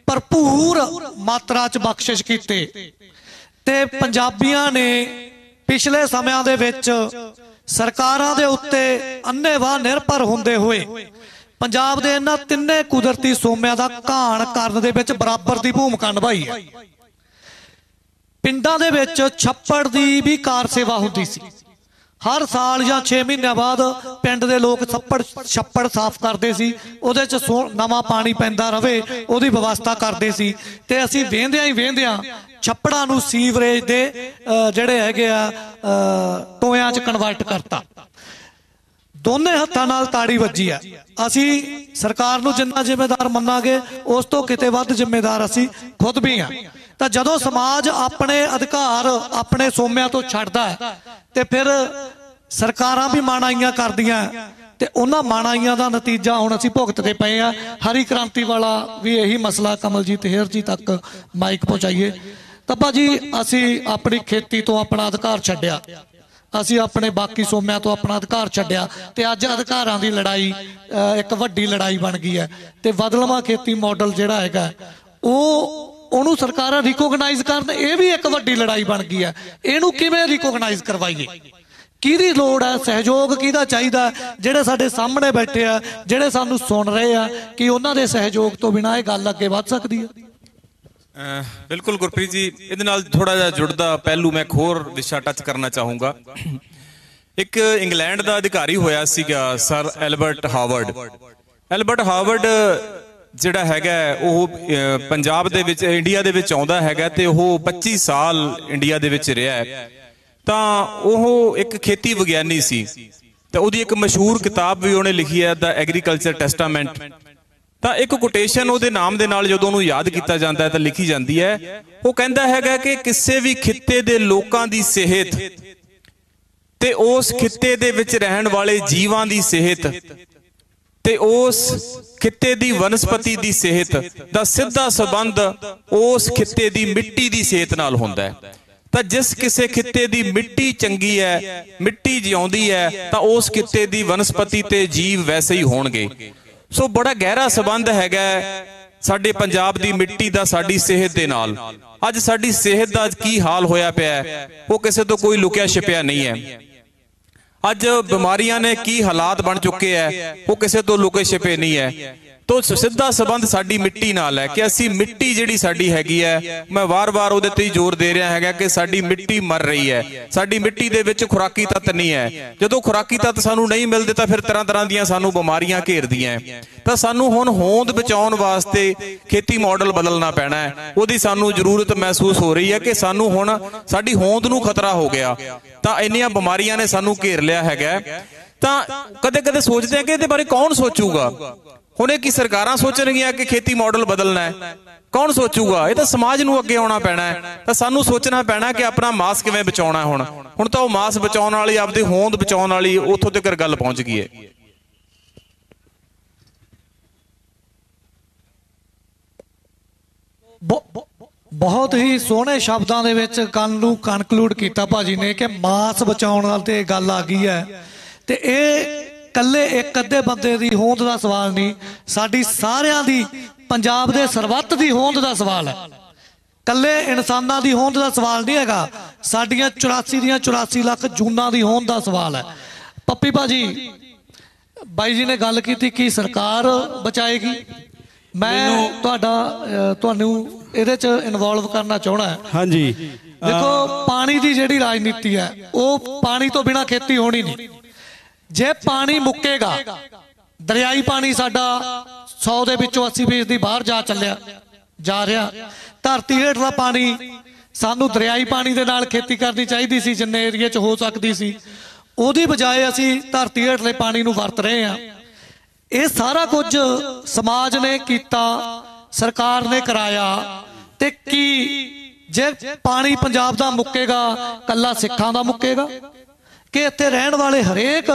ਭਰਪੂਰ ਮਾਤਰਾ 'ਚ ਬਖਸ਼ਿਸ਼ ਕੀਤੇ ਤੇ ਪੰਜਾਬੀਆਂ ਨੇ ਪਿਛਲੇ ਸਮਿਆਂ ਦੇ ਵਿੱਚ ਸਰਕਾਰਾਂ ਦੇ ਉੱਤੇ ਅੰਨ੍ਹੇਵਾਹ ਨਿਰਭਰ ਹੁੰਦੇ ਹੋਏ ਪੰਜਾਬ ਦੇ ਇਹਨਾਂ 3 ਕੁਦਰਤੀ ਸੋਮਿਆਂ ਦਾ ਘਾਣ ਕਰਨ ਦੇ ਵਿੱਚ ਬਰਾਬਰ ਦੀ ਭੂਮਿਕਾ ਨਿਭਾਈ ਹੈ। ਪਿੰਡਾਂ ਦੇ ਵਿੱਚ ਛੱਪੜ ਦੀ ਵੀ ਕਾਰ ਸੇਵਾ ਹੁੰਦੀ ਸੀ। ਹਰ ਸਾਲ ਜਾਂ 6 ਮਹੀਨਿਆਂ ਬਾਅਦ ਪਿੰਡ ਦੇ ਲੋਕ ਛੱਪੜ ਸਾਫ਼ ਕਰਦੇ ਸੀ, ਉਹਦੇ 'ਚ ਨਵਾਂ ਪਾਣੀ ਪੈਂਦਾ ਰਵੇ ਉਹਦੀ ਵਿਵਸਥਾ ਕਰਦੇ ਸੀ। ਤੇ ਅਸੀਂ ਵੇਂਦਿਆਂ ਛੱਪੜਾਂ ਨੂੰ ਸੀਵਰੇਜ ਦੇ ਜਿਹੜੇ ਹੈਗੇ ਆ ਟੋਇਆਂ 'ਚ ਕਨਵਰਟ ਕਰਤਾ। ਦੋਨੇ ਹੱਥਾਂ ਨਾਲ ਤਾੜੀ ਵੱਜੀ ਆ। ਅਸੀਂ ਸਰਕਾਰ ਨੂੰ ਜਿੰਨਾ ਜ਼ਿੰਮੇਦਾਰ ਮੰਨਾਂਗੇ ਉਸ ਤੋਂ ਕਿਤੇ ਵੱਧ ਜ਼ਿੰਮੇਦਾਰ ਅਸੀਂ ਖੁਦ ਵੀ ਆ। ਤਾਂ ਜਦੋਂ ਸਮਾਜ ਆਪਣੇ ਅਧਿਕਾਰ ਆਪਣੇ ਸੋਮਿਆਂ ਤੋਂ ਛੱਡਦਾ ਤੇ ਫਿਰ ਸਰਕਾਰਾਂ ਵੀ ਮਾਣਾਈਆਂ ਕਰਦੀਆਂ ਤੇ ਉਹਨਾਂ ਮਾਣਾਈਆਂ ਦਾ ਨਤੀਜਾ ਹੁਣ ਅਸੀਂ ਭੁਗਤਦੇ ਪਏ ਆ। ਹਰੀ ਕ੍ਰਾਂਤੀ ਵਾਲਾ ਵੀ ਇਹੀ ਮਸਲਾ ਕਮਲਜੀਤ ਹੇਅਰ ਜੀ ਤੱਕ ਮਾਈਕ ਪਹੁੰਚਾਈਏ। ਤਾਂ ਭਾਜੀ ਅਸੀਂ ਆਪਣੀ ਖੇਤੀ ਤੋਂ ਆਪਣਾ ਅਧਿਕਾਰ ਛੱਡਿਆ, ਅਸੀਂ ਆਪਣੇ ਬਾਕੀ ਸੋਮਿਆਂ ਤੋਂ ਆਪਣਾ ਅਧਿਕਾਰ ਛੱਡਿਆ ਤੇ ਅੱਜ ਅਧਿਕਾਰਾਂ ਦੀ ਲੜਾਈ ਇੱਕ ਵੱਡੀ ਲੜਾਈ ਬਣ ਗਈ ਹੈ। ਤੇ ਬਦਲਵਾਂ ਖੇਤੀ ਮਾਡਲ ਜਿਹੜਾ ਹੈਗਾ ਉਹਨੂੰ ਸਰਕਾਰਾਂ ਰਿਕੋਗਨਾਈਜ਼ ਕਰਨ, ਇਹ ਵੀ ਇੱਕ ਵੱਡੀ ਲੜਾਈ ਬਣ ਗਈ ਹੈ। ਇਹਨੂੰ ਕਿਵੇਂ ਰਿਕੋਗਨਾਈਜ਼ ਕਰਵਾਈਏ, ਕਿਹਦੀ ਲੋੜ ਹੈ, ਸਹਿਯੋਗ ਕਿਹਦਾ ਚਾਹੀਦਾ? ਜਿਹੜੇ ਸਾਡੇ ਸਾਹਮਣੇ ਬੈਠੇ ਆ, ਜਿਹੜੇ ਸਾਨੂੰ ਸੁਣ ਰਹੇ ਆ, ਕਿ ਉਹਨਾਂ ਦੇ ਸਹਿਯੋਗ ਤੋਂ ਬਿਨਾਂ ਇਹ ਗੱਲ ਅੱਗੇ ਵੱਧ ਸਕਦੀ ਹੈ? ਬਿਲਕੁਲ ਗੁਰਪ੍ਰੀਤ ਜੀ, ਇਹਦੇ ਨਾਲ ਥੋੜਾ ਜਿਹਾ ਜੁੜਦਾ ਪਹਿਲੂ ਮੈਂ ਇੱਕ ਹੋਰ ਵਿਸ਼ਾ ਟੱਚ ਕਰਨਾ ਚਾਹੂੰਗਾ। ਇੱਕ ਇੰਗਲੈਂਡ ਦਾ ਅਧਿਕਾਰੀ ਹੋਇਆ ਸੀਗਾ sir Albert Harvard. Albert Harvard ਜਿਹੜਾ ਹੈਗਾ ਉਹ ਪੰਜਾਬ ਦੇ ਵਿੱਚ, ਇੰਡੀਆ ਦੇ ਵਿੱਚ ਆਉਂਦਾ ਹੈਗਾ ਤੇ ਉਹ 25 ਸਾਲ ਇੰਡੀਆ ਦੇ ਵਿੱਚ ਰਿਹਾ ਹੈ। ਤਾਂ ਉਹ ਇੱਕ ਖੇਤੀ ਵਿਗਿਆਨੀ ਸੀ ਤੇ ਉਹਦੀ ਇੱਕ ਮਸ਼ਹੂਰ ਕਿਤਾਬ ਵੀ ਉਹਨੇ ਲਿਖੀ ਹੈ, ਦਾ ਐਗਰੀਕਲਚਰ ਟੈਸਟਾਮੈਂਟ। ਤਾਂ ਇੱਕ ਕੋਟੇਸ਼ਨ ਉਹਦੇ ਨਾਮ ਦੇ ਨਾਲ ਜਦੋਂ ਉਹਨੂੰ ਯਾਦ ਕੀਤਾ ਜਾਂਦਾ ਹੈ ਤਾਂ ਲਿਖੀ ਜਾਂਦੀ ਹੈ। ਉਹ ਕਹਿੰਦਾ ਹੈਗਾ ਕਿ ਕਿਸੇ ਵੀ ਖਿੱਤੇ ਦੇ ਲੋਕਾਂ ਦੀ ਸਿਹਤ ਤੇ ਉਸ ਖਿੱਤੇ ਦੇ ਵਿੱਚ ਰਹਿਣ ਵਾਲੇ ਜੀਵਾਂ ਦੀ ਸਿਹਤ ਤੇ ਉਸ ਖਿੱਤੇ ਦੀ ਵਨਸਪਤੀ ਦੀ ਸਿਹਤ ਦਾ ਸਿੱਧਾ ਸੰਬੰਧ ਉਸ ਖਿੱਤੇ ਦੀ ਮਿੱਟੀ ਦੀ ਸਿਹਤ ਨਾਲ ਹੁੰਦਾ ਹੈ। ਤਾਂ ਜਿਸ ਕਿਸੇ ਖਿੱਤੇ ਦੀ ਮਿੱਟੀ ਚੰਗੀ ਹੈ, ਮਿੱਟੀ ਜਿਉਂਦੀ ਹੈ, ਤਾਂ ਉਸ ਖਿੱਤੇ ਦੀ ਵਨਸਪਤੀ ਤੇ ਜੀਵ ਵੈਸੇ ਹੀ ਹੋਣਗੇ। ਸੋ ਬੜਾ ਗਹਿਰਾ ਸੰਬੰਧ ਹੈਗਾ ਸਾਡੇ ਪੰਜਾਬ ਦੀ ਮਿੱਟੀ ਦਾ ਸਾਡੀ ਸਿਹਤ ਦੇ ਨਾਲ। ਅੱਜ ਸਾਡੀ ਸਿਹਤ ਦਾ ਕੀ ਹਾਲ ਹੋਇਆ ਪਿਆ ਉਹ ਕਿਸੇ ਤੋਂ ਕੋਈ ਲੁਕਿਆ ਛਿਪਿਆ ਨਹੀਂ ਹੈ। ਅੱਜ ਬਿਮਾਰੀਆਂ ਨੇ ਕੀ ਹਾਲਾਤ ਬਣ ਚੁੱਕੇ ਹੈ ਉਹ ਕਿਸੇ ਤੋਂ ਲੁਕੇ ਛਿਪੇ ਨਹੀਂ ਹੈ। ਤੋ ਸਿੱਧਾ ਸੰਬੰਧ ਸਾਡੀ ਮਿੱਟੀ ਨਾਲ ਹੈ ਕਿ ਅਸੀਂ ਮਿੱਟੀ ਜਿਹੜੀ ਸਾਡੀ ਹੈਗੀ ਹੈ, ਮੈਂ ਵਾਰ-ਵਾਰ ਉਹਦੇ ਤੇ ਹੀ ਜ਼ੋਰ ਦੇ ਰਿਹਾ ਹੈਗਾ ਕਿ ਸਾਡੀ ਮਿੱਟੀ ਮਰ ਰਹੀ ਹੈ। ਸਾਡੀ ਮਿੱਟੀ ਦੇ ਵਿੱਚ ਖੁਰਾਕੀ ਤੱਤ ਨਹੀਂ ਹੈ। ਜਦੋਂ ਖੁਰਾਕੀ ਤੱਤ ਸਾਨੂੰ ਨਹੀਂ ਮਿਲਦੇ ਤਾਂ ਫਿਰ ਤਰ੍ਹਾਂ ਦੀਆਂ ਸਾਨੂੰ ਬਿਮਾਰੀਆਂ ਘੇਰਦੀਆਂ। ਤਾਂ ਸਾਨੂੰ ਹੁਣ ਹੋਂਦ ਬਚਾਉਣ ਵਾਸਤੇ ਖੇਤੀ ਮਾਡਲ ਬਦਲਣਾ ਪੈਣਾ ਹੈ। ਉਹਦੀ ਸਾਨੂੰ ਜ਼ਰੂਰਤ ਮਹਿਸੂਸ ਹੋ ਰਹੀ ਹੈ ਕਿ ਸਾਨੂੰ ਹੁਣ ਸਾਡੀ ਹੋਂਦ ਨੂੰ ਖਤਰਾ ਹੋ ਗਿਆ। ਤਾਂ ਇੰਨੀਆਂ ਬਿਮਾਰੀਆਂ ਨੇ ਸਾਨੂੰ ਘੇਰ ਲਿਆ ਹੈਗਾ। ਤਾਂ ਕਦੇ-ਕਦੇ ਸੋਚਦੇ ਆ ਕਿ ਇਹਦੇ ਬਾਰੇ ਕੌਣ ਸੋਚੂਗਾ? ਹੁਣੇ ਕੀ ਸਰਕਾਰਾਂ ਸੋਚਣਗੀਆਂ ਕਿ ਖੇਤੀ ਮਾਡਲ ਬਦਲਣਾ ਹੈ? ਕੌਣ ਸੋਚੂਗਾ? ਇਹ ਤਾਂ ਸਮਾਜ ਨੂੰ ਅੱਗੇ ਆਉਣਾ ਪੈਣਾ ਹੈ। ਤਾਂ ਸਾਨੂੰ ਸੋਚਣਾ ਪੈਣਾ ਕਿ ਆਪਣਾ ਮਾਸ ਕਿਵੇਂ ਬਚਾਉਣਾ। ਹੁਣ ਤਾਂ ਉਹ ਮਾਸ ਬਚਾਉਣ ਵਾਲੀ, ਆਪਦੀ ਹੋਂਦ ਬਚਾਉਣ ਵਾਲੀ ਉੱਥੋਂ ਤੱਕ ਗੱਲ ਪਹੁੰਚ ਗਈ ਹੈ। ਬਹੁਤ ਹੀ ਸੋਹਣੇ ਸ਼ਬਦਾਂ ਦੇ ਵਿੱਚ ਗੱਲ ਨੂੰ ਕਨਕਲੂਡ ਕੀਤਾ ਭਾਜੀ ਨੇ ਕਿ ਮਾਸ ਬਚਾਉਣ ਨਾਲ ਤੇ ਗੱਲ ਆ ਗਈ ਹੈ। ਤੇ ਇਹ ਕੱਲੇ ਇੱਕ ਅੱਧੇ ਬੰਦੇ ਦੀ ਹੋਂਦ ਦਾ ਸਵਾਲ ਨਹੀਂ, ਸਾਡੀ ਸਾਰਿਆਂ ਦੀ, ਪੰਜਾਬ ਦੇ ਸਰਬੱਤ ਦੀ ਹੋਂਦ ਦਾ ਸਵਾਲ ਹੈ। ਕੱਲੇ ਇਨਸਾਨਾਂ ਦੀ ਹੋਂਦ ਦਾ ਸਵਾਲ ਨਹੀਂ ਹੈਗਾ, ਸਾਡੀਆਂ 84 ਲੱਖ ਜੂਨਾਂ ਦੀ ਹੋਂਦ ਦਾ ਸਵਾਲ ਹੈ। ਪੱਪੀ ਭਾਜੀ, ਬਾਈ ਜੀ ਨੇ ਗੱਲ ਕੀਤੀ ਕਿ ਸਰਕਾਰ ਬਚਾਏਗੀ। ਮੈਂ ਤੁਹਾਨੂੰ ਇਹਦੇ ਚ ਇਨਵੋਲਵ ਕਰਨਾ ਚਾਹਣਾ। ਹਾਂਜੀ, ਦੇਖੋ ਪਾਣੀ ਦੀ ਜਿਹੜੀ ਰਾਜਨੀਤੀ ਹੈ ਉਹ ਪਾਣੀ ਤੋਂ ਬਿਨਾਂ ਖੇਤੀ ਹੋਣੀ ਨਹੀਂ। ਜੇ ਪਾਣੀ ਮੁੱਕੇਗਾ, ਦਰਿਆਈ ਪਾਣੀ ਸਾਡਾ 100 ਦੇ ਵਿੱਚੋਂ 80% ਬਾਹਰ ਜਾ ਰਿਹਾ। ਧਰਤੀ ਹੇਠ ਦਾ ਪਾਣੀ, ਸਾਨੂੰ ਦਰਿਆਈ ਪਾਣੀ ਦੇ ਨਾਲ ਖੇਤੀ ਕਰਨੀ ਚਾਹੀਦੀ ਸੀ ਜਿੰਨੇ ਏਰੀਏ 'ਚ ਹੋ ਸਕਦੀ ਸੀ। ਉਹਦੀ ਬਜਾਏ ਅਸੀਂ ਧਰਤੀ ਹੇਠਲੇ ਪਾਣੀ ਨੂੰ ਵਰਤ ਰਹੇ ਹਾਂ। ਇਹ ਸਾਰਾ ਕੁਝ ਸਮਾਜ ਨੇ ਕੀਤਾ, ਸਰਕਾਰ ਨੇ ਕਰਾਇਆ। ਤੇ ਕੀ ਜੇ ਪਾਣੀ ਪੰਜਾਬ ਦਾ ਮੁੱਕੇਗਾ ਕੱਲਾ ਸਿੱਖਾਂ ਦਾ ਮੁੱਕੇਗਾ ਕਿ ਇੱਥੇ ਰਹਿਣ ਵਾਲੇ ਹਰੇਕ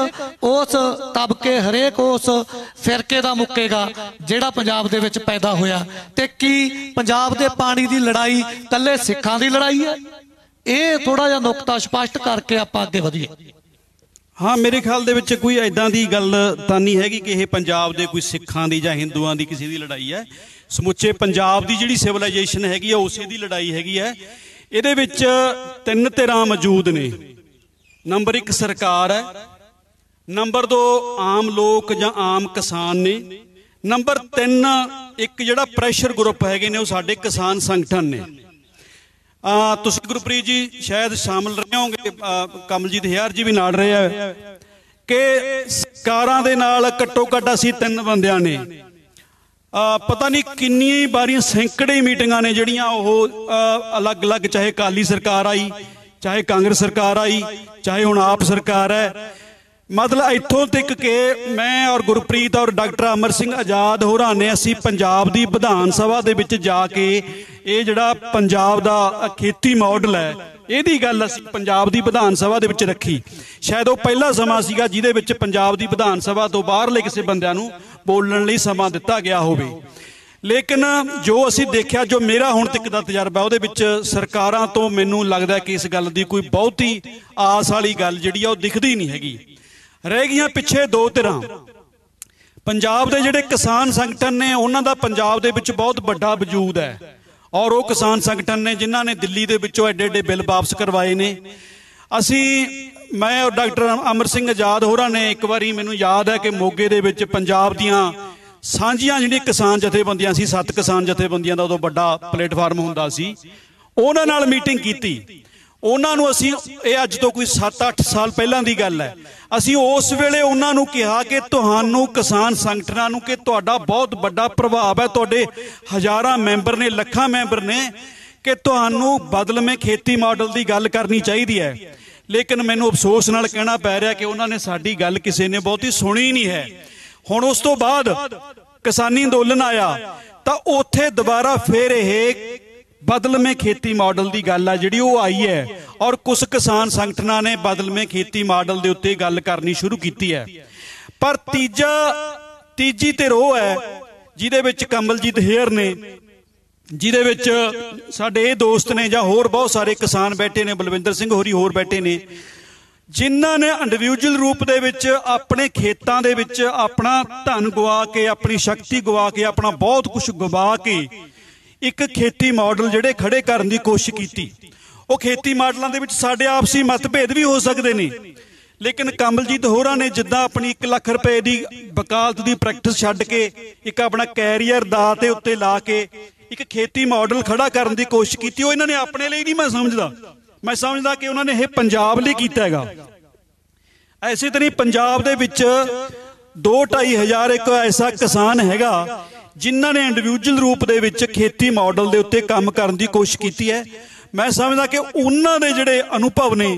ਉਸ ਤਬਕੇ ਹਰੇਕ ਉਸ ਫਿਰਕੇ ਦਾ ਮੁੱਕੇਗਾ ਜਿਹੜਾ ਪੰਜਾਬ ਦੇ ਵਿੱਚ ਪੈਦਾ ਹੋਇਆ? ਤੇ ਕੀ ਪੰਜਾਬ ਦੇ ਪਾਣੀ ਦੀ ਲੜਾਈ ਕੱਲੇ ਸਿੱਖਾਂ ਦੀ ਲੜਾਈ ਹੈ? ਇਹ ਥੋੜਾ ਜਿਹਾ ਨੁਕਤਾ ਸਪਸ਼ਟ ਕਰਕੇ ਆਪਾਂ ਅੱਗੇ ਵਧੀਏ। ਹਾਂ, ਮੇਰੇ ਖਿਆਲ ਦੇ ਵਿੱਚ ਕੋਈ ਐਦਾਂ ਦੀ ਗੱਲ ਤਾਂ ਨਹੀਂ ਹੈਗੀ ਕਿ ਇਹ ਪੰਜਾਬ ਦੇ ਕੋਈ ਸਿੱਖਾਂ ਦੀ ਜਾਂ ਹਿੰਦੂਆਂ ਦੀ ਕਿਸੇ ਦੀ ਲੜਾਈ ਹੈ। ਸਮੁੱਚੇ ਪੰਜਾਬ ਦੀ ਜਿਹੜੀ ਸਿਵਲਾਈਜੇਸ਼ਨ ਹੈਗੀ ਆ ਉਸੇ ਦੀ ਲੜਾਈ ਹੈਗੀ ਹੈ। ਇਹਦੇ ਵਿੱਚ ਤਿੰਨ ਧਿਰਾਂ ਮੌਜੂਦ ਨੇ। ਨੰਬਰ 1 ਸਰਕਾਰ ਹੈ, ਨੰਬਰ 2 ਆਮ ਲੋਕ ਜਾਂ ਆਮ ਕਿਸਾਨ ਨੇ, ਨੰਬਰ 3 ਇੱਕ ਜਿਹੜਾ ਪ੍ਰੈਸ਼ਰ ਗਰੁੱਪ ਹੈਗੇ ਨੇ ਉਹ ਸਾਡੇ ਕਿਸਾਨ ਸੰਗਠਨ ਨੇ। ਤੁਸੀਂ ਗੁਰਪ੍ਰੀਤ ਜੀ ਸ਼ਾਇਦ ਸ਼ਾਮਲ ਰਹੇ ਹੋਗੇ, ਕਮਲਜੀਤ ਹੇਅਰ ਜੀ ਵੀ ਨਾਲ ਰਹੇ ਆ ਕਿ ਸਰਕਾਰਾਂ ਦੇ ਨਾਲ ਘੱਟੋ ਘੱਟ ਅਸੀਂ 3 ਬੰਦਿਆਂ ਨੇ ਪਤਾ ਨਹੀਂ ਕਿੰਨੀਆਂ ਵਾਰੀਆਂ ਸੈਂਕੜੇ ਮੀਟਿੰਗਾਂ ਨੇ ਜਿਹੜੀਆਂ ਉਹ ਅਲੱਗ-ਅਲੱਗ, ਚਾਹੇ ਅਕਾਲੀ ਸਰਕਾਰ ਆਈ, ਚਾਹੇ ਕਾਂਗਰਸ ਸਰਕਾਰ ਆਈ, ਚਾਹੇ ਹੁਣ ਆਪ ਸਰਕਾਰ ਹੈ। ਮਤਲਬ ਇੱਥੋਂ ਤੱਕ ਕਿ ਮੈਂ ਔਰ ਗੁਰਪ੍ਰੀਤ ਔਰ ਡਾਕਟਰ ਅਮਰ ਸਿੰਘ ਆਜ਼ਾਦ ਹੋਰਾਂ ਨੇ ਅਸੀਂ ਪੰਜਾਬ ਦੀ ਵਿਧਾਨ ਸਭਾ ਦੇ ਵਿੱਚ ਜਾ ਕੇ ਇਹ ਜਿਹੜਾ ਪੰਜਾਬ ਦਾ ਖੇਤੀ ਮਾਡਲ ਹੈ ਇਹਦੀ ਗੱਲ ਅਸੀਂ ਪੰਜਾਬ ਦੀ ਵਿਧਾਨ ਸਭਾ ਦੇ ਵਿੱਚ ਰੱਖੀ। ਸ਼ਾਇਦ ਉਹ ਪਹਿਲਾ ਸਮਾਂ ਸੀਗਾ ਜਿਹਦੇ ਵਿੱਚ ਪੰਜਾਬ ਦੀ ਵਿਧਾਨ ਸਭਾ ਤੋਂ ਬਾਹਰਲੇ ਕਿਸੇ ਬੰਦਿਆਂ ਨੂੰ ਬੋਲਣ ਲਈ ਸਮਾਂ ਦਿੱਤਾ ਗਿਆ ਹੋਵੇ। ਲੇਕਿਨ ਜੋ ਅਸੀਂ ਦੇਖਿਆ, ਜੋ ਮੇਰਾ ਹੁਣ ਤੱਕ ਦਾ ਤਜਰਬਾ, ਉਹਦੇ ਵਿੱਚ ਸਰਕਾਰਾਂ ਤੋਂ ਮੈਨੂੰ ਲੱਗਦਾ ਕਿ ਇਸ ਗੱਲ ਦੀ ਕੋਈ ਬਹੁਤੀ ਆਸ ਵਾਲੀ ਗੱਲ ਜਿਹੜੀ ਆ ਉਹ ਦਿਖਦੀ ਨਹੀਂ ਹੈਗੀ। ਰਹਿ ਗਈਆਂ ਪਿੱਛੇ 2 ਧਿਰਾਂ। ਪੰਜਾਬ ਦੇ ਜਿਹੜੇ ਕਿਸਾਨ ਸੰਗਠਨ ਨੇ ਉਹਨਾਂ ਦਾ ਪੰਜਾਬ ਦੇ ਵਿੱਚ ਬਹੁਤ ਵੱਡਾ ਵਜੂਦ ਹੈ ਔਰ ਉਹ ਕਿਸਾਨ ਸੰਗਠਨ ਨੇ ਜਿਨ੍ਹਾਂ ਨੇ ਦਿੱਲੀ ਦੇ ਵਿੱਚੋਂ ਐਡੇ ਐਡੇ ਬਿੱਲ ਵਾਪਸ ਕਰਵਾਏ ਨੇ। ਮੈਂ ਔਰ ਡਾਕਟਰ ਅਮਰ ਸਿੰਘ ਆਜ਼ਾਦ ਹੋਰਾਂ ਨੇ ਇੱਕ ਵਾਰੀ, ਮੈਨੂੰ ਯਾਦ ਹੈ ਕਿ ਮੋਗੇ ਦੇ ਵਿੱਚ ਪੰਜਾਬ ਦੀਆਂ ਸਾਂਝੀਆਂ ਜਿਹੜੀਆਂ ਕਿਸਾਨ ਜਥੇਬੰਦੀਆਂ ਸੀ, 7 ਕਿਸਾਨ ਜਥੇਬੰਦੀਆਂ ਦਾ ਉਦੋਂ ਵੱਡਾ ਪਲੇਟਫਾਰਮ ਹੁੰਦਾ ਸੀ, ਉਹਨਾਂ ਨਾਲ ਮੀਟਿੰਗ ਕੀਤੀ। ਉਹਨਾਂ ਨੂੰ ਅਸੀਂ, ਇਹ ਅੱਜ ਤੋਂ ਕੋਈ 7-8 ਸਾਲ ਪਹਿਲਾਂ ਦੀ ਗੱਲ ਹੈ, ਅਸੀਂ ਉਸ ਵੇਲੇ ਉਹਨਾਂ ਨੂੰ ਕਿਹਾ ਕਿ ਤੁਹਾਨੂੰ ਕਿਸਾਨ ਸੰਗਠਨਾਂ ਨੂੰ ਕਿ ਤੁਹਾਡਾ ਬਹੁਤ ਵੱਡਾ ਪ੍ਰਭਾਵ ਹੈ, ਤੁਹਾਡੇ ਹਜ਼ਾਰਾਂ ਮੈਂਬਰ ਨੇ, ਲੱਖਾਂ ਮੈਂਬਰ ਨੇ, ਕਿ ਤੁਹਾਨੂੰ ਬਦਲਵੇਂ ਖੇਤੀ ਮਾਡਲ ਦੀ ਗੱਲ ਕਰਨੀ ਚਾਹੀਦੀ ਹੈ। ਲੇਕਿਨ ਮੈਨੂੰ ਅਫਸੋਸ ਨਾਲ ਕਹਿਣਾ ਪੈ ਰਿਹਾ ਕਿ ਉਹਨਾਂ ਨੇ ਸਾਡੀ ਗੱਲ ਕਿਸੇ ਨੇ ਬਹੁਤੀ ਸੁਣੀ ਨਹੀਂ ਹੈ। ਹੁਣ ਉਸ ਤੋਂ ਬਾਅਦ ਕਿਸਾਨੀ ਅੰਦੋਲਨ ਆਇਆ ਤਾਂ ਉੱਥੇ ਦੁਬਾਰਾ ਫਿਰ ਇਹ ਬਦਲਵੇਂ ਖੇਤੀ ਮਾਡਲ ਦੀ ਗੱਲ ਆ ਜਿਹੜੀ ਉਹ ਆਈ ਹੈ ਔਰ ਕੁਝ ਕਿਸਾਨ ਸੰਗਠਨਾਂ ਨੇ ਬਦਲਵੇਂ ਖੇਤੀ ਮਾਡਲ ਦੇ ਉੱਤੇ ਗੱਲ ਕਰਨੀ ਸ਼ੁਰੂ ਕੀਤੀ ਹੈ। ਪਰ ਤੀਜੀ ਧਿਰ ਉਹ ਹੈ ਜਿਹਦੇ ਵਿੱਚ ਕਮਲਜੀਤ ਹੇਅਰ ਨੇ, ਜਿਹਦੇ ਵਿੱਚ ਸਾਡੇ ਇਹ ਦੋਸਤ ਨੇ ਜਾਂ ਹੋਰ ਬਹੁਤ ਸਾਰੇ ਕਿਸਾਨ ਬੈਠੇ ਨੇ, ਬਲਵਿੰਦਰ ਸਿੰਘ ਹੋਰੀ ਹੋਰ ਬੈਠੇ ਨੇ, ਜਿਨ੍ਹਾਂ ਨੇ ਇੰਡੀਵਿਜੂਅਲ ਰੂਪ ਦੇ ਵਿੱਚ ਆਪਣੇ ਖੇਤਾਂ ਦੇ ਵਿੱਚ ਆਪਣਾ ਧਨ ਗਵਾ ਕੇ, ਆਪਣੀ ਸ਼ਕਤੀ ਗਵਾ ਕੇ, ਆਪਣਾ ਬਹੁਤ ਕੁਝ ਗਵਾ ਕੇ ਇੱਕ ਖੇਤੀ ਮਾਡਲ ਜਿਹੜੇ ਖੜੇ ਕਰਨ ਦੀ ਕੋਸ਼ਿਸ਼ ਕੀਤੀ। ਉਹ ਖੇਤੀ ਮਾਡਲਾਂ ਦੇ ਵਿੱਚ ਸਾਡੇ ਆਪਸੀ ਮਤਭੇਦ ਵੀ ਹੋ ਸਕਦੇ ਨੇ, ਲੇਕਿਨ ਕਮਲਜੀਤ ਹੋਰਾਂ ਨੇ ਜਿੱਦਾਂ ਆਪਣੀ 1 ਲੱਖ ਰੁਪਏ ਦੀ ਵਕਾਲਤ ਦੀ ਪ੍ਰੈਕਟਿਸ ਛੱਡ ਕੇ ਇੱਕ ਆਪਣਾ ਕੈਰੀਅਰ ਦਾ ਤੇ ਉੱਤੇ ਲਾ ਕੇ ਇੱਕ ਖੇਤੀ ਮਾਡਲ ਖੜਾ ਕਰਨ ਦੀ ਕੋਸ਼ਿਸ਼ ਕੀਤੀ। ਉਹ ਇਹਨਾਂ ਨੇ ਆਪਣੇ ਲਈ ਨਹੀਂ, ਮੈਂ ਸਮਝਦਾ ਕਿ ਉਹਨਾਂ ਨੇ ਇਹ ਪੰਜਾਬ ਲਈ ਕੀਤਾ ਹੈਗਾ। ਐਸੇ ਤਰ੍ਹਾਂ ਪੰਜਾਬ ਦੇ ਵਿੱਚ 2-2.5 ਹਜ਼ਾਰ ਇੱਕ ਐਸਾ ਕਿਸਾਨ ਹੈਗਾ ਜਿਨ੍ਹਾਂ ਨੇ ਇੰਡੀਵਿਜੂਅਲ ਰੂਪ ਦੇ ਵਿੱਚ ਖੇਤੀ ਮਾਡਲ ਦੇ ਉੱਤੇ ਕੰਮ ਕਰਨ ਦੀ ਕੋਸ਼ਿਸ਼ ਕੀਤੀ ਹੈ। ਮੈਂ ਸਮਝਦਾ ਕਿ ਉਹਨਾਂ ਦੇ ਜਿਹੜੇ ਅਨੁਭਵ ਨੇ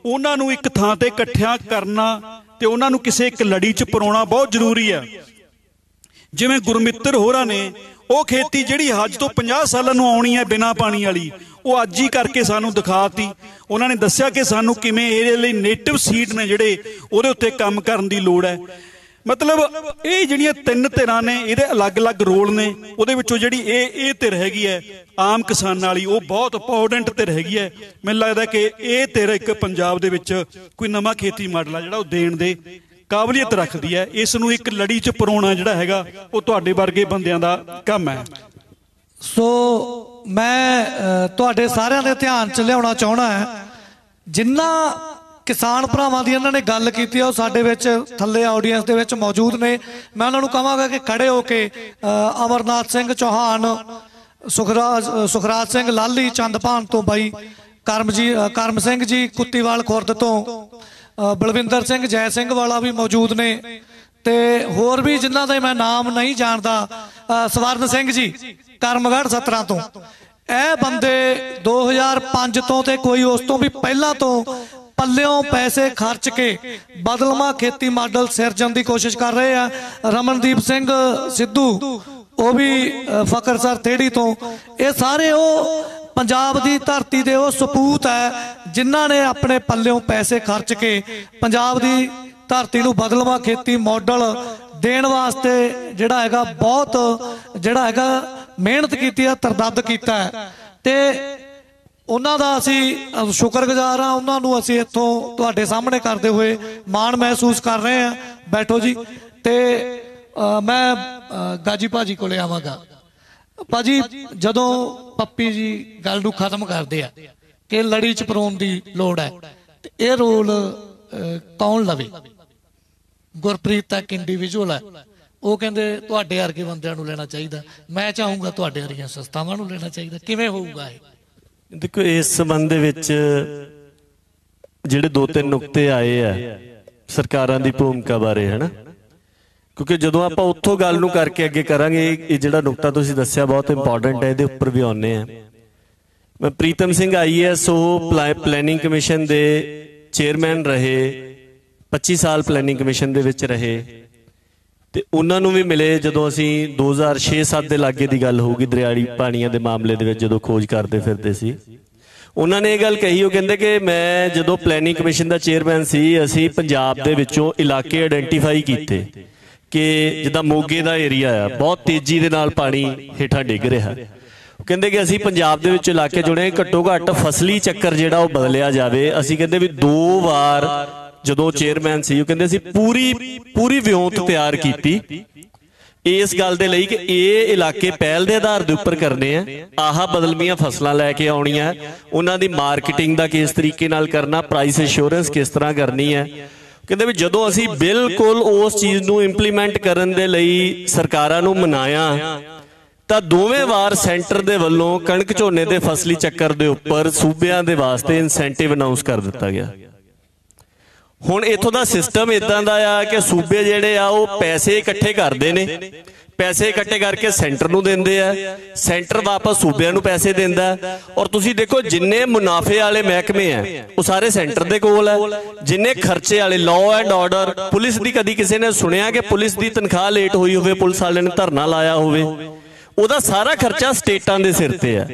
ਉਹਨਾਂ ਨੂੰ ਇੱਕ ਥਾਂ ਤੇ ਇਕੱਠਿਆਂ ਕਰਨਾ ਤੇ ਉਹਨਾਂ ਨੂੰ ਕਿਸੇ ਇੱਕ ਲੜੀ 'ਚ ਪਰੋਣਾ ਬਹੁਤ ਜ਼ਰੂਰੀ ਹੈ। ਜਿਵੇਂ ਗੁਰਮਿੱਤਰ ਹੋਰਾਂ ਨੇ ਉਹ ਖੇਤੀ ਜਿਹੜੀ ਅੱਜ ਤੋਂ 50 ਸਾਲਾਂ ਨੂੰ ਆਉਣੀ ਹੈ ਬਿਨਾਂ ਪਾਣੀ ਵਾਲੀ, ਉਹ ਅੱਜ ਹੀ ਕਰਕੇ ਸਾਨੂੰ ਦਿਖਾਤੀ। ਉਹਨਾਂ ਨੇ ਦੱਸਿਆ ਕਿ ਸਾਨੂੰ ਕਿਵੇਂ ਇਹਦੇ ਲਈ ਨੇਟਿਵ ਸੀਡ ਨੇ ਜਿਹੜੇ ਉਹਦੇ ਉੱਤੇ ਕੰਮ ਕਰਨ ਦੀ ਲੋੜ ਹੈ। ਮਤਲਬ ਇਹ ਜਿਹੜੀਆਂ 3 ਧਿਰਾਂ ਨੇ ਇਹਦੇ ਅਲੱਗ-ਅਲੱਗ ਰੋਲ ਨੇ। ਉਹਦੇ ਵਿੱਚੋਂ ਜਿਹੜੀ ਇਹ ਧਿਰ ਹੈਗੀ ਹੈ ਆਮ ਕਿਸਾਨਾਂ ਵਾਲੀ, ਉਹ ਬਹੁਤ ਇੰਪੋਰਟੈਂਟ ਧਿਰ ਹੈਗੀ ਹੈ। ਮੈਨੂੰ ਲੱਗਦਾ ਕਿ ਇਹ ਧਿਰ ਇੱਕ ਪੰਜਾਬ ਦੇ ਵਿੱਚ ਕੋਈ ਨਵਾਂ ਖੇਤੀ ਮਾਡਲ ਆ ਜਿਹੜਾ ਉਹ ਦੇਣ ਦੇ ਕਾਬਲੀਅਤ ਰੱਖਦੀ ਹੈ। ਇਸ ਨੂੰ ਇੱਕ ਲੜੀ 'ਚ ਪਰੋਣਾ ਜਿਹੜਾ ਹੈਗਾ ਉਹ ਤੁਹਾਡੇ ਵਰਗੇ ਬੰਦਿਆਂ ਦਾ ਕੰਮ ਹੈ। ਸੋ ਮੈਂ ਤੁਹਾਡੇ ਸਾਰਿਆਂ ਦੇ ਧਿਆਨ 'ਚ ਲਿਆਉਣਾ ਚਾਹੁੰਦਾ ਹੈ, ਜਿਨ੍ਹਾਂ ਕਿਸਾਨ ਭਰਾਵਾਂ ਦੀ ਇਹਨਾਂ ਨੇ ਗੱਲ ਕੀਤੀ ਉਹ ਸਾਡੇ ਵਿੱਚ ਥੱਲੇ ਆਡੀਅנס ਦੇ ਵਿੱਚ ਮੌਜੂਦ ਨੇ। ਮੈਂ ਉਹਨਾਂ ਨੂੰ ਕਹਾਂਗਾ ਕਿ ਖੜੇ ਹੋ ਕੇ ਅਮਰਨਾਥ ਸਿੰਘ ਚੌਹਾਨ, ਸੁਖਰਾਜ ਸਿੰਘ ਲਾਲੀ ਚੰਦਪਾਨ ਤੋਂ, ਬਾਈ ਕਰਮ ਸਿੰਘ ਜੀ ਕੁੱਤੀਵਾਲ ਖੁਰਦ ਤੋਂ, ਬਲਵਿੰਦਰ ਸਿੰਘ ਜੈ ਸਿੰਘ ਵਾਲਾ ਵੀ ਮੌਜੂਦ ਨੇ ਤੇ ਹੋਰ ਵੀ ਜਿਨ੍ਹਾਂ ਦਾ ਮੈਂ ਨਾਮ ਨਹੀਂ ਜਾਣਦਾ, ਸਵਰਨ ਸਿੰਘ ਜੀ ਕਰਮਗੜ੍ਹ 17 ਤੋਂ। ਇਹ ਬੰਦੇ 2005 ਤੋਂ ਤੇ ਕੋਈ ਉਸ ਤੋਂ ਵੀ ਪਹਿਲਾਂ ਤੋਂ ਪੱਲਿਓਂ ਪੈਸੇ ਖਰਚ ਕੇ ਬਦਲਵਾਂ ਖੇਤੀ ਮਾਡਲ ਸਿਰਜਣ ਦੀ ਕੋਸ਼ਿਸ਼ ਕਰ ਰਹੇ ਆ। ਰਮਨਦੀਪ ਸਿੰਘ ਸਿੱਧੂ, ਉਹ ਵੀ ਫਕਰਸਰ ਥੇੜੀ ਤੋਂ। ਇਹ ਸਾਰੇ ਉਹ पंजाब दी धरती दे वो सपूत है जिन्हां ने अपने पल्लियों पैसे खर्च के पंजाब दी धरती नूं बदलवा खेती मॉडल देण वास्ते जिहड़ा हैगा बहुत जिहड़ा हैगा मेहनत कीती है, तरदद कीता है ते उन्हां दा असीं शुक्रगुजार हाँ। उन्हां नूं असीं इत्थों तुहाडे सामने करते हुए माण महसूस कर रहे हैं। बैठो जी। ते मैं गाजी भाजी कोले आवांगा। भाजी जदों पप्पी जी गल नूं खत्म करदे आ कि लड़ी च परोण दी लोड़ है ते इह रोल कौन लवे? गुरप्रीत तक इंडिविजुअल है, वो कहते तुहाडे वर्गे बंदियां नूं लेना चाहिए। मैं चाहूँगा तुहाडे वर्गियां संस्थावां नूं लेना चाहिए। किवें होऊगा इह? देखो इस संबंध दे विच जिहड़े 2-3 नुकते आए आ सरकारां दी भूमिका बारे, है ना, क्योंकि जदों आपां उत्थों गल नूं करके अगे करांगे ये जिहड़ा नुकता तुसीं दस्सिया बहुत इंपॉर्टेंट है, इहदे उपर भी आउने आ। मैं Pritam Singh IAS planning commission दे चेयरमैन रहे, 25 साल प्लैनिंग कमीशन दे विच रहे ते उन्हां नूं भी मिले जदों असीं 2006-7 दे लागे दी गल होगी दरियाड़ी पाणियां दे मामले दे विच जदों खोज करदे फिरदे सी। उन्हां ने ये गल कही, वो कहंदे कि मैं जदों प्लैनिंग कमीशन दा चेयरमैन सी असीं पंजाब दे विचों इलाके आइडेंटिफाई कीते कि जिद्दां मोगे दा एरिया आ बहुत तेजी दे नाल पानी हेठां डिग रिहा। कहंदे कि असीं पंजाब दे विच इलाके जुड़े घट्टो घट्ट फसली चक्कर जिहड़ा वो बदलिया जावे। असीं कहंदे भी 2 वार जदों चेयरमैन सी कहंदे असीं पूरी विਉਂਤ तैयार कीती इस गल दे लई कि ये इलाके पहल दे आधार दे उपर करने आ, आह बदलवीआं फसलां लैके आउणीआं, उन्हां दी मार्केटिंग दा किस तरीके नाल करना, प्राइस इंश्योरेंस किस तरह करनी है। कहंदे भी जदों असीं बिल्कुल उस चीज़ नूं इंप्लीमेंट करन दे लई सरकारां नूं मनाया तां दोवें वार सेंटर दे वल्लों कणक झोने दे फसली चक्कर दे उपर सूबिआं दे वास्ते इंसेंटिव अनाउंस कर दित्ता गया। हुण इत्थों दा सिस्टम इदां दा आ कि सूबे जिहड़े आ वो पैसे इकट्ठे करदे ने, पैसे इकट्ठे करके सेंटर नूं दिंदे आ, सेंटर वापस सूबिआं नूं पैसे दिंदा और तुसीं देखो जिन्ने मुनाफे वाले महकमे हैं वो सारे सेंटर दे कोल है, जिन्ने खर्चे वाले लॉ एंड ऑर्डर पुलिस दी कदी किसी ने सुनिया कि पुलिस दी तनख्वाह लेट हुई होवे, पुलिस वाले ने धरना लाया होवे, उहदा सारा खर्चा स्टेटां दे सिर ते है।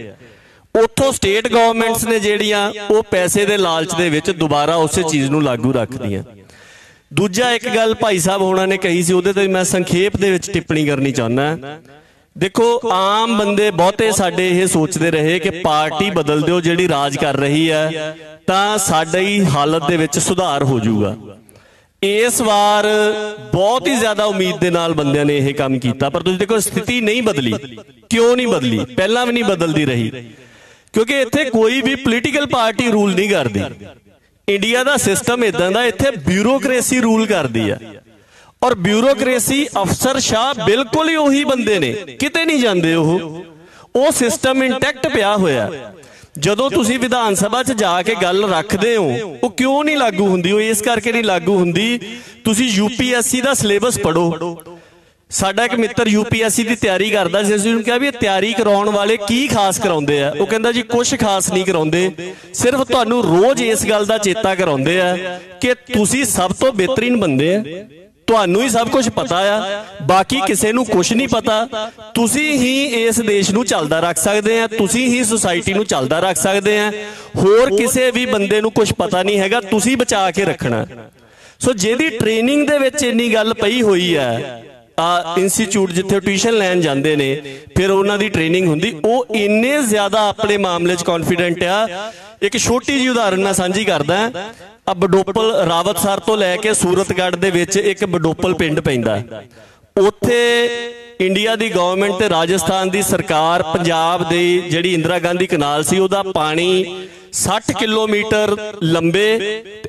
उत्थों स्टेट गवर्नमेंट्स ने जिहड़ियां वो पैसे दे लालच दे विच दोबारा उस चीज़ नूं लागू रखदियां। दूजा एक गल भाई साहब होना ने कही सी, उहदे ते मैं संखेप दे विच टिप्पणी करनी चाहुंदा। देखो आम बंदे बहुते साडे ये सोचते रहे कि पार्टी बदल दिओ जिहड़ी राज कर रही है तां साडी हालत दे विच सुधार हो जाऊगा। इस बार बहुत ही ज्यादा उम्मीद दे नाल बंदियां ने यह काम किया, पर तुसीं देखो स्थिति नहीं बदली। क्यों नहीं बदली? पहला भी नहीं बदलती रही क्योंकि इत्थे कोई भी पोलीटिकल पार्टी रूल नहीं करती। इंडिया का सिस्टम इदां दा इत्थे ब्यूरोक्रेसी रूल करती है और ब्यूरोक्रेसी अफसरशाह बिल्कुल ही उही बंदे ने, किते नहीं जाते। वो सिस्टम इंटैक्ट पिया होया। जदों तुसीं विधान सभा च जाके गल रखदे हो वो क्यों नहीं लागू हुंदी? वो इस करके नहीं लागू हुंदी, तुसीं UPSC का सिलेबस पढ़ो। साडा एक मित्र UPSC की तैयारी करता सी, असीं उहनूं कहा भी तैयारी कराउण वाले की खास कराउंदे आ? वो कहंदा जी कुछ खास नहीं कराउंदे, सिर्फ तुहानूं रोज़ इस गल दा चेता कराउंदे आ कि तुसीं सब तो बेहतरीन बंदे आ, तुहानूं ही सब कुछ पता आ, बाकी किसी नूं कुछ नहीं पता। तुसीं ही इस देश नूं चलदा रख सकदे आ, तुसीं ही सोसाइटी नूं चलदा रख सकदे आ, होर किसी भी बंदे नूं कुछ पता नहीं हैगा, तुसीं बचा के रखना। सो जिहदी ट्रेनिंग दे विच इन्नी गल पई होई है, इंस्टीट्यूट जिथे ट्यूशन लैन जाते ने फिर उन्हों की ट्रेनिंग होंगी, वो इन्ने ज्यादा अपने मामले कॉन्फिडेंट आ। एक छोटी जी उदाहरण मैं सांझी करदा। अब बडोपल रावतसर तो लैके सूरतगढ़ दे विच एक बडोपल पिंड पैंदा, उत्थे इंडिया की गवर्नमेंट ते राजस्थान की सरकार पंजाब दी जिहड़ी इंदिरा गांधी कनाल सी उहदा पानी 60 किलोमीटर लंबे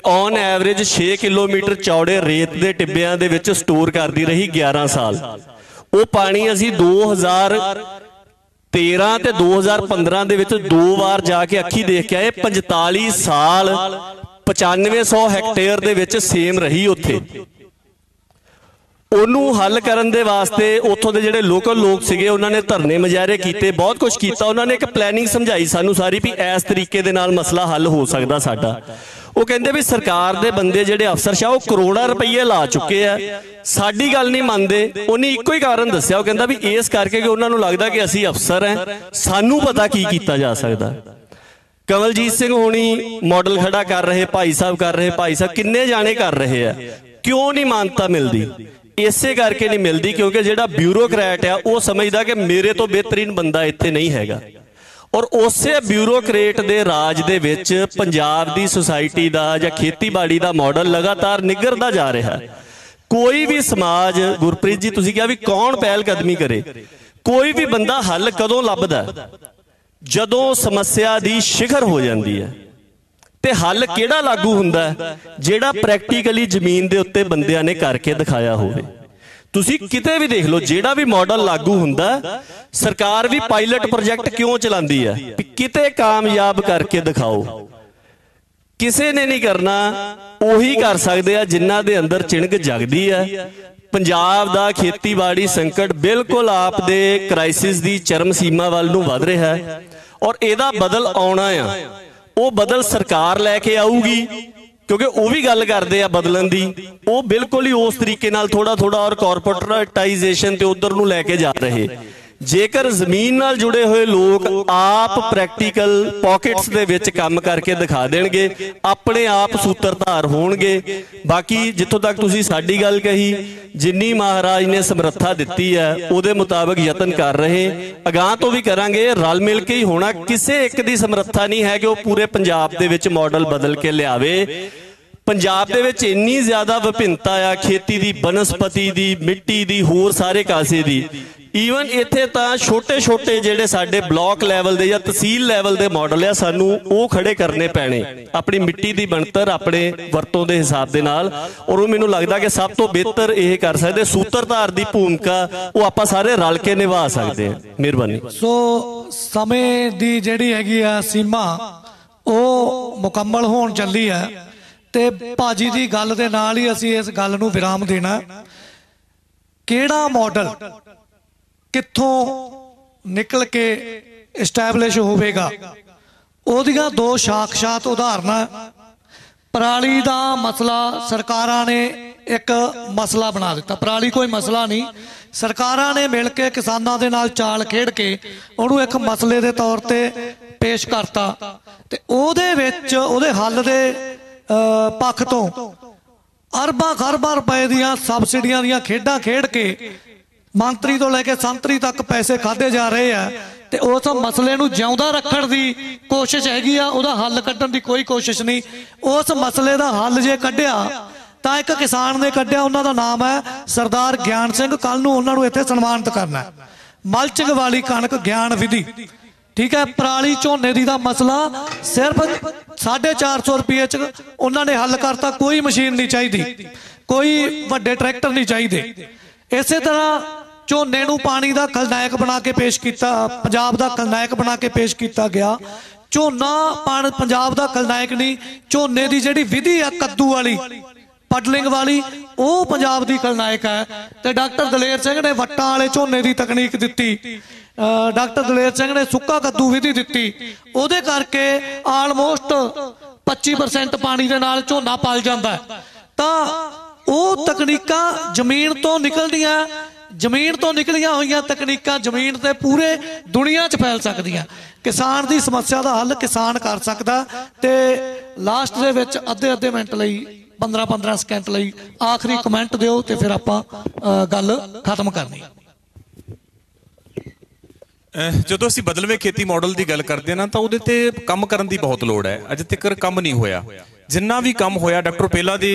ऑन एवरेज 6 किलोमीटर चौड़े रेत के टिब्बियां दे विच स्टोर करती रही 11 साल। वो पानी असी 2013 ते 2015 दे विच 2 बार जाके अखी देख के आए। 45 साल 9500 हैक्टेयर दे विच सेम रही उत्थे। ਉਹਨੂੰ हल करन दे वास्ते उत्थों दे जिहड़े लोकल लोग सीगे उन्होंने धरने मुजाहरे कीते, बहुत कुछ किया। उन्होंने एक प्लैनिंग समझाई सानू सारी भी इस तरीके दे नाल मसला हल हो सकदा साडा। ਉਹ ਕਹਿੰਦੇ ਵੀ ਸਰਕਾਰ ਦੇ ਬੰਦੇ ਜਿਹੜੇ ਅਫਸਰਸ਼ਾਹ ਉਹ ਕਰੋੜਾਂ ਰੁਪਏ ਲਾ ਚੁੱਕੇ ਆ, ਸਾਡੀ ਗੱਲ ਨਹੀਂ ਮੰਨਦੇ। ਉਹਨੇ ਇੱਕੋ ਹੀ ਕਾਰਨ ਦੱਸਿਆ, ਉਹ ਕਹਿੰਦਾ ਵੀ ਇਸ ਕਰਕੇ ਕਿ ਉਹਨਾਂ ਨੂੰ ਲੱਗਦਾ ਕਿ ਅਸੀਂ ਅਫਸਰ ਹਾਂ, ਸਾਨੂੰ ਪਤਾ ਕੀ ਕੀਤਾ ਜਾ ਸਕਦਾ। ਕਮਲਜੀਤ ਸਿੰਘ ਹੋਣੀ ਮਾਡਲ ਖੜਾ ਕਰ ਰਹੇ, ਭਾਈ ਸਾਹਿਬ ਕਰ ਰਹੇ, ਭਾਈ ਸਾਹਿਬ ਕਿੰਨੇ ਜਾਣੇ ਕਰ ਰਹੇ ਆ। ਕਿਉਂ ਨਹੀਂ ਮਾਨਤਾ ਮਿਲਦੀ? ਇਸੇ ਕਰਕੇ ਨਹੀਂ ਮਿਲਦੀ ਕਿਉਂਕਿ ਜਿਹੜਾ ਬਿਊਰੋਕਰੈਟ ਆ ਉਹ ਸਮਝਦਾ ਕਿ ਮੇਰੇ ਤੋਂ ਬਿਹਤਰੀਨ ਬੰਦਾ ਇੱਥੇ ਨਹੀਂ ਹੈਗਾ। ਔਰ ਉਸੇ ਬਿਊਰੋਕਰੇਟ ਦੇ ਰਾਜ ਦੇ ਵਿੱਚ ਪੰਜਾਬ ਦੀ ਸੁਸਾਇਟੀ ਦਾ ਜਾਂ ਖੇਤੀਬਾੜੀ ਦਾ ਮਾਡਲ ਲਗਾਤਾਰ ਨਿੱਘਰਦਾ ਜਾ ਰਿਹਾ। ਕੋਈ ਵੀ ਸਮਾਜ, ਗੁਰਪ੍ਰੀਤ ਜੀ ਤੁਸੀਂ ਕਿਹਾ ਵੀ ਕੌਣ ਪਹਿਲ ਕਦਮੀ ਕਰੇ, ਕੋਈ ਵੀ ਬੰਦਾ ਹੱਲ ਕਦੋਂ ਲੱਭਦਾ? ਜਦੋਂ ਸਮੱਸਿਆ ਦੀ ਸ਼ਿਖਰ ਹੋ ਜਾਂਦੀ ਹੈ। ਤੇ ਹੱਲ ਕਿਹੜਾ ਲਾਗੂ ਹੁੰਦਾ? ਜਿਹੜਾ ਪ੍ਰੈਕਟੀਕਲੀ ਜ਼ਮੀਨ ਦੇ ਉੱਤੇ ਬੰਦਿਆਂ ਨੇ ਕਰਕੇ ਦਿਖਾਇਆ ਹੋਵੇ। ਤੁਸੀਂ ਕਿਤੇ ਵੀ ਦੇਖ ਲਓ, ਜਿਹੜਾ ਵੀ ਮਾਡਲ ਲਾਗੂ ਹੁੰਦਾ, ਸਰਕਾਰ ਵੀ ਪਾਇਲਟ ਪ੍ਰੋਜੈਕਟ ਕਿਉਂ ਚਲਾਉਂਦੀ ਹੈ? ਕਿਤੇ ਕਾਮਯਾਬ ਕਰਕੇ ਦਿਖਾਓ। ਕਿਸੇ ਨੇ ਨਹੀਂ ਕਰਨਾ, ਉਹੀ ਕਰ ਸਕਦੇ ਆ ਜਿਨ੍ਹਾਂ ਦੇ ਅੰਦਰ ਚਿਣਗ ਜਗਦੀ ਹੈ। ਪੰਜਾਬ ਦਾ ਖੇਤੀਬਾੜੀ ਸੰਕਟ ਬਿਲਕੁਲ ਆਪ ਦੇ ਕ੍ਰਾਈਸਿਸ ਦੀ ਚਰਮ ਸੀਮਾ ਵੱਲ ਨੂੰ ਵਧ ਰਿਹਾ ਹੈ ਔਰ ਇਹਦਾ ਬਦਲ ਆਉਣਾ ਆ। ਉਹ ਬਦਲ ਸਰਕਾਰ ਲੈ ਕੇ ਆਊਗੀ ਕਿਉਂਕਿ ਉਹ ਵੀ ਗੱਲ ਕਰਦੇ ਆ ਬਦਲਣ ਦੀ। ਉਹ ਬਿਲਕੁਲ ਹੀ ਉਸ ਤਰੀਕੇ ਨਾਲ ਥੋੜਾ ਥੋੜਾ ਔਰ ਕਾਰਪੋਰੇਟਾਈਜੇਸ਼ਨ ਤੇ ਉਧਰ ਨੂੰ ਲੈ ਕੇ ਜਾ ਰਹੇ। ਜੇਕਰ ਜ਼ਮੀਨ ਨਾਲ ਜੁੜੇ ਹੋਏ ਲੋਕ ਆਪ ਪ੍ਰੈਕਟੀਕਲ ਪਾਕਟਸ ਦੇ ਵਿੱਚ ਕੰਮ ਕਰਕੇ ਦਿਖਾ ਦੇਣਗੇ, ਆਪਣੇ ਆਪ ਸੂਤਰਧਾਰ ਹੋਣਗੇ। ਬਾਕੀ ਜਿੱਥੋਂ ਤੱਕ ਤੁਸੀਂ ਸਾਡੀ ਗੱਲ ਕਹੀ, ਜਿੰਨੀ ਮਹਾਰਾਜ ਨੇ ਸਮਰੱਥਾ ਦਿੱਤੀ ਹੈ ਉਹਦੇ ਮੁਤਾਬਕ ਯਤਨ ਕਰ ਰਹੇ, ਅਗਾਂਹ ਤੋਂ ਵੀ ਕਰਾਂਗੇ। ਰਲ ਮਿਲ ਕੇ ਹੀ ਹੋਣਾ। ਕਿਸੇ ਇੱਕ ਦੀ ਸਮਰੱਥਾ ਨਹੀਂ ਹੈ ਕਿ ਉਹ ਪੂਰੇ ਪੰਜਾਬ ਦੇ ਵਿੱਚ ਮਾਡਲ ਬਦਲ ਕੇ ਲਿਆਵੇ। ਪੰਜਾਬ ਦੇ ਵਿੱਚ ਇੰਨੀ ਜ਼ਿਆਦਾ ਵਿਭਿੰਨਤਾ ਆ, ਖੇਤੀ ਦੀ, ਬਨਸਪਤੀ ਦੀ, ਮਿੱਟੀ ਦੀ, ਹੋਰ ਸਾਰੇ ਕਾਸੇ ਦੀ। ਈਵਨ ਇੱਥੇ ਤਾਂ ਛੋਟੇ ਛੋਟੇ ਜਿਹੜੇ ਸਾਡੇ ਬਲਾਕ ਲੈਵਲ ਦੇ ਜਾਂ ਤਹਿਸੀਲ ਲੈਵਲ ਦੇ ਮਾਡਲ ਆ, ਸਾਨੂੰ ਉਹ ਖੜੇ ਕਰਨੇ ਪੈਣੇ ਆਪਣੀ ਮਿੱਟੀ ਦੀ ਬਣਤਰ ਆਪਣੇ ਵਰਤੋਂ ਦੇ ਹਿਸਾਬ ਦੇ ਨਾਲ। ਔਰ ਉਹ ਮੈਨੂੰ ਲੱਗਦਾ ਕਿ ਸਭ ਤੋਂ ਬਿਹਤਰ ਇਹ ਕਰ ਸਕਦੇ, ਸੂਤਰਧਾਰ ਦੀ ਭੂਮਿਕਾ ਉਹ ਆਪਾਂ ਸਾਰੇ ਰਲ ਕੇ ਨਿਭਾ ਸਕਦੇ ਹਾਂ। ਮਿਹਰਬਾਨੀ। ਸੋ ਸਮੇਂ ਦੀ ਜਿਹੜੀ ਹੈਗੀ ਆ ਸੀਮਾ ਉਹ ਮੁਕੰਮਲ ਹੋਣ ਚੱਲੀ ਹੈ ਤੇ ਭਾਜੀ ਦੀ ਗੱਲ ਦੇ ਨਾਲ ਹੀ ਅਸੀਂ ਇਸ ਗੱਲ ਨੂੰ ਵਿਰਾਮ ਦੇਣਾ। ਕਿਹੜਾ ਮਾਡਲ ਕਿੱਥੋਂ ਨਿਕਲ ਕੇ ਐਸਟੈਬਲਿਸ਼ ਹੋਵੇਗਾ, ਉਹਦੀਆਂ ਦੋ ਸਾਖਸ਼ਾਤ ਉਦਾਹਰਨਾਂ। ਪਰਾਲੀ ਦਾ ਮਸਲਾ ਸਰਕਾਰਾਂ ਨੇ ਇੱਕ ਮਸਲਾ ਬਣਾ ਦਿੱਤਾ। ਪਰਾਲੀ ਕੋਈ ਮਸਲਾ ਨਹੀਂ, ਸਰਕਾਰਾਂ ਨੇ ਮਿਲ ਕੇ ਕਿਸਾਨਾਂ ਦੇ ਨਾਲ ਚਾਲ ਖੇਡ ਕੇ ਉਹਨੂੰ ਇੱਕ ਮਸਲੇ ਦੇ ਤੌਰ ਤੇ ਪੇਸ਼ ਕਰਤਾ ਤੇ ਉਹਦੇ ਵਿੱਚ ਉਹਦੇ ਹੱਲ ਦੇ ਪੱਖ ਤੋਂ ਅਰਬਾਂ ਖਰਬਾਂ ਰੁਪਏ ਦੀਆਂ ਸਬਸਿਡੀਆਂ ਦੀਆਂ ਖੇਡਾਂ ਖੇਡ ਕੇ ਮੰਤਰੀ ਤੋਂ ਲੈ ਕੇ ਸੰਤਰੀ ਤੱਕ ਪੈਸੇ ਖਾਦੇ ਜਾ ਰਹੇ ਆ ਤੇ ਉਸ ਮਸਲੇ ਨੂੰ ਜਿਉਂਦਾ ਰੱਖਣ ਦੀ ਕੋਸ਼ਿਸ਼ ਹੈਗੀ ਆ, ਉਹਦਾ ਹੱਲ ਕੱਢਣ ਦੀ ਕੋਈ ਕੋਸ਼ਿਸ਼ ਨਹੀਂ। ਉਸ ਮਸਲੇ ਦਾ ਹੱਲ ਜੇ ਕੱਢਿਆ ਤਾਂ ਇੱਕ ਕਿਸਾਨ ਨੇ ਕੱਢਿਆ, ਉਹਨਾਂ ਦਾ ਨਾਮ ਹੈ ਸਰਦਾਰ ਗਿਆਨ ਸਿੰਘ। ਕੱਲ ਨੂੰ ਉਹਨਾਂ ਨੂੰ ਇੱਥੇ ਸਨਮਾਨਿਤ ਕਰਨਾ। ਮਲਚਿੰਗ ਵਾਲੀ ਕਣਕ ਗਿਆਨ ਵਿਧੀ, ਠੀਕ ਹੈ। ਪਰਾਲੀ ਝੋਨੇ ਦੀ ਦਾ ਮਸਲਾ ਸਿਰਫ 450 ਰੁਪਏ ਚ ਉਹਨਾਂ ਨੇ ਹੱਲ ਕਰਤਾ। ਕੋਈ ਮਸ਼ੀਨ ਨਹੀਂ ਚਾਹੀਦੀ, ਕੋਈ ਵੱਡੇ ਟਰੈਕਟਰ ਨਹੀਂ ਚਾਹੀਦੇ। ਇਸੇ ਤਰ੍ਹਾਂ ਝੋਨੇ ਨੂੰ ਪਾਣੀ ਦਾ ਖਲਨਾਇਕ ਬਣਾ ਕੇ ਪੇਸ਼ ਕੀਤਾ, ਪੰਜਾਬ ਦਾ ਖਲਨਾਇਕ ਬਣਾ ਕੇ ਪੇਸ਼ ਕੀਤਾ ਗਿਆ। ਝੋਨਾ ਪੰਜਾਬ ਦਾ ਖਲਨਾਇਕ ਨਹੀਂ, ਝੋਨੇ ਦੀ ਜਿਹੜੀ ਵਿਧੀ ਆ ਕੱਦੂ ਵਾਲੀ, ਪਡਲਿੰਗ ਵਾਲੀ, ਉਹ ਪੰਜਾਬ ਦੀ ਖਲਨਾਇਕ ਹੈ। ਤੇ ਡਾਕਟਰ ਦਲੇਰ ਸਿੰਘ ਨੇ ਵੱਟਾਂ ਵਾਲੇ ਝੋਨੇ ਦੀ ਤਕਨੀਕ ਦਿੱਤੀ, ਡਾਕਟਰ ਦਲੇਰ ਸਿੰਘ ਨੇ ਸੁੱਕਾ ਕੱਦੂ ਵਿਧੀ ਦਿੱਤੀ। ਉਹਦੇ ਕਰਕੇ ਆਲਮੋਸਟ 25% ਪਾਣੀ ਦੇ ਨਾਲ ਝੋਨਾ ਪਲ ਜਾਂਦਾ। ਤਾਂ ਉਹ ਤਕਨੀਕਾਂ ਜ਼ਮੀਨ ਤੋਂ ਨਿਕਲਦੀਆਂ, ਜ਼ਮੀਨ ਤੋਂ ਨਿਕਲੀਆਂ ਹੋਈਆਂ ਤਕਨੀਕਾਂ ਜ਼ਮੀਨ ਤੇ ਪੂਰੇ ਦੁਨੀਆ 'ਚ ਫੈਲ ਸਕਦੀਆਂ। ਕਿਸਾਨ ਦੀ ਸਮੱਸਿਆ ਦਾ ਹੱਲ ਕਿਸਾਨ ਕਰ ਸਕਦਾ। ਤੇ ਲਾਸਟ ਦੇ ਵਿੱਚ ਅੱਧੇ ਮਿੰਟ ਲਈ 15 ਸਕਿੰਟ ਲਈ ਆਖਰੀ ਕਮੈਂਟ ਦਿਓ ਤੇ ਫਿਰ ਆਪਾਂ ਗੱਲ ਖਤਮ ਕਰਨੀ। ਜਦੋਂ ਅਸੀਂ ਬਦਲਵੇਂ ਖੇਤੀ ਮਾਡਲ ਦੀ ਗੱਲ ਕਰਦੇ ਹਾਂ ਨਾ, ਤਾਂ ਉਹਦੇ ਤੇ ਕੰਮ ਕਰਨ ਦੀ ਬਹੁਤ ਲੋੜ ਹੈ। ਅਜੇ ਤੱਕ ਕੰਮ ਨਹੀਂ ਹੋਇਆ। ਜਿੰਨਾ ਵੀ ਕੰਮ ਹੋਇਆ, ਡਾਕਟਰ ਪਹਿਲਾ ਦੀ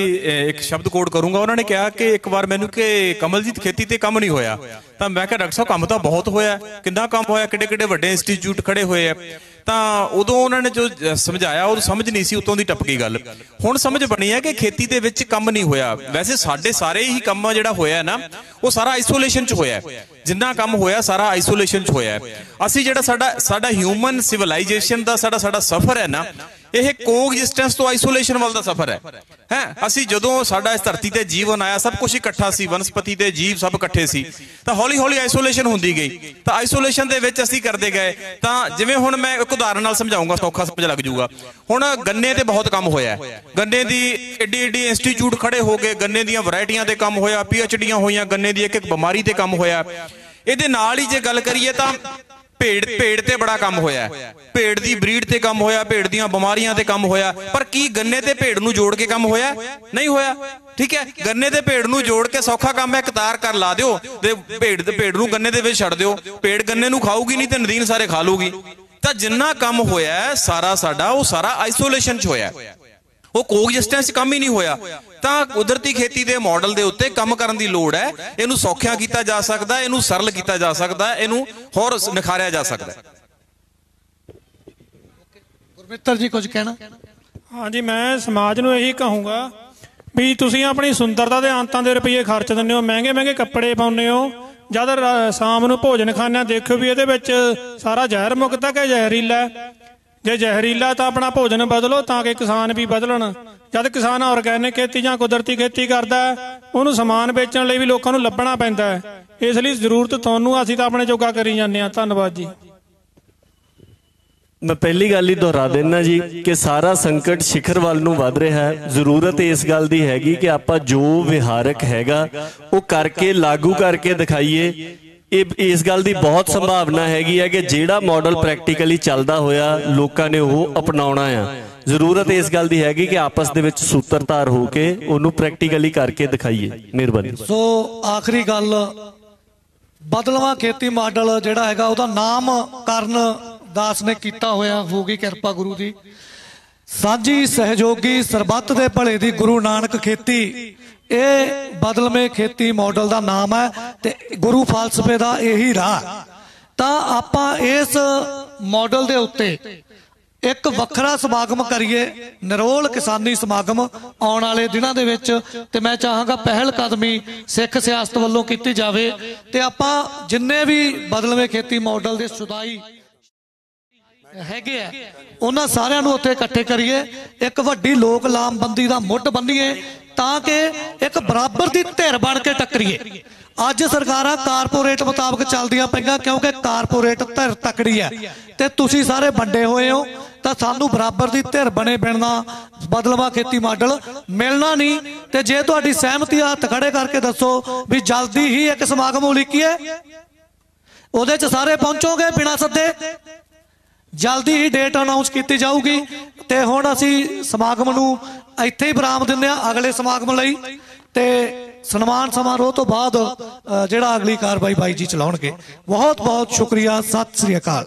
ਇੱਕ ਸ਼ਬਦ ਕੋਡ ਕਰੂੰਗਾ, ਉਹਨਾਂ ਨੇ ਕਿਹਾ ਕਿ ਇੱਕ ਵਾਰ ਮੈਨੂੰ ਕਿ ਕਮਲਜੀਤ ਖੇਤੀ ਤੇ ਕੰਮ ਨਹੀਂ ਹੋਇਆ। ਤਾਂ ਮੈਂ ਕਿਹਾ ਡਾਕਟਰ ਸਾਹਿਬ ਕੰਮ ਤਾਂ ਬਹੁਤ ਹੋਇਆ, ਕਿੰਨਾ ਕੰਮ ਹੋਇਆ, ਕਿੱਡੇ ਕਿੱਡੇ ਵੱਡੇ ਇੰਸਟੀਚਿਊਟ ਖੜੇ ਹੋਏ ਆ। ਤਾਂ ਉਦੋਂ ਉਹਨਾਂ ਨੇ ਜੋ ਸਮਝਾਇਆ ਉਹ ਸਮਝ ਨਹੀਂ ਸੀ, ਉਤੋਂ ਦੀ ਟੱਪ ਗਈ ਗੱਲ। ਹੁਣ ਸਮਝ ਬਣੀ ਹੈ ਕਿ ਖੇਤੀ ਦੇ ਵਿੱਚ ਕੰਮ ਨਹੀਂ ਹੋਇਆ। ਵੈਸੇ ਸਾਡੇ ਸਾਰੇ ਹੀ ਕੰਮ ਜਿਹੜਾ ਹੋਇਆ ਨਾ, ਉਹ ਸਾਰਾ ਆਈਸੋਲੇਸ਼ਨ 'ਚ ਹੋਇਆ। ਜਿੰਨਾ ਕੰਮ ਹੋਇਆ ਸਾਰਾ ਆਈਸੋਲੇਸ਼ਨ 'ਚ ਹੋਇਆ। ਅਸੀਂ ਜਿਹੜਾ ਸਾਡਾ ਹਿਊਮਨ ਸਿਵਲਾਈਜੇਸ਼ਨ ਦਾ ਸਾਡਾ ਸਫ਼ਰ ਹੈ ਨਾ, ਇਹ ਕੋਐਗਜ਼ਿਸਟੈਂਸ ਤੋਂ ਆਈਸੋਲੇਸ਼ਨ ਵੱਲ ਦਾ ਸਫ਼ਰ ਹੈ। ਅਸੀਂ ਜਦੋਂ ਸਾਡਾ ਇਸ ਧਰਤੀ ਤੇ ਜੀਵਨ ਆਇਆ, ਸਭ ਕੁਝ ਇਕੱਠਾ ਸੀ, ਵਨਸਪਤੀ ਤੇ ਜੀਵ ਸਭ ਇਕੱਠੇ ਸੀ। ਤਾਂ ਹੌਲੀ ਹੌਲੀ ਆਈਸੋਲੇਸ਼ਨ ਹੁੰਦੀ ਗਈ। ਤਾਂ ਆਈਸੋਲੇਸ਼ਨ ਦੇ ਵਿੱਚ ਅਸੀਂ ਕਰਦੇ ਗਏ। ਤਾਂ ਜਿਵੇਂ ਹੁਣ ਮੈਂ ਇੱਕ ਉਦਾਹਰਨ ਨਾਲ ਸਮਝਾਉਂਗਾ, ਸੌਖਾ ਸਮਝ ਲੱਗ ਜੂਗਾ। ਹੁਣ ਗੰਨੇ ਤੇ ਬਹੁਤ ਕੰਮ ਹੋਇਆ, ਗੰਨੇ ਦੀ ਏਡੀ ਏਡੀ ਇੰਸਟੀਚਿਊਟ ਖੜੇ ਹੋ ਗਏ, ਗੰਨੇ ਦੀਆਂ ਵੈਰਾਈਟੀਆਂ ਤੇ ਕੰਮ ਹੋਇਆ, PhDਆਂ ਹੋਈਆਂ, ਗੰਨੇ ਦੀ ਇੱਕ ਇੱਕ ਬਿਮਾਰੀ ਤੇ ਕੰਮ ਹੋਇਆ। ਇਹਦੇ ਨਾਲ ਹੀ ਜੇ ਗੱਲ ਕਰੀਏ ਤਾਂ ਭੇਡ ਤੇ ਬੜਾ ਕੰਮ ਹੋਇਆ, ਭੇਡ ਦੀ ਬਰੀਡ ਤੇ ਕੰਮ ਹੋਇਆ, ਭੇਡ ਦੀਆਂ ਬਿਮਾਰੀਆਂ ਤੇ ਕੰਮ ਹੋਇਆ। ਪਰ ਕੀ ਗੰਨੇ ਤੇ ਭੇਡ ਨੂੰ ਜੋੜ ਕੇ ਕੰਮ ਹੋਇਆ? ਨਹੀਂ ਹੋਇਆ। ਠੀਕ ਹੈ, ਗੰਨੇ ਤੇ ਭੇਡ ਨੂੰ ਜੋੜ ਕੇ ਸੌਖਾ ਕੰਮ ਹੈ, ਕਤਾਰ ਕਰ ਲਾ ਦਿਓ ਤੇ ਭੇਡ ਨੂੰ ਗੰਨੇ ਦੇ ਵਿੱਚ ਛੱਡ ਦਿਓ। ਭੇਡ ਗੰਨੇ ਨੂੰ ਖਾਊਗੀ ਨਹੀਂ ਤੇ ਨਦੀਨ ਸਾਰੇ ਖਾ ਲੂਗੀ। ਤਾਂ ਜਿੰਨਾ ਕੰਮ ਹੋਇਆ ਸਾਰਾ ਸਾਡਾ, ਉਹ ਸਾਰਾ ਆਈਸੋਲੇਸ਼ਨ 'ਚ ਹੋਇਆ, ਉਹ ਕੋਐਗਜ਼ਿਸਟੈਂਸ 'ਚ ਕੰਮ ਹੀ ਨਹੀਂ ਹੋਇਆ। ਤਾਂ ਕੁਦਰਤੀ ਖੇਤੀ ਦੇ ਮਾਡਲ ਦੇ ਉੱਤੇ ਕੰਮ ਕਰਨ ਦੀ ਲੋੜ ਹੈ। ਇਹਨੂੰ ਸੌਖਿਆ ਕੀਤਾ ਜਾ ਸਕਦਾ, ਇਹਨੂੰ ਸਰਲ ਕੀਤਾ ਜਾ ਸਕਦਾ, ਇਹਨੂੰ ਹੋਰ ਨਿਖਾਰਿਆ ਜਾ ਸਕਦਾ। ਗੁਰਮਿੱਤਰ ਜੀ ਕੁਝ ਕਹਿਣਾ? ਹਾਂਜੀ, ਮੈਂ ਸਮਾਜ ਨੂੰ ਇਹੀ ਕਹੂੰਗਾ ਵੀ ਤੁਸੀਂ ਆਪਣੀ ਸੁੰਦਰਤਾ ਦੇ ਅੰਤਾਂ ਦੇ ਰੁਪਈਏ ਖਰਚ ਦਿੰਦੇ ਹੋ, ਮਹਿੰਗੇ ਮਹਿੰਗੇ ਕੱਪੜੇ ਪਾਉਂਦੇ ਹੋ, ਜਦ ਸ਼ਾਮ ਨੂੰ ਭੋਜਨ ਖਾਂਦੇ ਹੋ ਦੇਖੋ ਵੀ ਇਹਦੇ ਵਿੱਚ ਸਾਰਾ ਜ਼ਹਿਰ ਮੁਕਤ ਕਿ ਜ਼ਹਿਰੀਲਾ। ਜੇ ਜ਼ਹਿਰੀਲਾ ਤਾਂ ਆਪਣਾ ਭੋਜਨ ਬਦਲੋ ਤਾਂ ਕਿ ਕਿਸਾਨ ਵੀ ਬਦਲਣ। ਜਦ ਕਿਸਾਨ ਆਰਗੈਨਿਕ ਖੇਤੀ ਜਾਂ ਕੁਦਰਤੀ ਖੇਤੀ ਕਰਦਾ ਉਹਨੂੰ ਸਮਾਨ ਵੇਚਣ ਲਈ ਵੀ ਲੋਕਾਂ ਨੂੰ ਲੱਭਣਾ ਪੈਂਦਾ ਹੈ। ਇਸ ਲਈ ਜ਼ਰੂਰਤ ਤੁਹਾਨੂੰ, ਅਸੀਂ ਤਾਂ ਆਪਣੇ ਜੋਗਾ ਕਰੀ ਜਾਂਦੇ ਹਾਂ। ਧੰਨਵਾਦ ਜੀ। ਮੈਂ ਪਹਿਲੀ ਗੱਲ ਹੀ ਦੁਹਰਾ ਦੇਣਾ ਜੀ ਕਿ ਸਾਰਾ ਸੰਕਟ ਸਿਖਰ ਵੱਲ ਨੂੰ ਵੱਧ ਰਿਹਾ ਹੈ। ਜ਼ਰੂਰਤ ਇਸ ਗੱਲ ਦੀ ਹੈਗੀ ਕਿ ਆਪਾਂ ਜੋ ਵਿਹਾਰਕ ਹੈਗਾ ਉਹ ਕਰਕੇ ਲਾਗੂ ਕਰਕੇ ਦਿਖਾਈਏ। ਇਸ ਗੱਲ ਦੀ ਬਹੁਤ ਸੰਭਾਵਨਾ ਹੈਗੀ ਹੈ ਕਿ ਜਿਹੜਾ ਮਾਡਲ ਪ੍ਰੈਕਟੀਕਲੀ ਚੱਲਦਾ ਹੋਇਆ ਲੋਕਾਂ ਨੇ ਉਹ ਅਪਣਾਉਣਾ ਆ। ਜ਼ਰੂਰਤ ਇਸ ਗੱਲ ਦੀ ਹੈਗੀ ਕਿ ਆਪਸ ਦੇ ਵਿੱਚ ਸੂਤਰਧਾਰ ਹੋ ਕੇ ਉਹਨੂੰ ਪ੍ਰੈਕਟੀਕਲੀ ਕਰਕੇ ਦਿਖਾਈਏ। ਮਿਹਰਬਾਨੀ। ਸੋ ਆਖਰੀ ਗੱਲ, ਬਦਲਵਾਂ ਖੇਤੀ ਮਾਡਲ ਜਿਹੜਾ ਹੈਗਾ ਉਹਦਾ ਨਾਮ ਕਰਨ ਦਾਸ ਨੇ ਕੀਤਾ ਹੋਇਆ, ਹੋਊਗੀ ਕਿਰਪਾ ਗੁਰੂ ਦੀ। ਸਾਂਝੀ ਸਹਿਯੋਗੀ ਸਰਬੱਤ ਦੇ ਭਲੇ ਦੀ ਗੁਰੂ ਨਾਨਕ ਖੇਤੀ, ਇਹ ਬਦਲਵੇਂ ਖੇਤੀ ਮਾਡਲ ਦਾ ਨਾਮ ਹੈ ਤੇ ਗੁਰੂ ਫਲਸਫੇ ਦਾ ਇਹੀ ਰਾਹ। ਤਾਂ ਆਪਾਂ ਇਸ ਮਾਡਲ ਦੇ ਉੱਤੇ ਇੱਕ ਵੱਖਰਾ ਸਮਾਗਮ ਕਰੀਏ, ਨਿਰੋਲ ਕਿਸਾਨੀ ਸਮਾਗਮ ਆਉਣ ਵਾਲੇ ਦਿਨਾਂ ਦੇ ਵਿੱਚ। ਤੇ ਮੈਂ ਚਾਹਾਂਗਾ ਪਹਿਲ ਕਦਮੀ ਸਿੱਖ ਸਿਆਸਤ ਵੱਲੋਂ ਕੀਤੀ ਜਾਵੇ ਤੇ ਆਪਾਂ ਜਿੰਨੇ ਵੀ ਬਦਲਵੇਂ ਖੇਤੀ ਮਾਡਲ ਦੇ ਸੁਧਾਈ ਹੈਗੇ ਆ ਉਹਨਾਂ ਸਾਰਿਆਂ ਨੂੰ ਉੱਥੇ ਇਕੱਠੇ ਕਰੀਏ, ਇੱਕ ਵੱਡੀ ਲੋਕ ਲਾਮਬੰਦੀ ਦਾ ਮੁੱਢ ਬੰਨੀਏ ਤਾਂ ਕਿ ਇੱਕ ਬਰਾਬਰ ਦੀ ਧਿਰ ਬਣ ਕੇ ਟੱਕਰੀਏ। ਅੱਜ ਸਰਕਾਰਾਂ ਕਾਰਪੋਰੇਟ ਮੁਤਾਬਕ ਚੱਲਦੀਆਂ ਪਈਆਂ ਕਿਉਂਕਿ ਕਾਰਪੋਰੇਟ ਧਿਰ ਤਕੜੀ ਹੈ ਤੇ ਤੁਸੀਂ ਸਾਰੇ ਵੰਡੇ ਹੋਏ ਹੋ। ਤਾਂ ਸਾਨੂੰ ਬਰਾਬਰ ਦੀ ਧਿਰ ਬਣੇ ਬਿਨਾਂ ਬਦਲਵਾਂ ਖੇਤੀ ਮਾਡਲ ਮਿਲਣਾ ਨਹੀਂ। ਤੇ ਜੇ ਤੁਹਾਡੀ ਸਹਿਮਤੀ ਹੱਥ ਖੜੇ ਕਰਕੇ ਦੱਸੋ ਵੀ ਜਲਦੀ ਹੀ ਇੱਕ ਸਮਾਗਮ ਉਲੀਕੀਏ, ਉਹਦੇ 'ਚ ਸਾਰੇ ਪਹੁੰਚੋਗੇ ਬਿਨਾਂ ਸੱਦੇ? ਜਲਦੀ ਹੀ ਡੇਟ ਅਨਾਉਂਸ ਕੀਤੀ ਜਾਊਗੀ ਤੇ ਹੁਣ ਅਸੀਂ ਸਮਾਗਮ ਨੂੰ ਇੱਥੇ ਹੀ ਵਿਰਾਮ ਦਿੰਦੇ ਹਾਂ ਅਗਲੇ ਸਮਾਗਮ ਲਈ। ਤੇ ਸਨਮਾਨ ਸਮਾਰੋਹ ਤੋਂ ਬਾਅਦ ਜਿਹੜਾ ਅਗਲੀ ਕਾਰਵਾਈ ਬਾਈ ਜੀ ਚਲਾਉਣਗੇ। ਬਹੁਤ ਬਹੁਤ ਸ਼ੁਕਰੀਆ। ਸਤਿ ਸ੍ਰੀ ਅਕਾਲ।